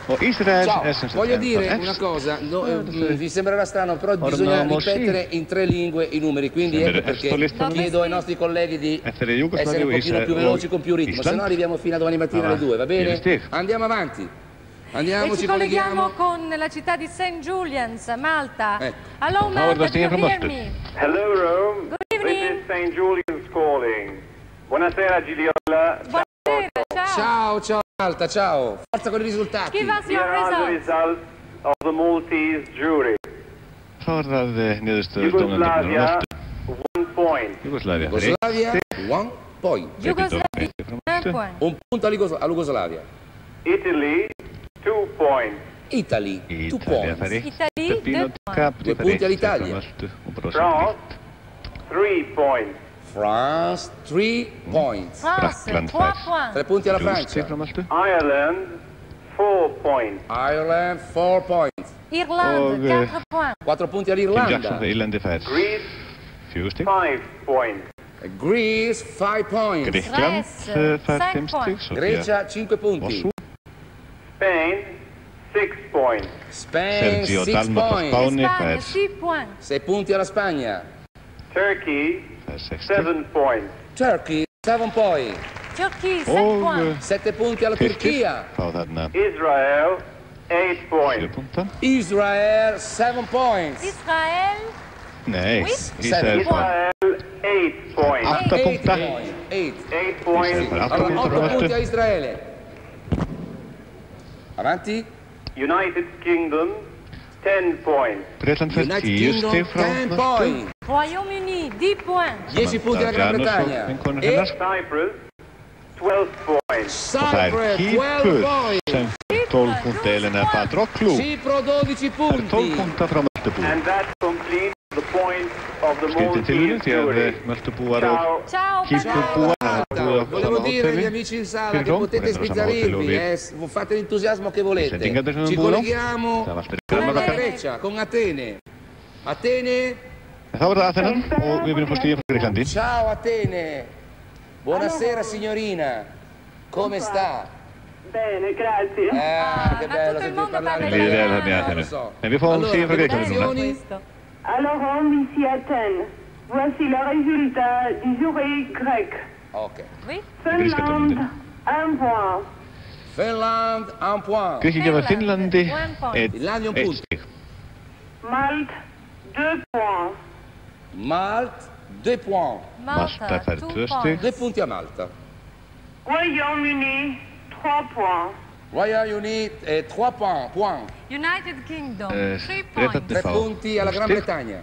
Og Ísrael Ciao, er sem sagt voglio ennþá dire efst. una cosa, vi sembrerà strano, però Ora bisogna andiamo, ripetere in 3 lingue i numeri, quindi Sembra ecco perché sto listando. chiedo ai nostri colleghi di Essere Jugoslavia, essere un pochino Israele più veloci o con più ritmo, se Island. no arriviamo fino a domani mattina Ah, alle 2, va bene? Ieri Andiamo avanti. Andiamo, E ci colleghiamo con la città di St. Julian's, Malta. Ecco. Hello Malta, do you hear me? Hello Rome. Good evening. This is St. Julian's calling. Buonasera Giliola. Ciao, ciao Malta, ciao. Forza con i risultati. Give us Here your are the results. results of the Maltese jury. Þá er það niðurstöður dómnefndarinnar á Yugoslavia, Möltu. 1 point. Jugoslavia fær 1 Jugoslavia, stig. 1 point. Jugoslavia, 1 point. Un punto alla Jugoslavia. Italy, 2 points. Italy, 2 Ítalja points. fær 1. Italy, Peppino 2 points. Capri 2 fær punti 1 all'Italia. Möltu og brosir France, blítt. 3 points. France, 3 points. France, 3 Frakkland fær points. 3 punti alla 3 stig Francia. frá Möltu. Ireland, 4 points. Ireland, 4 points. Irlande, 4 points. 4 punti Kim Jackson all'Irlanda. frá Írlandi fær Greece, 4 stig. 5 points. Greece, 5 points. Grikkland Grèce, fær 5 5 stig. points. Svo Grecia, 5 punti. Vossú. Spain, 6 points. Spain, Sergio 6 Dalma frá points. Spáni Spagna, fær 6 points. 6 punti alla Spagna. Turkey, fær 6 stig. 7 points. Turkey, 7 points. Turkey, 7 points. 7 punti alla Turchia. Israel, 8 points. Israel, 7 points. Israel. Nej, Israel 8 points. 8 punter. 8 points. Allora, 8 punti a Israele. Avanti. United Kingdom, 10 points. Bretland fær 10 stig frá Mörtu. Royaume-Uni, 10 points. 10 punti alla Gran Bretagna. E Cyprus, 12 points. Og það Kýpur sem fær 12 punti Elena Patroklu. Cipro 12 punti. 12 punta frá Möltubú. And that completes the points of the Skildi til því að Möltubúar og Kýpurbúar Volevo dire agli amici in sala che potete sbizzarrirvi, fate l'entusiasmo che volete. Ci colleghiamo con la Grecia, con Atene. Atene. Þá er það Athena og við viljum fá stigin frá Greiklandi. Ciao Atene. Buonasera signorina. Come sta? Bene, grazie. Che bello sentir parlare di Athena. E vi fáum stigin frá Greiklandi núna. Alors, on ici Athènes. Voici le résultat du jury grec. Ok. Finlande, 1 point. Finland, 1 point. Grikki gefa Finnlandi 1 stig. Malte, 2 points. Malte, 2 points. Malta fær 2 stig. 2 punti a Malta. Royaume-Uni, 3 points. Royaume-Uni, 3 points. United Kingdom, 3 points. 3 punti alla Gran Bretagna.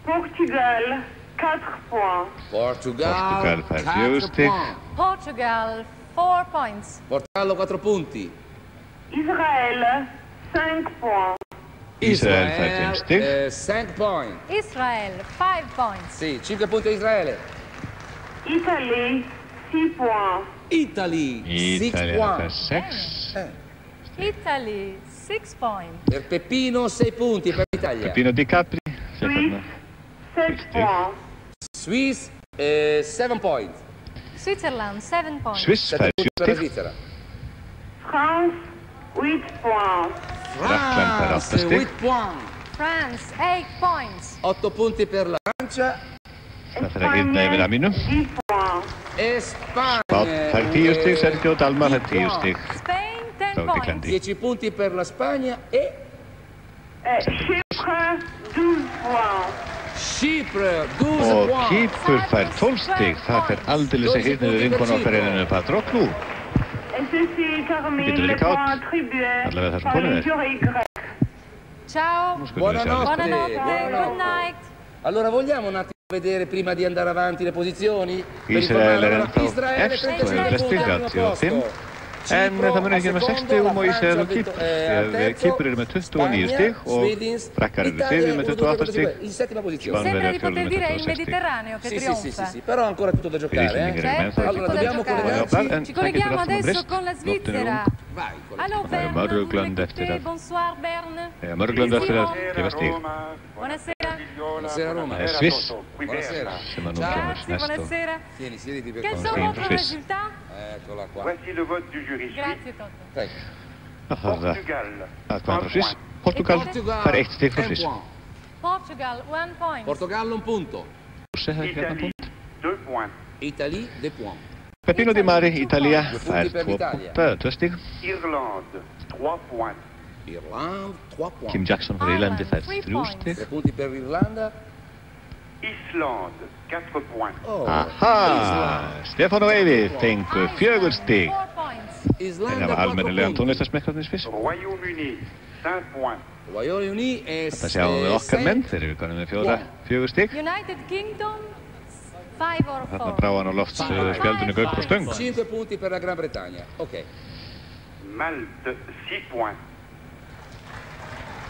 Portugal, 4 points. Portugal fær 4 stig. Portugal, 4 points. Portogallo 4 punti. Israël, 5 points. Israel fær 5 stig. 5 points. Israel, 5 points. Sì, 5 punti a Israele. Italie, 6 points. Italy, 6 points. Italy, 6 points. Per Peppino 6 punti per l'Italia. Peppino Di Capri. Suisse, 7 points. Swiss, 7 points. Switzerland, 7 points. Swiss fær 7 per la stig. Svizzera. France, 8 points. Frankland fær 8 France, stig. 8 points. France, 8 points. 8 punti per la Francia. Það fer að hirna yfir Aminu. 10 points. Spagna. Spánn fær 10 stig, Sergio Dalma fær 10 stig. Spain, 10 Frá points. Grikklandi. 10 punti per la Spagna e Chypre, 12 points. Chypre, 12 Og points. Kýpur fær 12 stig. Það fer aldeilis að hirna yfir vinkonu okkar Elenu Patroklu. Et ceci termine Bitte les kátt. points attribués Alla vega það sem par konum le er. jury grec. Ciao. Nú skulum við sjá Buonanotte. listan. Buonanotte, good night. Allora vogliamo un attimo vedere prima di andare avanti le posizioni? Per Israele informare, er allora, ennþá Israele efst og 35 hefur punti al primo 35. posto. En það munir ekki með 6 stigum og Ísrael og Kýpur. Kýpur eru með 29 stig og Frakkar eru þriðju með 28 stig. In settima posizione. Spanverjar Sembra di fjórðu poter með dire il 26 stig. Mediterraneo che Sì, trionfa. sì, però ancora tutto da giocare. Íslendingar eru með ennþá Allora tutto da dobbiamo giocare. collegarci. Ci colleghiamo adesso con la Svizzera. Vai, Allora, Það er Berne, Mörglönd vous eftir m'écoutez? að Bonsoir, Berne. Mörglönd eftir að gefa stig. Buonasera. Buonasera Roma. Það er Sviss Buonasera. sem að nú Grazie, kemur næst og buonasera. Tieni, siediti per Quels favore. sont Sì, vos Swiss. résultats? Eccola qua. Voici le vote du jury. Grazie, Toto. Prego. það er Portugal, atkvæðan frá Sviss. Portugal fær 1 stig frá un Sviss. point. Portugal, 1 point. Portogallo un punto. Rússi hefði hérna Italie, punkt. 2 points. Italie, 2 points. Peppino Di Mari, Italia, Due fær punti per 2 l'Italia. punta, 2 stig. Irlande, 3 points. Irlanda, 3 points. Kim Jackson frá Írlandi fær 3 stig. 3 punti per l'Irlanda. Islande, 4 points. Oh, Aha! Stefán og Eyvi fengu 4 stig. 4 points. Þeir Islanda, hafa 4 almennilegan punti. tónlistasmekkarnir í Sviss. Royaume-Uni, 5 points. Royaume-Uni è Það sjáum við okkar menn, þeir eru konum með 4 stig. United Kingdom, 5 or 4. Þarna brá hann á loft spjaldinu Gaukur og Stöng. 5 punti per la Gran Bretagna. Ok. Malte, 6 points.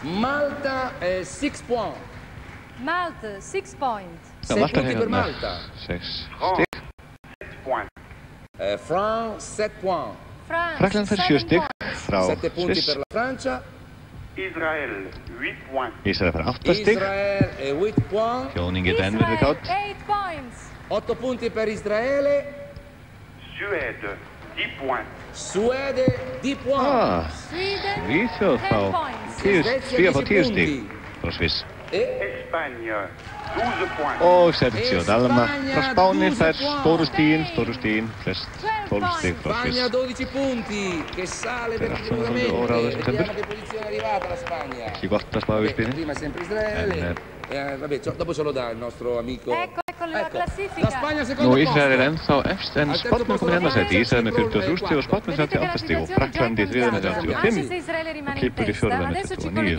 Malta, 6 points. Malta, 6 points. 6 Malta punti per hérna Malta. 6 France, stig. 7 points. France, 7 points. France, Frakkland fær 7 stig frá 7 punti Sviss. per la Francia. Israël, 8 points. Ísrael fær 8 stig. Israele, 8 points. Þjóningi enn verið kátt. 8 points. 8 punti per Israele. Suède, 10 points. Suede, 10 points. Ah, Sweden, Svíþjóð 10 fá points. 10 stig frá Sviss. E Espagne, Og Sergio Dalma frá Spáni fær stóru stíin, flest 12 stig frá Sviss. Spagna 12 punti, che sale vertiginosamente. Vediamo che posizione è arrivata la Spagna. Ekki gott að spá við spilin. Prima è sempre Israele. Vabbè, dopo ce lo dà il nostro amico. Ecco la classifica. La Spagna secondo Nú posto. Ísrael ennþá efst en Spánn er komin ennarsæti. Ísrael með 43 stig og Spánn með 38 stig og Frakkland í þriðja með 35 og Kýpur í fjórða með 29.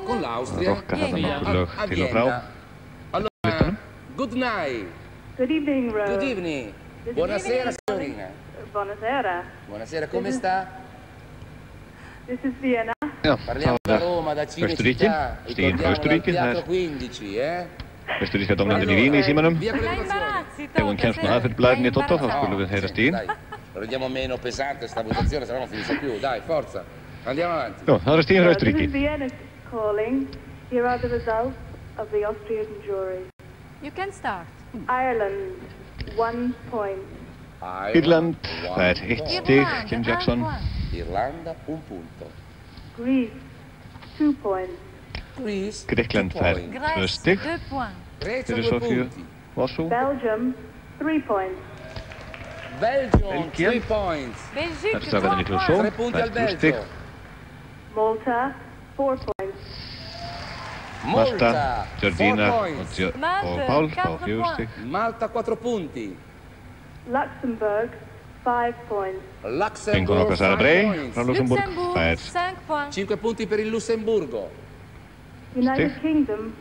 Con l'Austria. Rokka þarna nokkur lög til og frá. Allora, good night. Good evening, Rose. Good evening. Buonasera, signorina. Buonasera. Buonasera, come sta? This is Vienna. Já, Parliamo da Roma, da Östuríki, stiginn frá Östuríki, það er 15, Östuríska domnandinn í Vín í símanum. Ef hún kemst nú að fyrir blæðinni í Toto, þá skulum við heyra stiginn. Lo rendiamo meno pesante questa votazione, se no non finisce più. Dai, forza. Andiamo avanti. Jó, það er stiginn frá Östuríki. This is Vienna calling. Here are the results of the Austrian jury. You can start. Ireland, 1 point. Írland fær 1 stig, Kim Jackson. Irlanda, 1 punto. Greece, 2 points. Grikkland fær 2 stig. Fyrir Sofíu Vossú. Belgium, 3 points. Belgium, 3 points. Það er strákarnir í Klosó, fær 3 stig. Malta, 4 points. Malta, Georgina og Paul fá 4 stig. Malta 4 punti. Luxembourg, 5 points. Fengur okkar Sara Bray frá Luxemburg fær 5 punti per il Lussemburgo. United Kingdom,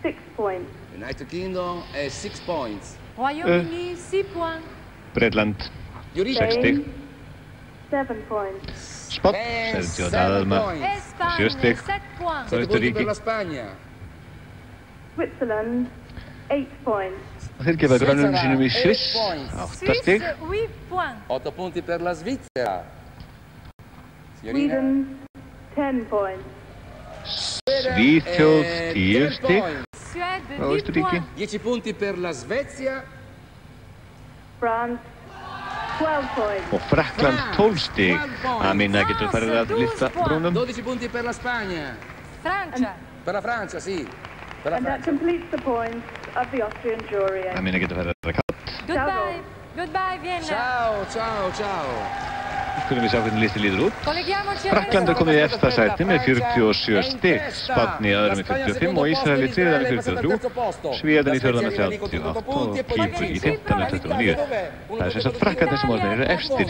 6 points. United Kingdom è 6 points. Royaume-Uni, 6 points. Bretland 6 stig. 7 points. Spott, Sergio Dalma 7 stig. 7 points. Frá Östuríki. Per la Spagna. Switzerland, 8 points. Þeir gefa grönnum sínum í Sviss 8 stig. 8 punti per la Svizzera. Sweden, 10 points. Svíþjóð 10 stig. Frá Östuríki. 10 punti per la Svezia. France, 12 points. Og Frakkland 12 stig. Amina getur farið að lyfta brúnum. 12 punti per la Spagna. Francia. Per la Francia, sì. Per la And that Francia. completes the points of the Austrian jury. Amina getur farið að kátt. Goodbye. Goodbye, Vienna. Ciao, ciao, ciao. Skulum við sjá hvernig listi líður út. Colleghiamoci a Frakkland er komið í efsta sæti með 47 stig, Spánn í öðru með 45 og Ísrael í þriðja með 43, Svíðan í fjórða með 38 og Kýpur í fimmta með 29. Það er sem sagt Frakkarnir sem orðinir eru efstir.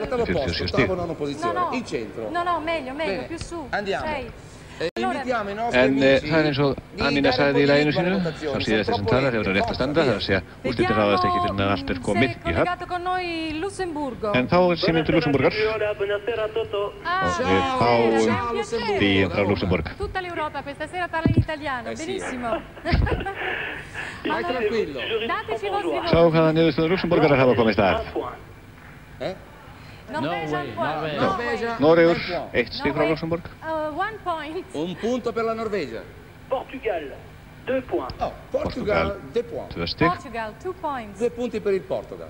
L'ottavo posto, ottavo nono posizione, in centro. No, meglio, più su. Andiamo. 6. Invitiamo i nostri En amici það er eins og Amina sagði í laginu sínu, þá síðast þessum talar hefur það rétt að standa, það er að segja úrslitin ráðast ekki fyrir að allt er komið í höfn. Con noi Lussemburgo. En þá er síminn til Luxemburgar og við fáum stiginn frá Luxemburg. Tutta l'Europa questa sera parla in italiano, benissimo. Vai tranquillo. Dateci i vostri voti. Sjá hvaða niðurstöður Luxemburgarar hafa komist að. Norvegia. Noregur, 1 stig frá Luxemburg. 1 point. 1 punto per la Norvegia. Portugal, 2 points. Oh, Portugal, 2 points. 2 stig. Portugal, 2 points. 2 punti per il Portogal.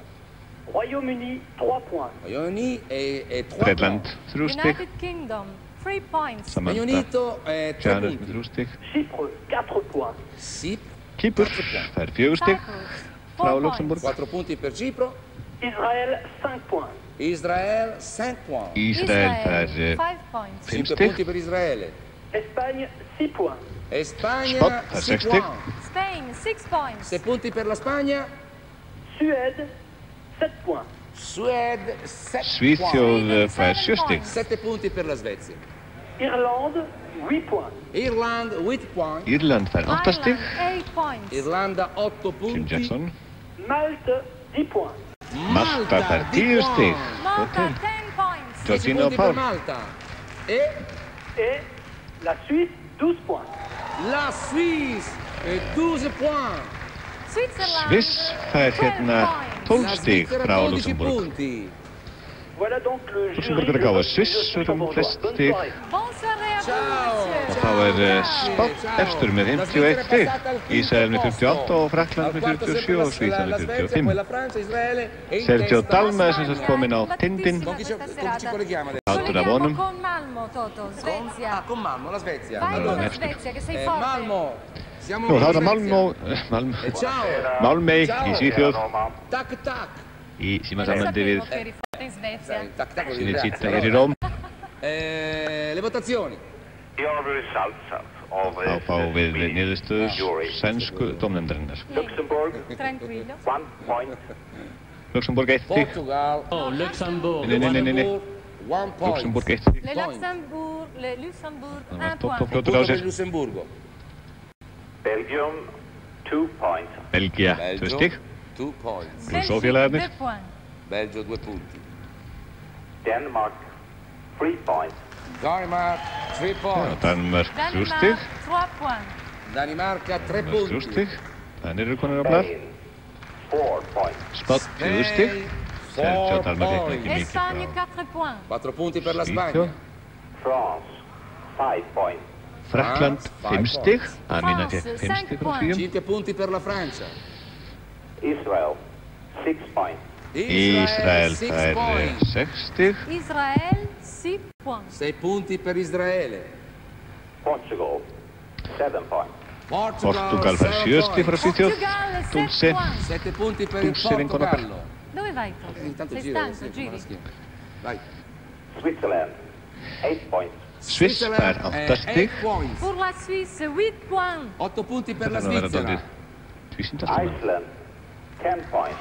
Royaume-Uni, 3 points. Royaume-Uni è 3 Bretland, points. 3 stig. United Kingdom, 3 points. Regno Unito è 3 Janus punti. með 3 stig. Chypre, 4 points. Kýpur fær 4 stig frá Luxemburg. 4 punti per Cipro. Israël, 5 points. Israel, 5 points. Ísrael fær 5 5 stig. punti per Israele. Espagne, 6 points. Spagna, Spot, 6 6 points. Spain, 6 points. 6 punti per la Spagna. Suède, 7 points. Suède, 7 Svíþjóð fær 7 stig. 7 punti per la Svezia. Irlande, 8 points. Irland, 8 points. Írland fær 8 stig. 8 points. Irlanda, 8 Kim punti. Jackson. Malte, 10 points. Malta fær 10 stig. Malta, 10 points. 10 Georgina og punti per Paul. Malta. Et la Suisse, 12 points. La Suisse, 12 points. Switzerland, Sviss fær hérna 12 stig frá Luxemburg. punti. Voilà donc le Luxemburg er að gáfa Sviss flest stig Bonsoir et à Ciao. vous, og þá er Spott efstur með 51 stig. Ísrael með 58 og Frakkland með 47 og Svíþjóð með 45. Quella Francia, Israele e in Sergio testa Dalma er la sem sagt Spagna. kominn á tindinn. Con chi ci colleghiamo adesso? Áttur af honum. Con Malmo, Toto, Svezia. Con Malmo, la Svezia. Vai Allora, con la next. Svezia, che sei forte. Malmo, Nú, það er Malmö í Svíþjóð í símasambandi við Cinecittà hér í Róm. Le votazioni. Þá fáum við niðurstöður sænsku dómnefndarinnar. Luxemburg 1 stig. Portugal. Luxembourg. Nei. Luxemburg 1 stig. Le Luxembourg 1 Toppfljótur á sér. Lussemburgo. Belgium 2 points. Belgia 2 stig. 2 points. Plussófélagarnir. Belgio 2 punti. Denmark 3 points. Denmark 3 points. Danmark 3 stig. Danimarca 3 punti. 3 stig. Þannig eru konur á blað. 4 points. Spott 4 stig. Sergio Danmark ekki mikið Espagne frá 4 points. 4 punti per la Spagna. Svíþjóð. France 5 points. Frakkland 5 stig. Amina fekk 5 stig frá Svíum. 5 punti per la Francia. Israel 6 points. Ísrael fær 6 stig. Israël 6 points. 6 punti per Israele. Portugal 7 points. Portugal fær 7 stig frá Svíþjóð. Dulce 7 punti per il Dulce vincona per. Portogallo. Dove vai tu? Intanto Sei giro, stanco, giri? Vai. Switzerland 8 points. Sviss fær 8 stig. Pour la Suisse 8 points. 8 punti per la Það verða Svizzera. dálítið tvísindastum. Iceland 10 points.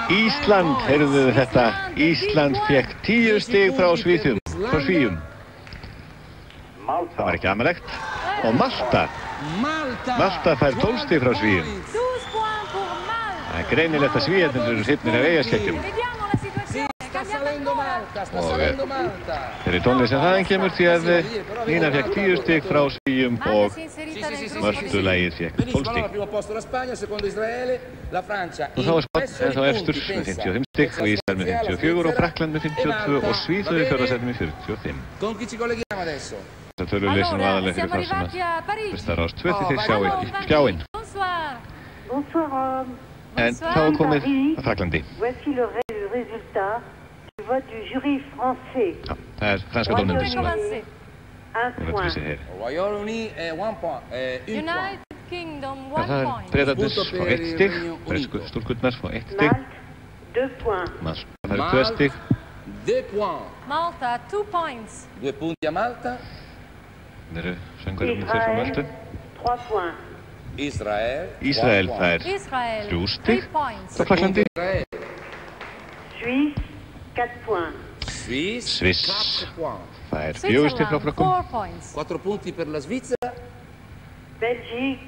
Ísland, heyrðu þetta. Ísland fekk 10 stig frá Svíum. Það var ekki amalegt. Og Malta. Malta fær 12 stig frá Svíum. 12 points pour Malte. Það er greinilegt að Svíarnir eru hrifnir af eigaskekkjum. Vediamo la situazione. Sta salendo Malta, sta salendo Malta. Þeir eru tónlið sem þaðan kemur því að Nína fekk 10 stig frá Svíum og Mörtulagið fekk 12 stig. Al primo posto la Spagna, secondo Israele, la Francia. Og þá er Spánn ennþá efstur með 55 stig og Ísrael með 54 og Frakkland með 52 og Svíþjóð í fjórða sæti með 45. Con chi ci colleghiamo adesso? Það töluleysin var aðalega fyrir þá sem að hlustar á Rás 2 því þeir sjá í skjáinn. Bonsoir. En þá er komið að Frakklandi. Voici le résultat du vote du jury français. Já, það er franska dómnefndin sem að Un point. Royaume-Uni 1 point. United Kingdom 1 Það er point. Bretarnir fá 1 stig, bresku stúlkurnar fá 1 stig. Malte 2 points. Malta fær 2 stig. 2 points. Malta 2 points. 2 punti a Malta. Það eru söngvarinn þeir frá Malta. 3 points. Ísrael fær 3 stig frá Frakklandi. Suisse 4 points. Sviss fær 4 stig frá Frakkum. 4 punti per la Svizzera. Belgique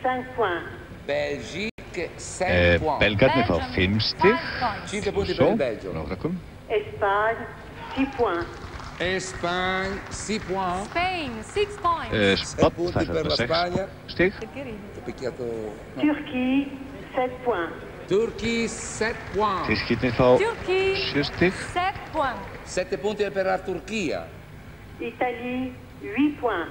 5 points. Belgique 5 points. Belgarnir fá 5 stig. 5 punti per il Belgio. Frá Frakkum. Espagne 6 points. Espagne 6 points. Spain 6 points. Spott fær þarna 6 stig. Turquie 7 points. Turquie 7 points. Tyrkirnir fá 7 stig. 7 points. 7 punti per la Turchia. Italie 8 points.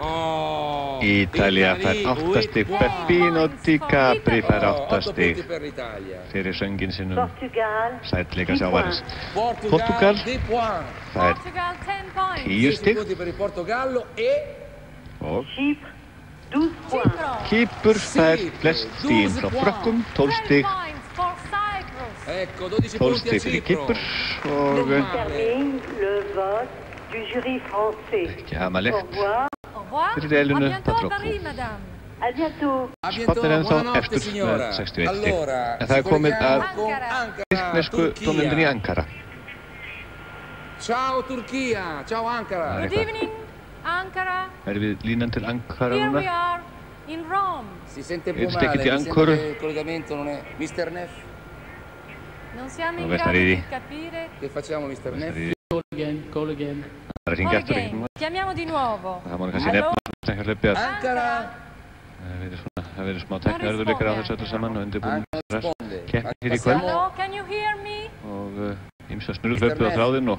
Ítalía fær 8 stig. Peppino Di Capri fær 8 stig fyrir söngin sinn sætleika sjávarins. Portugal fær 10 stig og Kýpur fær flest stigin frá Frökkum, 12 stig. 12 stig fyrir Kýpur og ekki amalegt fyrir deilinu Patrokko. Spánn er ennþá eftir með 61 stig. En það er komið að tyrknesku dómnefndinni í Ankara. Ciao Turchia, ciao Ankara. Good evening, Ankara. Erum við línan til Ankara Here núna? we are in Rome. Si sente un po' Heyrist ekkert í male, mi Ankoru? sembra che il collegamento non è... Mr. Neff, Non siamo in Dove grado sarei? di capire. che facciamo Mr. Neff? Call again. Það er að hringja aftur ekki. Chiamiamo di nuovo. Það má kannski nefna sem hjá hlaupi að Ankara! það verður smá tekniörðuleikar á þessu öllu saman og undirbúin keppni hér í kvöld Hello, can you hear me? og ýmsa snurð hlaupið á þráðinn og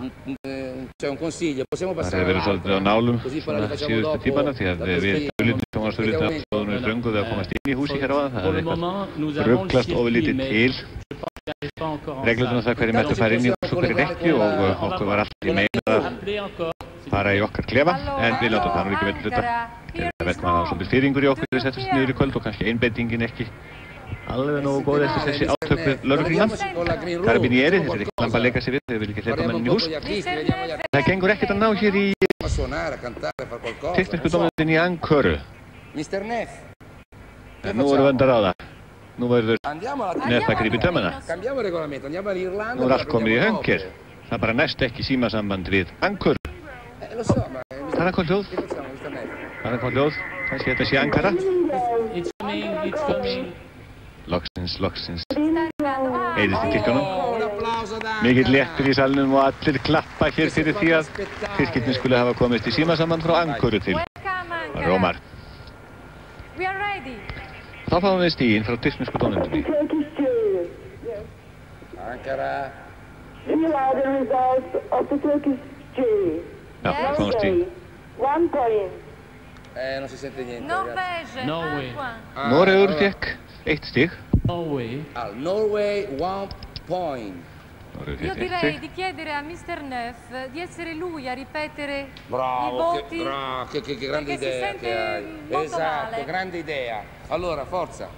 C'è un consiglio, possiamo það passare hefur verið svolítið á nálum così poi la svona facciamo síðustu dopo. tímana því að við sjónvarpsþjóðlitni á stóðunum við þrönguðu að komast inn í húsi hér á það. Það er eitthvað rugglast ofurlítið til reglurnar það hverju mættu fara inn í hús og hverju ekki og okkur var alltaf í meina fara í okkar klefa, en við látum það nú ekki vel hluta. Það veit maður á svolítið fyrringur í okkur þegar við setjumst niður í kvöld og kannski einbeitingin ekki alveg nógu góð eftir þessi átök við lögregluna. Carabinieri, þessir ekki lampa að leika sig við, þau vil ekki hleypa mennin í hús. Það gengur ekkert að ná hér í teknísku dómnefndin í Ankara. En nú erum við öndar á það. Nú verður Neff að grípa í tömmuna. Nú allt komið í höng hér. Það bara næst ekki símasamband við Ankara. Það er eitthvað hljóð. Það er eitthvað hljóð. Kannski þetta sé Ankara. Loksins. Eyðist í kirkjunum. Mikill léttur í salnum og allir klappa hér fyrir því að Tyrkirnir skulle hafa komist í símasamband frá Ankara til Rómar. Þá fáum við stíginn frá tyrknesku dómnefndinni. Ankara. Já, við fáum stíginn. 1 point. Non si sente niente. Noregur fekk 1 stig. Norway 1 point. Io direi di chiedere a Mr. Neff di essere lui a ripetere i voti. Bravo, che grande idea che hai. Esatto, grande idea. Allora, forza.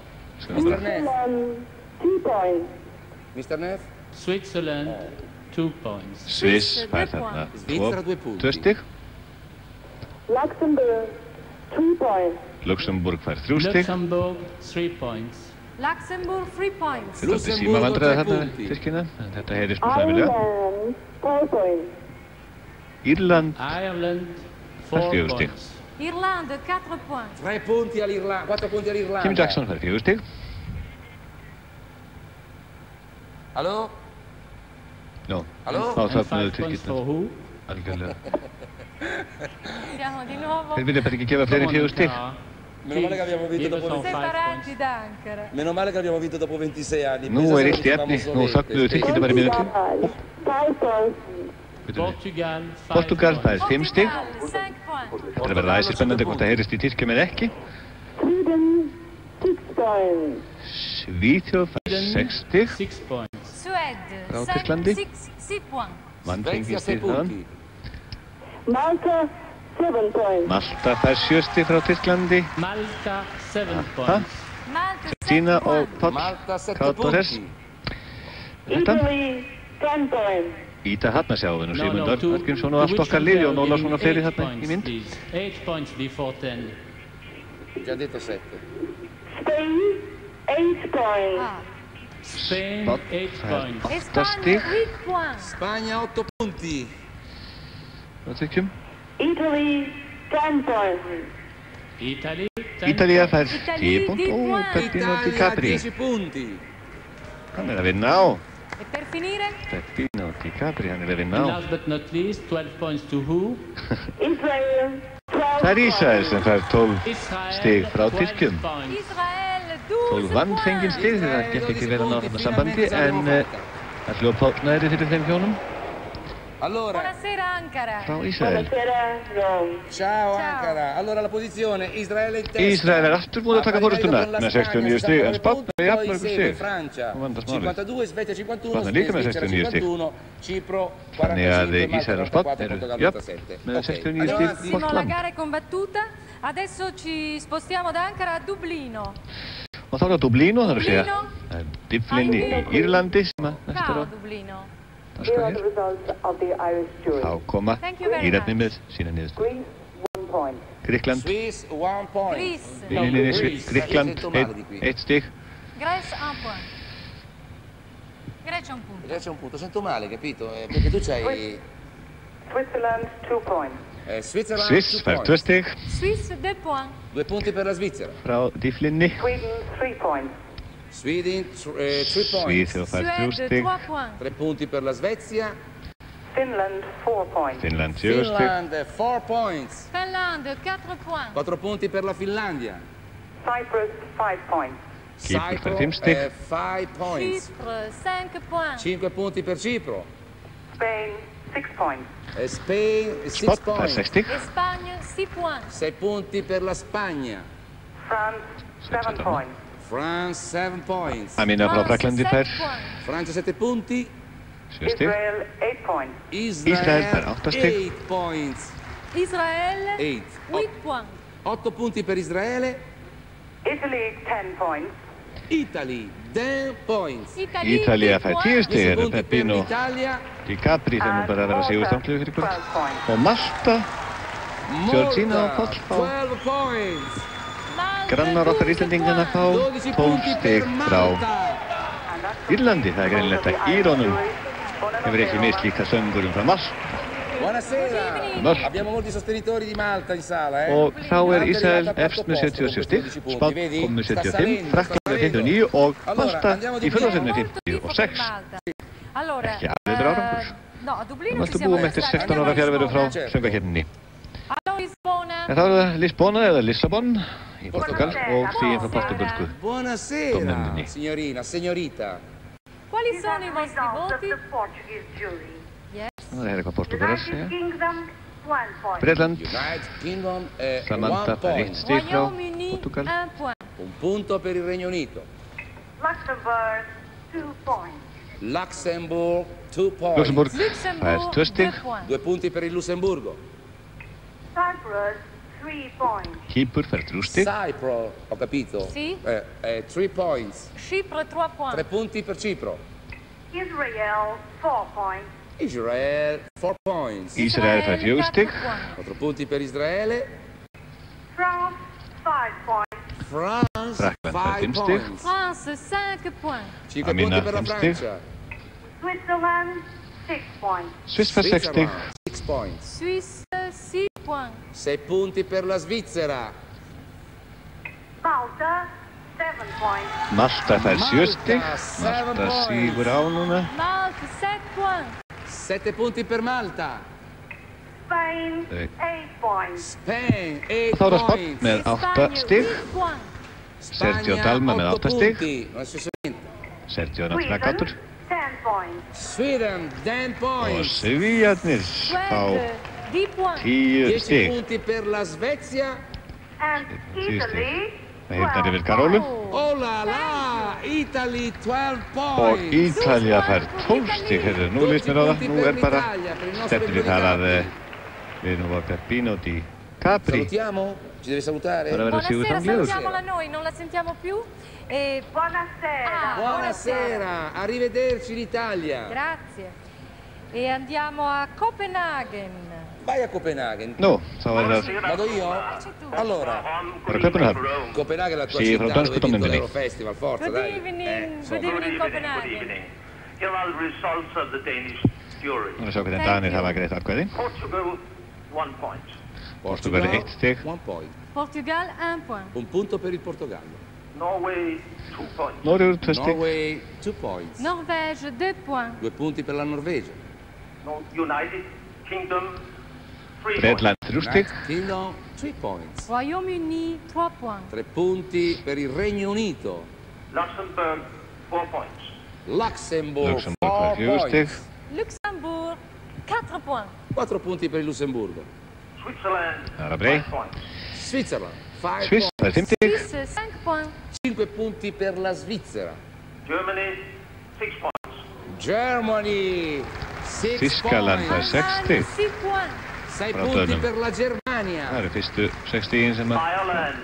Mr. Neff. 2 points. Mr. Neff. Switzerland 2 points. Sviss fær þarna 2 stig. Luxembourg 2 points. Luxemburg fær 3 stig. Luxembourg 3 points. Luxembourg 3 points. Þetta er símavandræði þarna, Tyrkina, en þetta heyrist nú sæmilega. Ireland 4 points. Írland fær 4 stig. Irlanda 4 points. 3 punti all'Irlanda, 4 punti all'Irlanda. Kim Jackson fær 4 stig. Allô? No. Allô? Þá þöfnuðu Tyrkirnir. Algjörlega. Siamo di nuovo Þeir vilja bara ekki gefa fleiri 4 stig. Meno male che abbiamo vinto dopo separati da Ankara. Meno male che abbiamo vinto dopo 26 anni. Nú illt í efni, nú þöfnuðu Tyrkirnir bara í mínútu. Portugal fær 5 stig. Þetta er verið æsir spennandi hvort það heyrist í Tyrkjum eða ekki. Svíþjóð fær 6 stig. Frá Tyrklandi. 6 points. Vannfengið stig þaðan. Malta 7 points. Malta fær 7 stig frá Tyrklandi. Malta 7 points. Stína og Páll Kátorres. Italy 10 points. Íta þarna sjáum við nú Sigmundar Hallgrímsson og allt okkar liði og Ólason og fleiri þarna í mynd. 8 points before 10. Già detto 7. Spain 8 points. Spain 8 points. Spagna 8 stig. Spagna 8 punti. Frá Tyrkjum. Italy 10 points. Ítalía fær 10 punkt. Ó, Peppino Di Capri. 10 punti. Hann er að vinna á. E per finire? Peppino Di Capri, hann er að vinna á. Last but not least, 12 points to who? Israel 12 Það er Ísrael sem fær 12 stig frá Tyrkjum. Israel 12 vannfengin stig, það gekk ekki vel að ná þarna sambandi, en það hljóð Páll næri fyrir þeim hjónum. Buonasera Ankara. Frá Ísrael. Ciao Ankara. Allora la posizione Israele in testa. Ísrael er aftur búin að taka fórustuna með 69 stig, en Spánn er jafnmörgum stig. Francia 52, Svezia 51, Spánn er líka með 69 stig. Cipro 46, Þannig að Ísrael og Spánn eru jafn með 69 stig hvort La land. gara è combattuta. Adesso ci spostiamo da Ankara a Dublino. Og þá er það Dublino, það er að segja Dyflin í Írlandi sem að næstur á. Ciao Dublino. Þá koma Írarnir með sína niðurstöðu. Grikkland. Swiss 1 point. Grikkland 1 stig. Grecia 1 point. Grecia 1 punto. Grecia 1 punto. Sento male, capito? Perché tu c'hai Switzerland 2 points. Switzerland Sviss fær 2 stig. Swiss 2 points. 2 punti per la Svizzera. Frá Dyflinni. Sweden 3 points. Sweden 3 points. Svíþjóð fær 3 stig. 3 punti per la Svezia. Finland 4 points. Finnland 4 stig. Finland 4 points. Finlande 4 points. 4 punti per la Finlandia. Cyprus 5 points. Kýpur fær 5 stig. 5 points. Chypre 5 points. 5 punti per Cipro. Spain 6 points. Spain 6 Spánn fær points. 6 stig. Espagne 6 points. 6 punti per la Spagna. France 7 points. France 7 points. Amina frá Fraklandi fær Francia 7 punti. 7 stig. Israel 8 points. Ísrael fær 8 stig. 8 points. Israele, 8 points. 8 punti per Israele. Italy, 10 points. Italy, 10 points. Italia fær 10 stig, Peppino Di Capri sem bara að vera sigurstanglu fyrir kvöld. Og Malta, Georgina og Páll fá. Grannar okkar Íslendingarna fá 12 stig frá Írlandi. Það greinilegt að Írónum hefur ekki mislíka söngurum frá Malta. Buonasera, abbiamo molti sostenitori di Malta in sala. Og þá Ísrael efst með 77 stig, Spánn kom með 75, Frakkland með 59 og Malta í fjórðasæti með 56. Ekki aðeinslega árangur. Malta búum eftir 16 ára fjarveru frá söngvakeppninni. En þá það Lisbona eða Lissabon í Portugal og stíðin frá portugalsku Buonasera, signorina, signorita. Quali sono i vostri voti? Það eitthvað portugalar segja. Bretland, Samantha fær 1 stig frá Portugal. Un punto per il Regno Unito. Luxembourg, 2 points. Luxembourg, 2 points. Luxemburg fær 2 stig. 2 punti per il Lussemburgo. Cyprus, 3 points. Kýpur fær 3 stig. Cyprus, ho capito. Sì. 3 points. Cipro, 3 points. 3 punti per Cipro. Israel, 4 points. Israel, 4 points. Israel fær 4 stig. 4 punti per Israele. France, 5 points. France, Frankland fær 5 stig. France, 5 points. 5 punti per la Francia. Switzerland, 6 points. Sviss fær 6 stig. 6 points. Suisse, 6 points. 6 punti per la Svizzera. Malta, 7 points. Malta fær 7 stig. Malta sígur á núna. Malta, 7 points. 7 punti per Malta. Spain, 8 points. Spain, 8 Þá Spánn points. með 8 stig. Sergio Dalma með 8 stig. Sergio náttúrulega gattur. 10 points. Sweden, 10 Og points. Svíjarnir fá 10 stig. 10 punti per la Svezia. And Italy, Það hittar yfir Karólu. Oh la la, Italy, 12 Og points. Ítalja fær 12 stig. Heyrðu, nú líst mér á það. Nú bara stefnir við þar að við nú var Peppino Di Capri. Salutiamo? Ci deve salutare? Para vera Buonasera, sigurstanglegur. salutiamola noi, non la sentiamo più. buonasera. Buonasera, arrivederci l'Italia. Grazie. E andiamo a Copenaghen. Vai a Copenaghen. Nú, þá það Vado io? Allora, bara Kaupmannahöfn. Copenaghen è la tua Sì, città fra dove hai Dansku vinto Tónmyndinni. l'Eurofestival, forza, Good dai. evening, good evening Copenhagen. Here are the results of the Danish jury. Nú sjá hvernig Danir hafa greitt atkvæði. Portugal, 1 point. Portugal 1 stig. 1 point. Portugal, 1 point. Un punto per il Portogallo. Norway, 2 points. Noregur 2 stig. Norway, 2 points. Norvège, 2 points. 2 punti per la Norvegia. United Kingdom, 3 Bretland 3 stig. United Kingdom, 3 points. Royaume-Uni, 3 points. 3 punti per il Regno Unito. Luxembourg, 4 points. Luxembourg, Luxemburg 4 fær 4 stig. points. Luxembourg, 4 points. 4 punti per il Lussemburgo. Switzerland, Arabrei. 5 points. Svizzera, 5 Sviss fær 5 stig. Suisse, 5 points. 5 punti per la Svizzera. Germany, 6 points. Germany, 6 Þýskaland fær points. 6 stig. 6 points. 6 Frá punti Dönum. per la Germania. Það fyrstu 6 stigin sem að Ireland,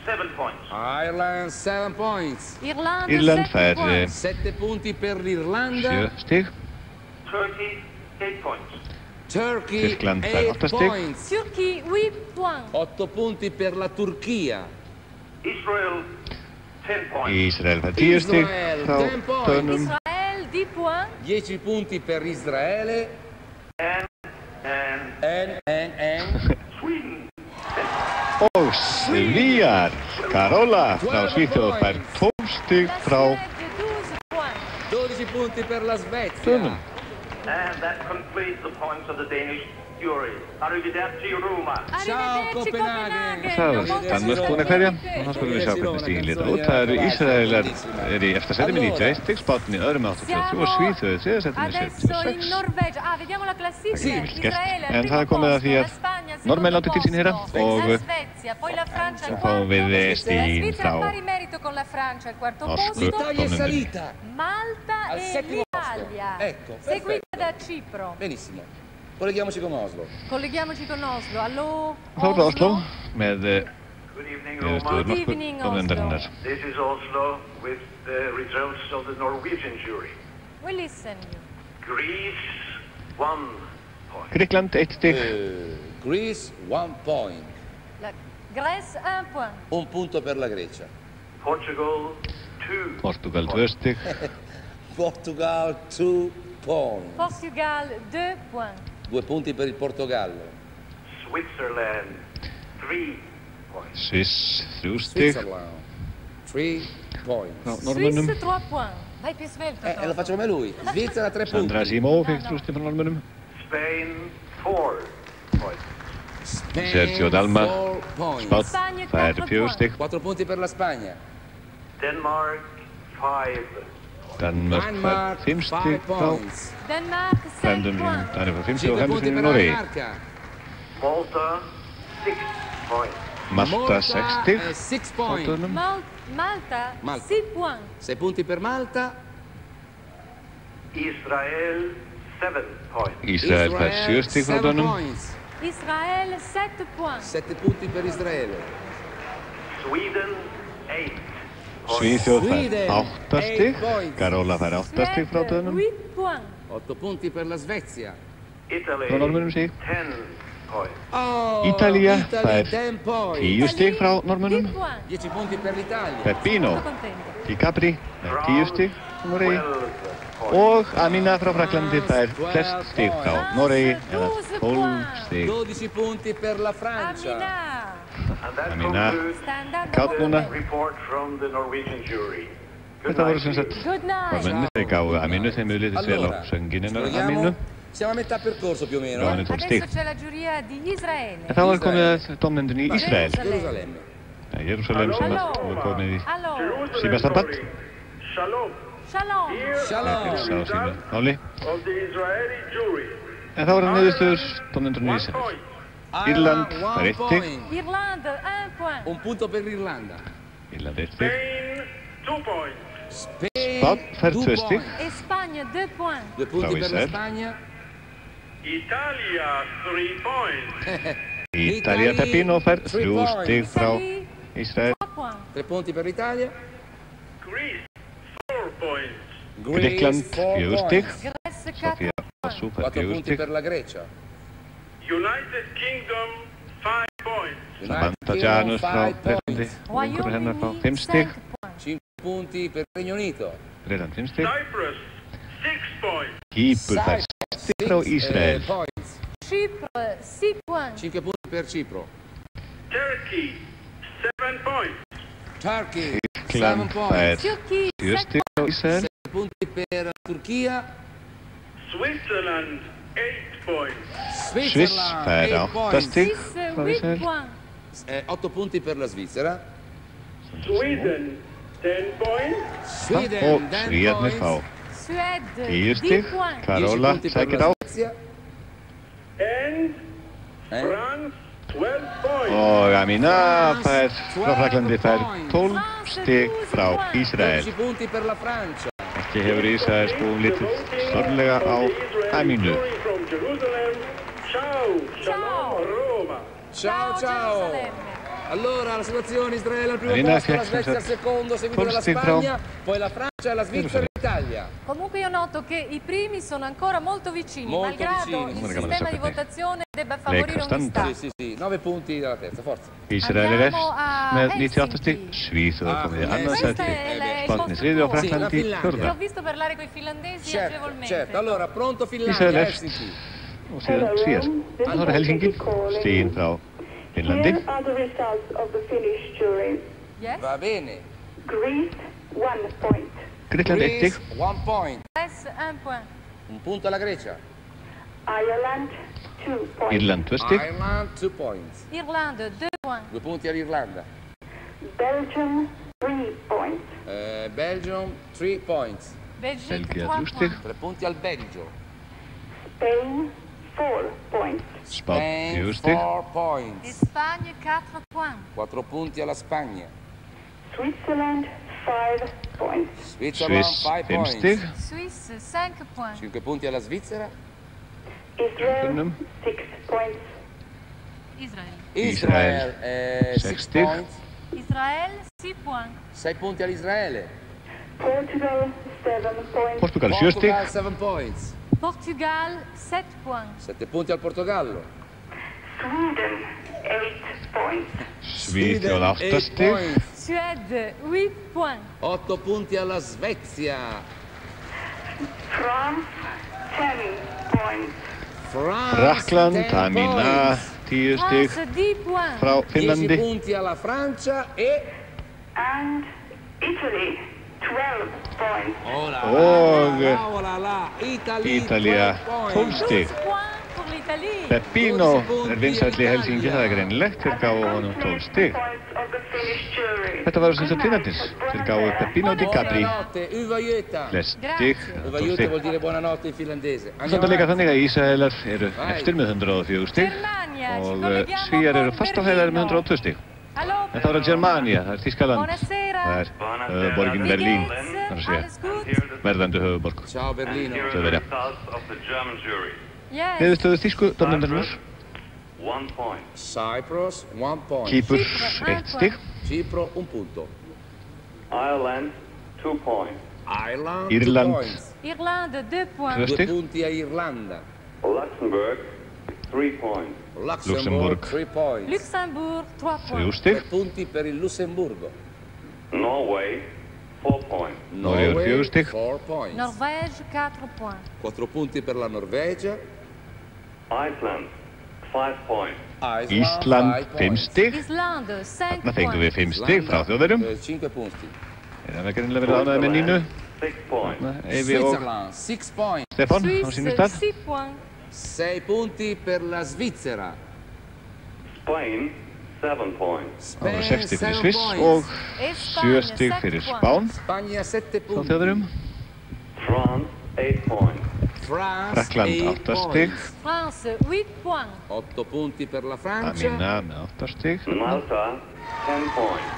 7 points. Ireland, 7 points. Irlande, Írland 7 fær points. 7 punti per l'Irlanda. 7 stig. Turkey, 8 points. Turkey, Tyrkland fær 8 8 stig. points. Turquie, 8 points. 8 punti per la Turchia. Israel, 10 points. Ísrael fær 10 stig Israel, frá 10 points. Dönum. Israël, 10 points. 10 punti per Israele. And Sweden. Og Svíjar. Karóla frá Svíþjóð fær 12 stig frá 12 punti per la Svezia. Dönum. And that completes the points of the Danish jury. Arrivederci Roma. Ciao Copenaghen. Það var Danmörk búin að hverja og þá skulum við sjá hvernig stígin lita út. Það Ísraelar í eftir sæti með 91 stig, Spánn í öðrum með 83 og Svíþjóð í þriðja sæti með Adesso in 76. Norvegia. Ah, vediamo la classifica. Sì, Israele, en það er komið að því að Norðmenn látið til sín heyra og la Svezia, poi la Francia al svo fáum við quarto. stigin Svizzera frá pari merito con la Francia al quarto norsku posto. L'Italia è tónmyndinni. salita Malta al e settimo posto. l'Italia, Ecco, seguita perfetto. da Cipro. Benissimo. Colleghiamoci con Oslo. Colleghiamoci con Oslo. Allo Oslo med Good evening, Roma. This is Oslo with the results of the Norwegian jury. We listen. Greece 1 point. Grekland 1 stig. Greece 1 point. La Grèce 1 point. Un punto per la Grecia. Portugal 2. Portugal 2 stig. Portugal 2 points. Portugal 2 points. 2 punti per il Portogallo. Switzerland 3 points. Swiss 3 stig. Switzerland 3 points. No, Suisse 3 points. Vai più svelto. Lo faccio come lui. Svizzera 3 punti. Sandra Simov fick 3 punti per Norrmännen. Spain 4 points. Sergio Dalma Spagna 4 stig. 4 punti per la Spagna. Denmark 5. Danmark 5 stig. Denmark 6 points. 5 punti per la Danimarca. Malta 6 points. Malta 6 stig. 6 points. Malta 6 points. 6 punti per Malta. Israel 7 points. Israel per 7 stig fra Danmark. Israel 7 points. 7 punti per Israele. Sweden 8. Svíþjóð fær 8 stig. Carola fær 8 stig frá Dönum. 8 punti per la Svezia. Italy Frá Norrmönnum sig. 10 points. Ítalía fær 10 stig frá Norrmönnum. 10 punti per l'Italia. Peppino Di Capri með 10 stig frá Noregi. Og Amina frá Fraklandi fær flest stig frá Noregi eða 12 stig. 12 punti per la Francia. Amina kátt núna. Þetta voru sem sagt Norrmennir, þeir gáðu Aminu, þeim auðvitað vel á sönginn Aminu. Siamo a metà percorso più o meno. Adesso c'è la giuria di Israele. En þá er komið að dómnefndin í Ísrael. Gerusalemme. Jerusalem sem er komið í síðasta bad. Shalom. Shalom. Það er sá sínu máli. Of the Israeli jury. En þá er það niðurstöður dómnefndin í Ísrael. Írland fær 1 stig. Irlanda 1 point. Un punto per l'Irlanda. Írland 1 stig. Spain 2 points. Spán fær 2 stig. E Spagna 2 points. 2 punti per la Spagna. Italia 3 points. Ítalía Peppino fær 3 stig frá Ísrael. 3 punti per l'Italia. Greece 4 points. Grekland 4 stig. Grèce 4 Su fær 4 4 punti stig. per la Grecia. United Kingdom 5 points. Samantha Janus frá Bretlandi. Vingur hennar frá 5 stig. 5 punti per il Regno Unito. Bretland 5 stig. Cyprus 6 points. Kýpur fær 6 stig frá Ísrael. Chypre 6 points. 5 punti per Cipro. Turkey 7 points. Turkey 7 Tyrkland fær points. 7 stig frá Ísrael. 7 punti per Turchia. Switzerland 8 points. Sviss fær 8 stig frá Ísrael. 8 punti per la Svizzera. Sweden 10 points. Og Svíarnir fá Suède 10 stig. Carola sækir á. And France 12 points. Og Amina frá Fraklandi fær 12 stig frá Ísrael. 12 punti per la Francia. Ekki hefur Ísrael búið litið stórlega á Aminu. From Jerusalem. Ciao. Shalom Roma. Ciao ciao. Allora la situazione Israele al primo Marina posto, la Svezia al secondo, seguito dalla Spagna, poi la Francia, la Svizzera e l'Italia. Comunque io noto che i primi sono ancora molto vicini, malgrado il sistema di votazione debba favorire un distacco. Sì, 9 punti dalla terza, forza. Ísrael er efst með 98 stig. Svíþjóð er komið í annað sæti. Spánn í þriðja og Frakkland í fjórða. L'ho visto parlare con i finlandesi agevolmente. Certo, allora pronto Ísrael Finlandia, efst Helsinki. og síðan síðast. Það er Helsinki, stiginn frá Finnlandi. Here are the results of the Finnish jury. Yes. Va bene. Greece 1 point. Grekland 1 stig. 1 point. Grèce 1 point. Un punto alla Grecia. Ireland 2 points. Irland 2 stig. Ireland 2 points. Irlande 2 points. 2 punti all'Irlanda. Belgium 3 points. Belgium 3 points. Belgique 3 Belgia 3 points. stig. 3 punti al Belgio. Spain 4 points. Spánn 4 stig. 4 points. Espagne 4 points. 4 punti alla Spagna. Switzerland 5 points. Switzerland Sviss 5 5 points. stig. Suisse 5 points. 5 punti alla Svizzera. Israel, 6 points. Israel, 6 points. Israel, 6 points. 6 punti all'Israele. Portugal, 7 points. Portugal, 7 points. Portugal, 7 points. 7 punti al Portogallo. Sweden, 8 points. Svíþjóð 8 stig. Suède, 8 points. 8 punti alla Svezia. France, 10 points. Frakkland, Tamina, 10 stig. Frá Finnlandi. 10 punti alla Francia And Italy, 12 points. Og Ítalía, 12 stig. Peppino vinsæll í Helsingi, það greinilegt. Þeir gáfu honum 12 stig. Þetta var sem sagt vinnandins. Þeir gáfu Peppino di Capri flest stig, 12 stig. vuol dire buonanotte in finlandese. Samt líka þannig að Ísraelar eru eftir með 104 stig og Svíar eru fast á hæðar með 102 stig. En þá er það Germania, það er Þýskaland, það er borgin Berlín, þar að segja, verðandi höfuborg. Ciao Berlino. Niðurstöður þýsku dómnefndarinnar. Cyprus, 1 point. Kýpur, 1 stig. Cipro, 1 punto. Ireland, 2 points. Ireland, Írland, 2 points. Irlande, 2 points. 2 2 stig. punti a Irlanda. Luxembourg, 3 points. Luxembourg, 3 points. Luxembourg, 3 3 points. stig. 3 punti per il Lussemburgo. Norway, 4 points. Noregur 4 stig. 4 points. Norvège, 4 points. 4 punti per la Norvegia. Iceland, 5 points. Ísland, 5 stig. Islande, 5 Þarna fengum points. við 5 stig frá Þjóðverjum. 5 punti. Það er greinilega verið ánægðir með Nínu. 6 points. Eyvi og Switzerland, 6 points. Stefán á sínum stað. 6 points. 6 punti per la Svizzera. Spain, 7 points. Það voru 6 stig fyrir Sviss og 7 stig fyrir Spán Spagna 7 frá punti. Þjóðverjum. France, 8 points. France, Frakkland 8 8 stig. points. France, 8 points. 8 punti per la Francia. Amina með 8 stig. Malta, 10 points.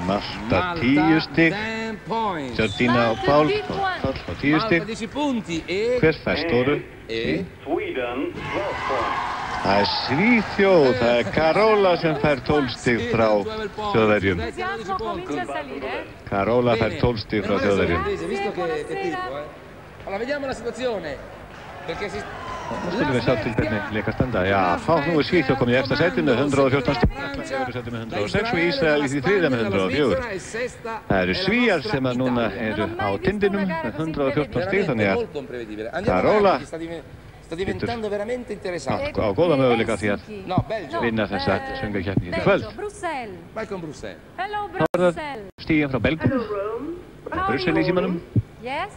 Malta 10 stig. 10 points. Sardína og Pál fá 10 Malta stig. 10 punti e Hver fær stóru? Sweden, 12 points. Það er Svíþjóð, það er Carola sem fær 12 stig frá Þjóðverjum. L'entusiasmo comincia a salire. Carola fær 12 stig frá Þjóðverjum. Visto che tipo, Allora, vediamo la situazione. Perché si... Nú skulum við sjá til hvernig leika standa. Já, nú er Svíþjóð komið í efsta sæti með 114 stig. Frakkland í öðru sæti með 106 og Ísrael í því þriðja með 104. Það eru Svíar sem að núna eru á tindinum með 114 stig, þannig að Carola sta diventando veramente interessante. á góða möguleika því að vinna þessa söngvakeppni í kvöld. Bruxelles. Welcome Bruxelles. Hello, Þá er það Bruxelles. stiginn frá Belgum, Brussel í símanum. Yes?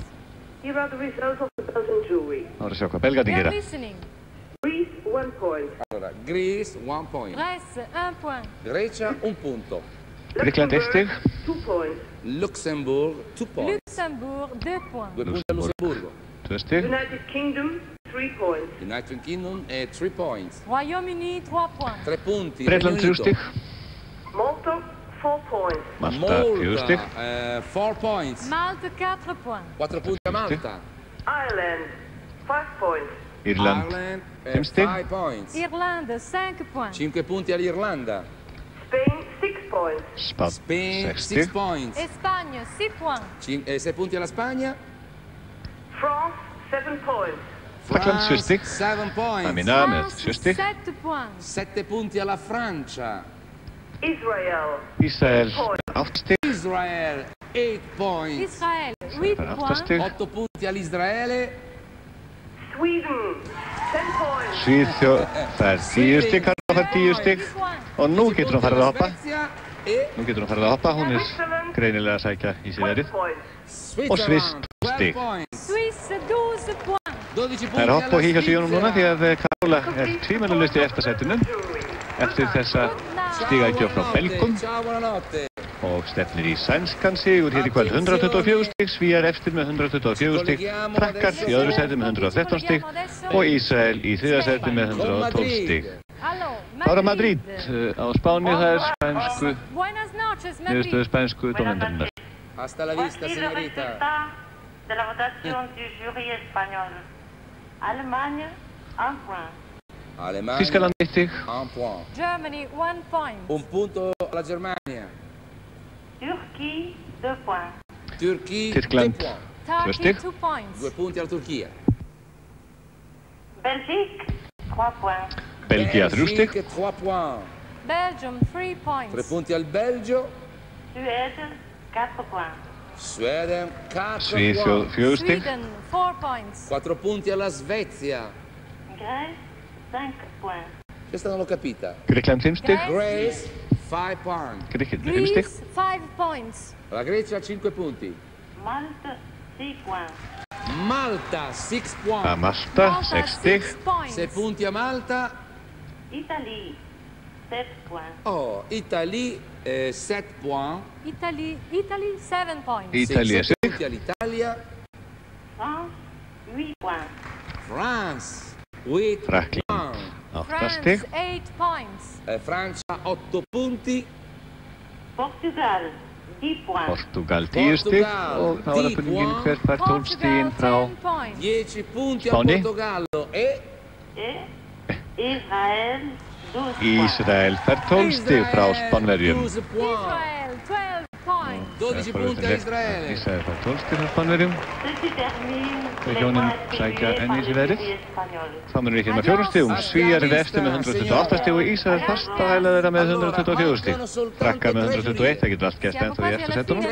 Here are the results of the Belgian jury. Þá er að sjá hvað belgarnir We are gera. listening. Greece, 1 point. Allora, Greece, 1 point. Grèce, 1 point. Grecia, 1 punto. Grikkland 1 stig. 2 points. Luxembourg, 2 points. Luxembourg, 2 points. 2 punti a Lussemburgo. 2 stig. United Kingdom, 3 points. United Kingdom e 3 points. Royaume-Uni, 3 points. 3 punti. Bretland 3 stig. Malta, 4 points. Malta 4 stig. 4 points. Malte, 4 points. 4 punti a Malta. Ireland, 5 points. Írland Ireland, 5 stig. 5 points. Irlande, 5 points. 5 punti all'Irlanda. Spain, 6 points. Spán Spain, 6 6 stig. points. Espagne, 6 points. 6 punti alla Spagna. France, 7 points. Frakkland 7 stig. 7 points. Amina með 7 stig. 7 points. 7 punti alla Francia. Israel, Ísrael 8 stig. Israel, 8 points. Israël, 8 8 points. stig. 8 punti all'Israele. Sweden, 10 points. Svíþjóð fær 10 stig. Carola fær 10 stig. Og nú getur hún farið að hoppa. Svezia e Nú getur hún farið að hoppa. Hún er greinilega að sækja í sig verið. Og Sviss 12 stig. Suisse, 12 points. 12 Það er hopp og hí hjá síðunum núna því að Carola er tvímælalaust í efsta sætinu eftir þessa stigagjöf frá Belgum Ciao, buonanotte. og stefnir í sænskan sigur hér í kvöld 124 stig, Svíar eftir með 124 stig, Frakkar í öðru sæti með 113 stig og Ísrael í þriðja sæti með 112 stig. Það er Madrid á Spáni, það er spænsku, Buenas noches, niðurstöðu spænsku dómnefndarinnar. Hasta la vista, Voici le señorita. résultat de la votation du jury espagnol. Allemagne, Un point. Alemania, Þýskaland 1 stig. un point. Germany 1 point. Un punto alla Germania. Turquie, 2 points. Turchia, 2 Tyrkland points. 2 stig. 2 points. 2 punti alla Turchia. Belgique, 3 points. Belgia 3 stig. 3 points. Belgium 3 points. 3 punti al Belgio. Suède, 4 points. Sweden 4 Svíþjóð points. 4 stig. Sweden 4 points. 4 punti alla Svezia. Grèce, 5 points. Questa non l'ho capita. Grekland 5 stig. Grace 5 points. Grekland 5 stig. Greece 5 points. La Grecia 5 punti. Malte, 6 points. Malta 6 points. Malta 6 stig. 6 punti a Malta. Italie, 7 points. Oh, Italie 7 points. Italy 7 points. Italia 7 6. punti all'Italia. France, 8 points. France 8 Frakkland points. 8 stig. France 8 points. Francia 8 punti. Portugal, 10 points. Portugal 10 stig. Og þá er það spurningin hver fær 12 stigin frá 10 punti a Spagna. Portogallo e Israël, 12 points. Ísrael fær 12 stig frá Spánverjum. 12 points. Israel 12 points. 12 punti a Israele. Ísrael fær 12 stig frá Spánverjum. Ceci termine les Regionen points sækja attribués enn par í les sér verið. pays espagnols. Þá munum við hér með 4 stigum. Svíjar er eftir með 128 stig og Ísrael fastæla þeirra með 124 stig. Frakkar með 121, það getur allt gæst ennþá í eftir settunum.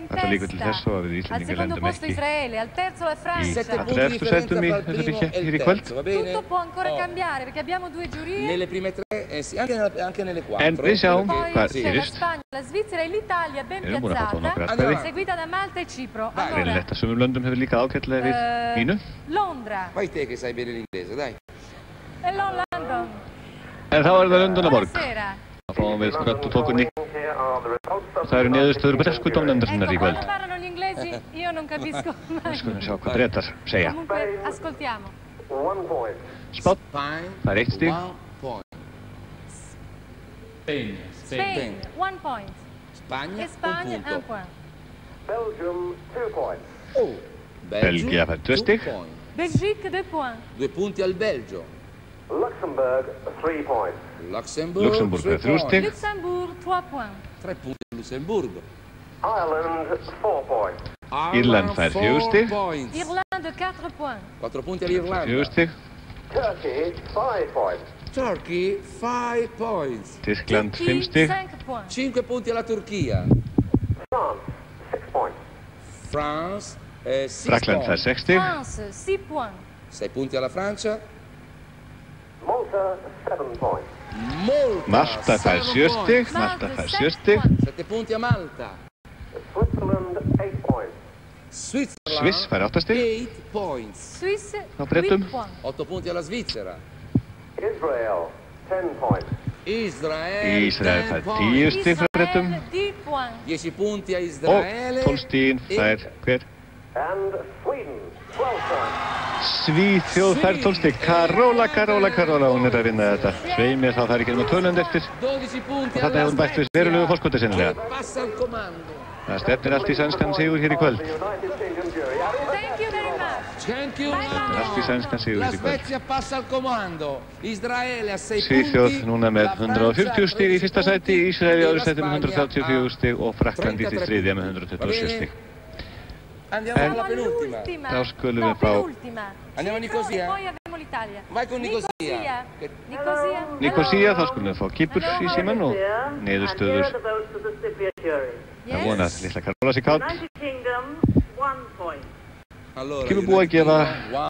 Það líkur til þess og að við Íslendingar lendum ekki Israele, al terzo la í Francia. allra eftir settum í þessari hér í kvöld. Tutto può ancora cambiare perché abbiamo 2 giurie. Nelle prime 3, sì, anche nelle 4. En við sjáum Poi hvað c'è la gerist. Spagna, la Svizzera e l'Italia ben Erum búin að fá þó nokkra piazzata, atkvæði. seguita da Malta e Cipro. Allora, Greinilegt að sumum löndum hefur líka ágætlega við mínu. Londra Fai te che sai bene l'inglese, dai. e London. En þá er það Lundunaborg. Buonasera. Þá fáum við rödd og tókunni. Það eru niðurstöður bresku dómnefndarinnar í kvöld. Quando parlano gli inglesi io non capisco mai. Við skulum sjá hvað Bretar segja. Comunque ascoltiamo. Spánn, það er 1 stig. 1 point. Spain 1 point. Spagna, E Spagna 1 1 punto. point. Belgium, 2 points. Oh, Belgia fær 2 stig. Belgique 2 points. 2 punti al Belgio. Luxembourg, 3 points. Luxemburg fær 3 stig. Luxembourg 3 points. 3 punti al Lussemburgo. Ireland, 4 points. Írland fær 4 stig. Irlande 4 points. 4 punti all'Irlanda. 4 stig. Turkey, 5 points. Turkey 5 points. Tyrkland 5 stig. 5 points. 5 punti alla Turchia. France, 6 points. France 6 Frakkland fær points. 6 stig. France 6 points. 6 punti alla Francia. Malta, 7 points. Malta fær 7 stig. Malta fær 7 stig. 7 punti a Malta. Switzerland, 8 points. Switzerland Sviss fær 8 stig. 8 points. Suisse Á 8 Bretum. points. 8 punti alla Svizzera. Israel, 10 points. Israele Ísrael fær 10 stig frá Bretum. Israel 10 points. 10 punti a Og Israele. 12 stigin fær hver? And Sweden, 12 points. Svíþjóð fær 12 stig. Carola, hún er að vinna þetta. Svei mér, þá fær ekki með tölund eftir. 12 punti Og þarna hefur hún bætt við verulegu forskoti sinnilega. Passa al comando. Það stefnir allt í sænskan sigur hér í kvöld. Thank you very much. Thank you. Allt í sænskan sigur La hér í kvöld. Svezia passa al comando. Israele a 6 Svíþjóð punti. núna með 140 stig í fyrsta sæti, Ísrael í öðru sæti með 134 stig og Frakkland í því þriðja með 127 stig. Andiamo alla penultima. Þá skulum við fá Andiamo a Nicosia. Poi abbiamo l'Italia. Vai con Nicosia. Nicosia. Nikosía, þá skulum við fá Kýpur í síman og niðurstöður. Það vonað litla Carola sér kátt. United Kingdom, 1 point. Allora, Kýpur búið að gefa